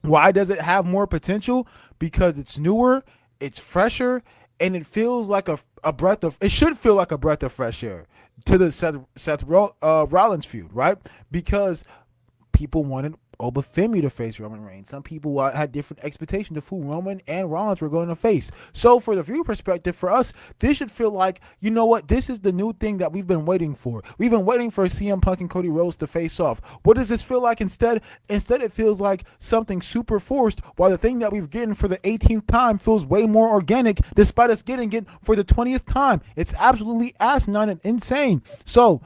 Why does it have more potential? Because it's newer, it's fresher, and it feels like a breath of. It should feel like a breath of fresh air to the Seth Rollins feud, right? Because people wanted Obafemi to face Roman Reigns. Some people had different expectations of who Roman and Rollins were going to face. So for the viewer perspective, for us, this should feel like, you know what, this is the new thing that we've been waiting for. We've been waiting for CM Punk and Cody Rhodes to face off. What does this feel like instead? Instead, it feels like something super forced, while the thing that we've getting for the 18th time feels way more organic, despite us getting it for the 20th time. It's absolutely asinine and insane. So,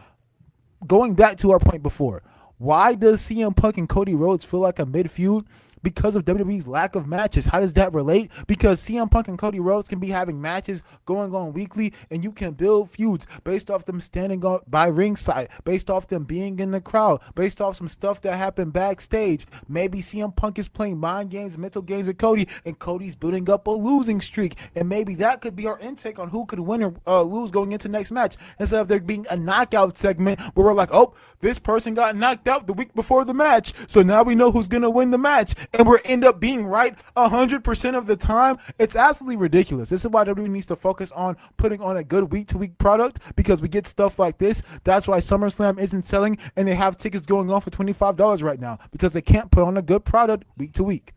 going back to our point before, why does CM Punk and Cody Rhodes feel like a mid feud? Because of WWE's lack of matches. How does that relate? Because CM Punk and Cody Rhodes can be having matches going on weekly, and you can build feuds based off them standing by ringside, based off them being in the crowd, based off some stuff that happened backstage. Maybe CM Punk is playing mind games, mental games with Cody, and Cody's building up a losing streak, and maybe that could be our intake on who could win or lose going into next match, instead of there being a knockout segment where we're like, oh, this person got knocked out the week before the match, so now we know who's going to win the match, and we end up being right 100% of the time. It's absolutely ridiculous. This is why WWE needs to focus on putting on a good week-to-week product, because we get stuff like this. That's why SummerSlam isn't selling, and they have tickets going on for $25 right now, because they can't put on a good product week to week.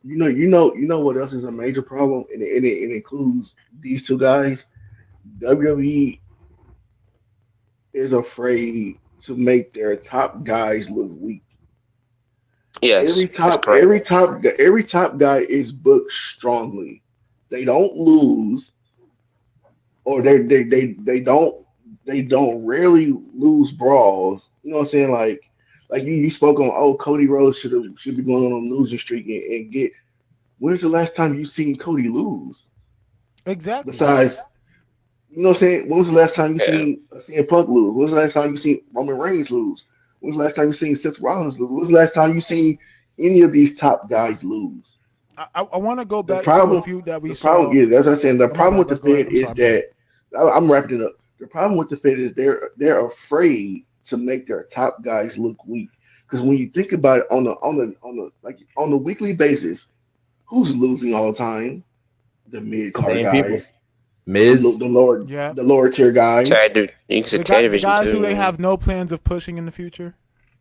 You know what else is a major problem, and it includes these two guys. WWE is afraid to make their top guys look weak. Yes, that's correct. Every top guy is booked strongly. They don't lose, or they don't rarely lose brawls. You know what I'm saying? Like you spoke on. Oh, Cody Rhodes should be going on a losing streak and get. When's the last time you seen Cody lose? Exactly. Besides, you know what I'm saying? When was the last time you Yeah. seen CM Punk lose? When was the last time you seen Roman Reigns lose? When was the last time you seen Seth Rollins lose? When was the last time you seen any of these top guys lose? I want to go The back to a problem, feud that we the problem, saw. yeah, that's what I'm saying. The Oh, my problem bad, with the bro. Go ahead. Fed I'm is sorry. that I'm wrapping it up. The problem with the Fed is they're afraid to make their top guys look weak. Because when you think about it on the weekly basis, who's losing all the time? The mid card Same people. guys, Miz. Yeah. the lower tier guys. Tag, dude. You can say tag The division guys who too. they have no plans of pushing in the future.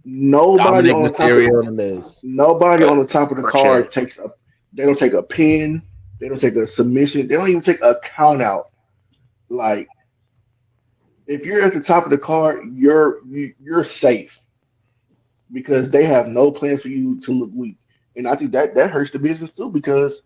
Nobody Dominic on the top of Mysterio and the Miz. Nobody on the top of the For card chilling. takes a. They don't take a pin. They don't take a submission. They don't even take a count out. Like if you're at the top of the card, you're safe because they have no plans for you to look weak. And I think that hurts the business too because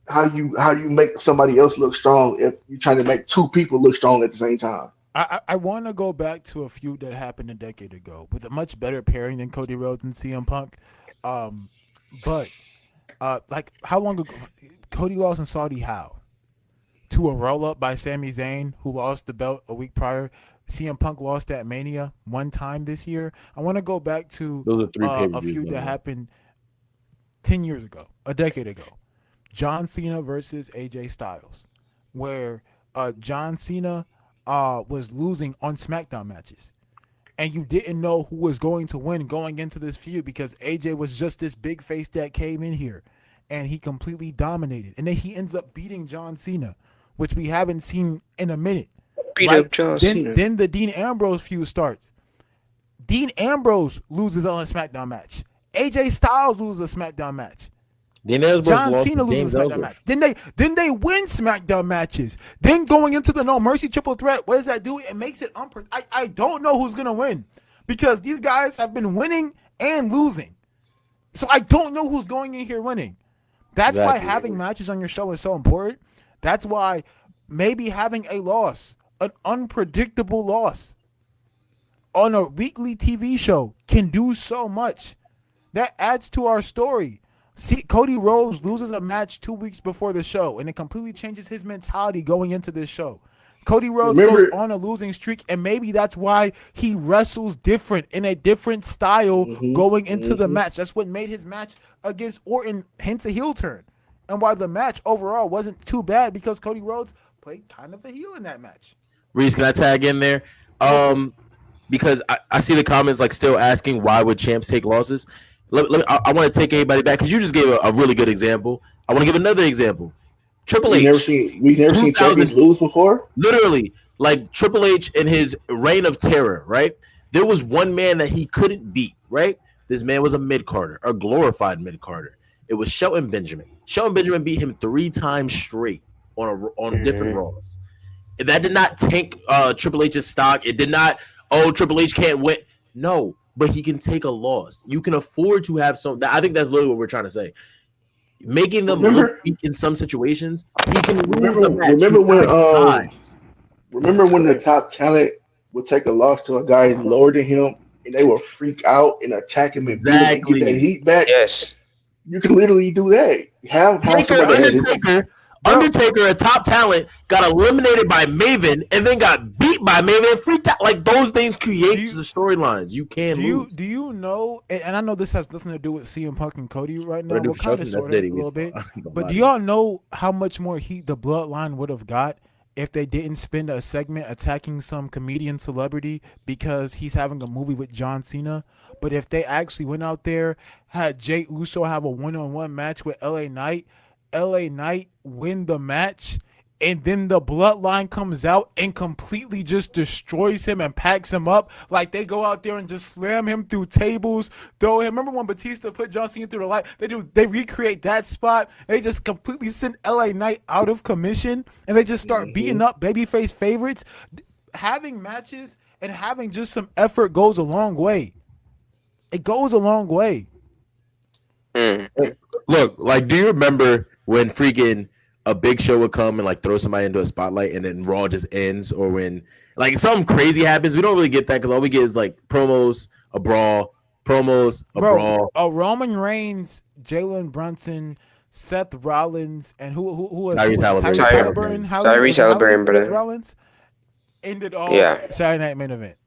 how you make somebody else look strong if you're trying to make two people look strong at the same time. I want to go back to a feud that happened a decade ago with a much better pairing than Cody Rhodes and CM Punk. But like how long ago Cody lost in Saudi how? To a roll up by Sami Zayn, who lost the belt a week prior. CM Punk lost at Mania one time this year. I want to go back to Those are three a feud that happened 10 years ago, a decade ago. John Cena versus AJ Styles, where John Cena was losing on SmackDown matches. And you didn't know who was going to win going into this feud because AJ was just this big face that came in here. And he completely dominated. And then he ends up beating John Cena, which we haven't seen in a minute. Beat up John Cena. Then the Dean Ambrose feud starts. Dean Ambrose loses on a SmackDown match. AJ Styles loses a SmackDown match. John Cena loses a SmackDown match. Then they win SmackDown matches. Then going into the No Mercy triple threat, what does that do? It makes it I don't know who's gonna win because these guys have been winning and losing. So I don't know who's going in here winning. That's why having matches on your show is so important. That's why maybe having a loss, an unpredictable loss on a weekly TV show can do so much. That adds to our story. See, Cody Rhodes loses a match 2 weeks before the show, and it completely changes his mentality going into this show. Cody Rhodes goes on a losing streak, and maybe that's why he wrestles different in a different style going into the match. That's what made his match against Orton hence a heel turn, and why the match overall wasn't too bad because Cody Rhodes played kind of a heel in that match. Reese, can I tag in there? Because I see the comments like still asking why would champs take losses. I want to take everybody back because you just gave a really good example. I want to give another example. Triple H. We've never seen champions lose before. Literally, like Triple H in his reign of terror, right? There was one man that he couldn't beat, right? This man was a mid-carder, a glorified mid-carder. It was Shelton Benjamin. Shelton Benjamin beat him 3 times straight on different Raws. That did not tank Triple H's stock. It did not, Triple H can't win. No, but he can take a loss. You can afford to have some. I think that's literally what we're trying to say. Making them look weak in some situations. He can remember when the top talent would take a loss to a guy lower than him, and they will freak out and attack him and get that heat back. Yes, you can literally do that. Undertaker, a top talent, got eliminated by Maven and then got beat by Maven and freaked out. Like those things create the storylines. You can lose. Do you know? And I know this has nothing to do with CM Punk and Cody right now. We'll kind of sort of a little bit. But do y'all know how much more heat the Bloodline would have got if they didn't spend a segment attacking some comedian celebrity because he's having a movie with John Cena? But if they actually went out there, had Jey Uso have a one-on-one match with LA Knight win the match, and then the Bloodline comes out and completely just destroys him and packs him up. Like they go out there and just slam him through tables, throw him. Remember when Batista put John Cena through the light? They recreate that spot. They just completely send LA Knight out of commission, and they just start beating up babyface favorites. Having matches and having just some effort goes a long way. It goes a long way. Look, like, do you remember when freaking a big show would come and like throw somebody into a spotlight and then Raw just ends, or when like something crazy happens? We don't really get that because all we get is like promos, a brawl, brawl. Roman Reigns, Jalen Brunson, Seth Rollins, and who was Tyrese Halliburton, brother. Rollins ended all Saturday Night Main Event.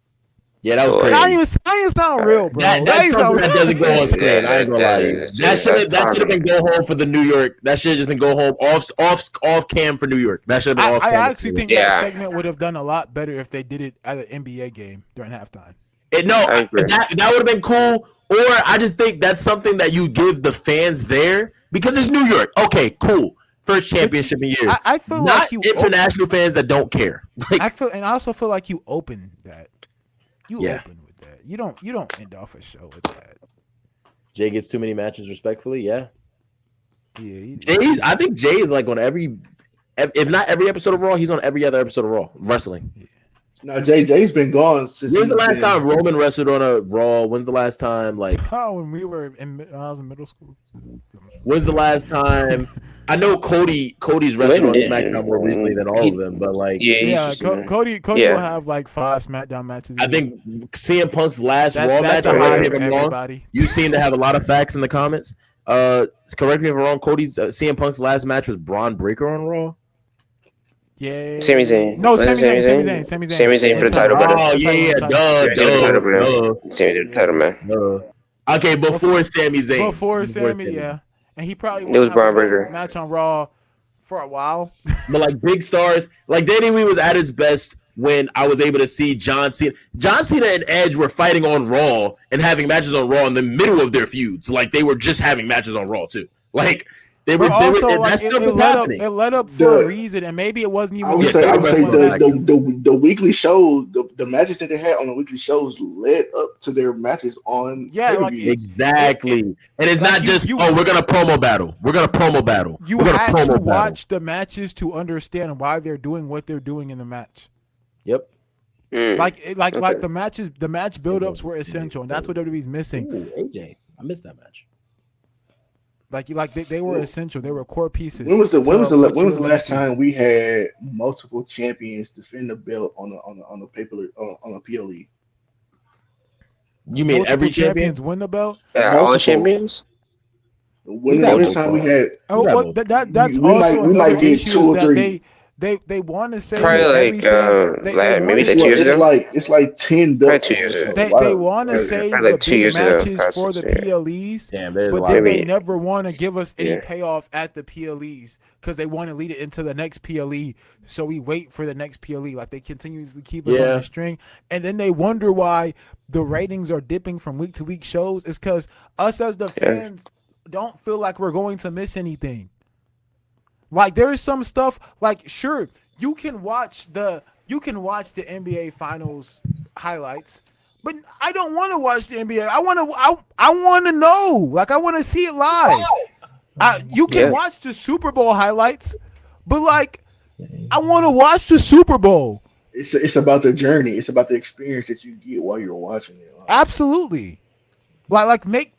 Yeah, that was crazy. Not even sound real, bro. That's something that doesn't go on screen. I ain't gonna lie to you. That should have been go home for the New York. That should have just been go home off cam for New York. That should have been off cam. I actually think that segment would have done a lot better if they did it at an NBA game during halftime. That would have been cool. Or I just think that's something that you give the fans there because it's New York. Okay, cool. First championship in years. I feel not like you international fans that don't care. Like, I also feel like you open that. Open with that. You don't end off a show with that. Jay gets too many matches respectfully, yeah. Yeah. I think Jay is like on every, if not every episode of Raw, he's on every other episode of Raw wrestling. Yeah. No, Jay's been gone since. When's the last time Roman wrestled on a Raw? When's the last time when I was in middle school? When's the last time I know Cody's wrestled on When SmackDown more recently than all of them, but like yeah, Cody yeah. will have like 5 SmackDown matches. I think CM Punk's last Raw match. That's a high Correct me for if I'm wrong. everybody. You seem to have a lot of facts in the comments. Correct me if I'm wrong. Cody's CM Punk's last match was Braun Breaker on Raw. Yeah. Sami Zayn. No, Wasn't Sami it Zayn. Sami Zayn for the title, Oh brother. yeah, That's how duh, Sami Zayn for the title, bro. duh, Sami Zayn for the title, man. Okay, before Sami Zayn. Before Sami, yeah. And he probably It won't was have Braun a Breaker. match on Raw for a while. But like big stars, like Danny Lee was at his best when I was able to see John Cena. John Cena and Edge were fighting on Raw and having matches on Raw in the middle of their feuds. Like they were just having matches on Raw too. Like they were also, and like, that stuff was happening. it led up for a reason, and maybe it wasn't even. I would say match. the weekly shows, the matches that they had on the weekly shows led up to their matches on pay-per-views. Exactly. And it's like not just we're gonna promo battle. We're gonna promo battle. You had to watch the matches to understand why they're doing what they're doing in the match. Yep. Like the matches, the match build-ups were essential, and that's what WWE's missing. Ooh, AJ, I missed that match. Like they were essential. They were core pieces. When was the last time we had multiple champions defend the belt on a paper on a PLE? You mean every champions win the belt? All champions. When the last time we had? That's we also we might get 2 or 3. They want to say probably maybe like 2 years ago. It's like 10 belts. 2 years ago. They want to say the big matches for the PLEs, but then they never want to give us any payoff at the PLEs because they want to lead it into the next PLE. So we wait for the next PLE. Like they continuously keep us on the string, and then they wonder why the ratings are dipping from week to week shows. It's because us as the fans don't feel like we're going to miss anything. Like there is some stuff like sure you can watch the NBA Finals highlights, but I don't want to watch the NBA. I want to know. Like I want to see it live. You can watch the Super Bowl highlights, but like I want to watch the Super Bowl. It's about the journey. It's about the experience that you get while you're watching it. Absolutely. Like make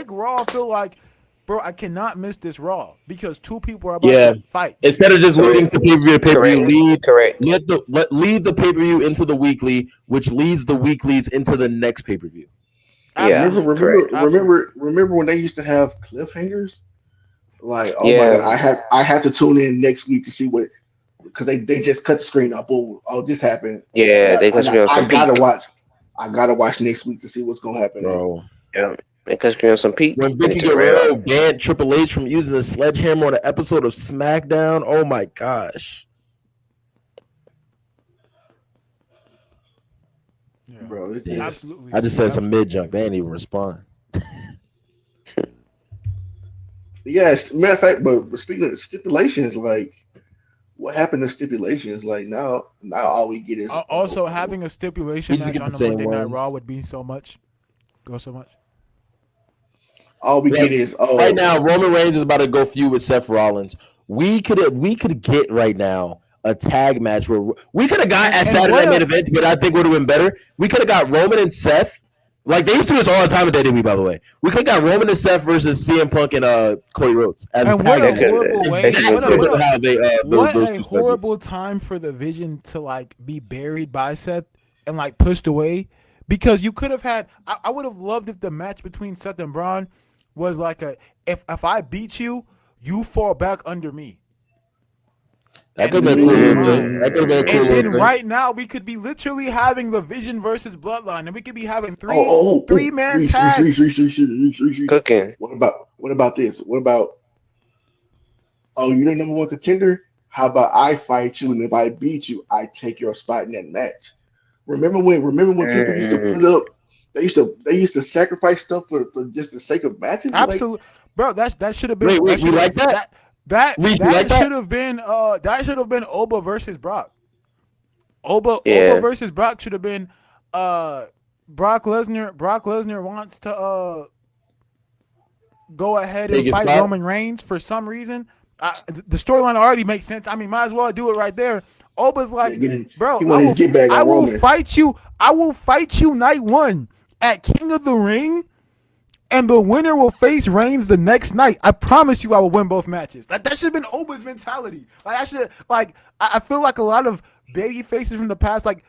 Raw feel like, bro, I cannot miss this Raw because 2 people are about to fight. Instead of just leading to pay-per-view, lead the pay-per-view into the weekly, which leads the weeklies into the next pay-per-view. Yeah, remember when they used to have cliffhangers? Like, my God, I have to tune in next week to see what, because they just cut the screen up. Oh, this happened. Yeah, they cut the screen on some peak. I gotta watch next week to see what's gonna happen. Bro. Yeah. They cut screen on some peak. When Vicky Guerrero banned Triple H from using a sledgehammer on an episode of SmackDown, oh my gosh. Yeah. Bro, absolutely. I just said some mid-junk. They ain't even respond. Yes, matter of fact, but speaking of the stipulations, like what happened to stipulations? Like now all we get is also having a stipulation match on the Monday Night Raw would be so much. All we get is right now Roman Reigns is about to go feud with Seth Rollins. We could get right now a tag match where we could have got at Saturday main event, but I think would have been better. We could have got Roman and Seth. Like they used to do this all the time with WWE, by the way. We could have got Roman and Seth versus CM Punk and Cody Rhodes as a tag match. What a horrible time for the Vision to like be buried by Seth and like pushed away, because you could have had. I would have loved if the match between Seth and Braun was like if I beat you, you fall back under me. That could have been cool. And then right now we could be literally having the Vision versus Bloodline, and we could be having three-man tags. Cooking. What about this? What about you're the number 1 contender? How about I fight you, and if I beat you, I take your spot in that match? Remember when people used to put up? They used to sacrifice stuff for just the sake of matches. Absolutely, bro. That should have been. Wait, we like that. That should have been Oba versus Brock. Oba versus Brock should have been Brock Lesnar. Brock Lesnar wants to go ahead and fight Roman Reigns for some reason. The storyline already makes sense. I mean, might as well do it right there. Oba's like, bro, I will fight you. I will fight you night 1 at King of the Ring, and the winner will face Reigns the next night. I promise you, I will win both matches. Like that should have been Oba's mentality. Like I feel like a lot of baby faces from the past, like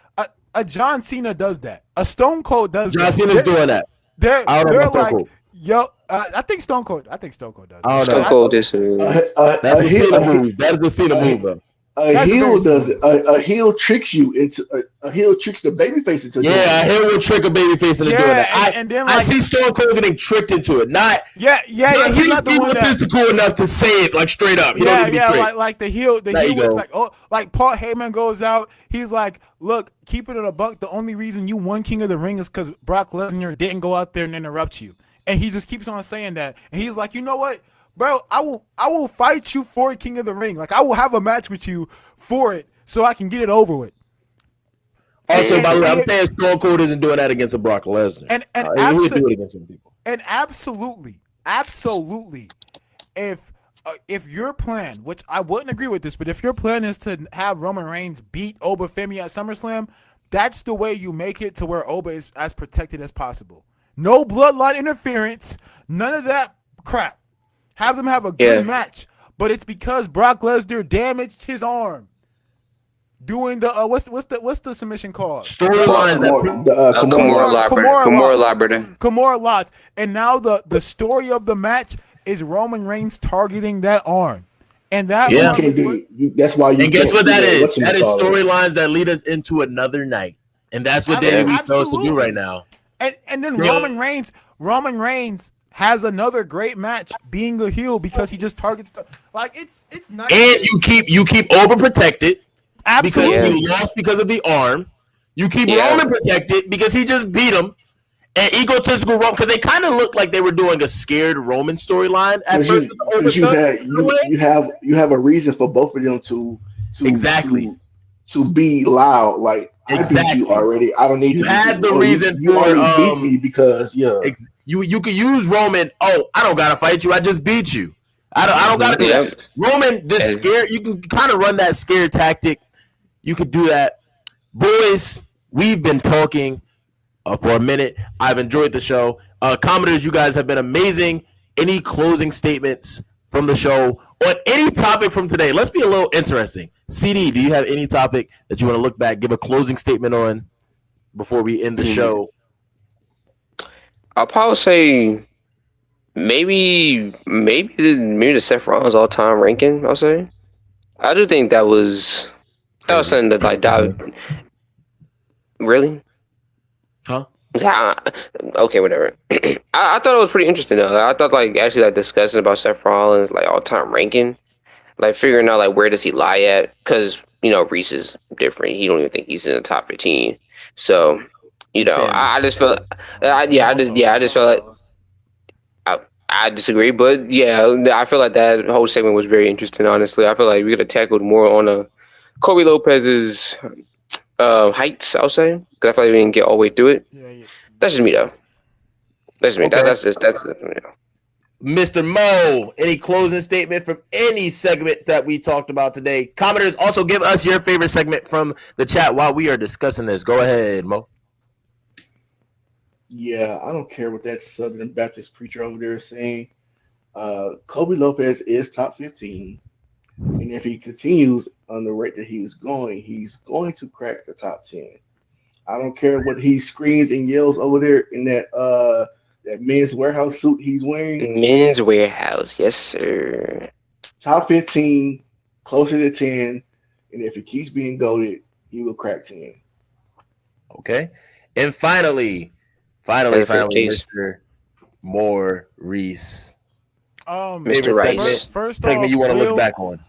a John Cena does that. A Stone Cold does John that. Cena's doing that. They're like, Cold. yo, I think Stone Cold does that. I don't Stone know. Cold is That's the Cena move. That is the Cena move, though. A heel does it. A heel tricks you into a heel tricks the babyface into doing a heel will trick a babyface into doing that. And then I see Stone Cold getting tricked into it. He's not the one that physical enough to say it like straight up. He don't need to be tricked. like the heel was like, oh, like Paul Heyman goes out. He's like, look, keep it in a buck. The only reason you won King of the Ring is because Brock Lesnar didn't go out there and interrupt you. And he just keeps on saying that. And he's like, you know what? Bro, I will fight you for King of the Ring. Like I will have a match with you for it, so I can get it over with. Also, by the way, I'm saying Stone Cold isn't doing that against a Brock Lesnar. And he would do it against some people. And absolutely, if your plan, which I wouldn't agree with this, but if your plan is to have Roman Reigns beat Oba Femi at SummerSlam, that's the way you make it to where Oba is as protected as possible. No bloodline interference, none of that crap. Have them have a good match, but it's because Brock Lesnar damaged his arm doing the what's the submission called? Kimura Lots. And now the story of the match is Roman Reigns targeting that arm, and that that's why you. And guess what that is? That is storylines that lead us into another night, and that's what WWE fails to do right now. And then Roman Reigns has another great match being a heel because he just targets it's nice. And you keep Oba protected. Absolutely. Because he lost because of the arm. You keep Roman protected because he just beat him. And egotistical Roman, because they kind of looked like they were doing a scared Roman storyline at first. You have a reason for both of them to be loud. Like I beat you already. I don't need you. You had the reason for beat me because you could use Roman. Oh, I don't gotta fight you. I just beat you. I don't gotta do that. Roman, this scare. You can kind of run that scare tactic. You could do that, boys. We've been talking for a minute. I've enjoyed the show. Commenters, you guys have been amazing. Any closing statements from the show on any topic from today? Let's be a little interesting. CD, do you have any topic that you want to look back, give a closing statement on before we end the show? I'll probably say maybe the Seth Rollins all-time ranking. I'll say I do think that was something that like that. Really? Huh? Okay, whatever. I thought it was pretty interesting though. I thought actually discussing about Seth Rollins all-time ranking, figuring out where does he lie at, because Reese is different. He don't even think he's in the top 15. So I just felt I just felt like I disagree, but I feel like that whole segment was very interesting. Honestly, I feel like we could have tackled more on Kobe Lopez's heights. I'll say, because I feel like we didn't get all the way through it. That's just me though. That's just me. Okay. That's Mr. Mo, any closing statement from any segment that we talked about today? Commenters, also give us your favorite segment from the chat while we are discussing this. Go ahead, Mo. Yeah, I don't care what that Southern Baptist preacher over there is saying. Kobe Lopez is top 15. And if he continues on the rate that he's going to crack the top 10. I don't care what he screams and yells over there in that Men's Warehouse suit he's wearing. Men's Warehouse, yes, sir. Top 15, closer to 10. And if he keeps being goated, he will crack 10. Okay. And finally, Mr. Maurice. Mr. Rice. First segment off, you want to look back on.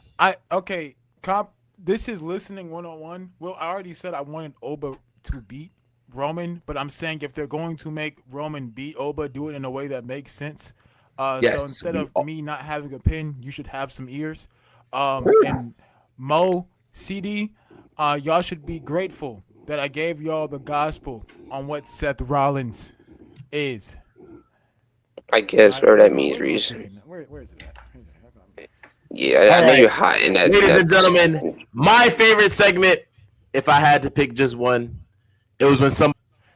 This is listening 101. Well, I already said I wanted Oba to beat Roman, but I'm saying if they're going to make Roman beat Oba, do it in a way that makes sense. So instead of me not having a pin, you should have some ears. And Mo, CD, y'all should be grateful that I gave y'all the gospel on what Seth Rollins is. I guess whatever that means, Reese. Where is it at? Yeah, I know you're hot in that. Ladies and gentlemen, my favorite segment, if I had to pick just one, it was when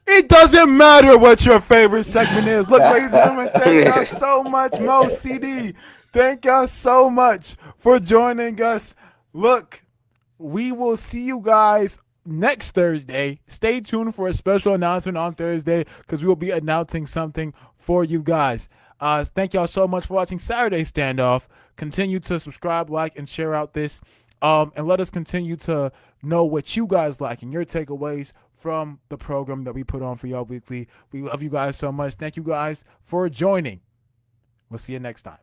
It doesn't matter what your favorite segment is. Look, ladies and gentlemen, thank y'all so much, Mo CD. Thank y'all so much for joining us. Look, we will see you guys next Thursday. Stay tuned for a special announcement on Thursday because we will be announcing something for you guys. Thank y'all so much for watching Saturday Standoff. Continue to subscribe, like, and share out this. And let us continue to know what you guys like and your takeaways from the program that we put on for y'all weekly. We love you guys so much. Thank you guys for joining. We'll see you next time.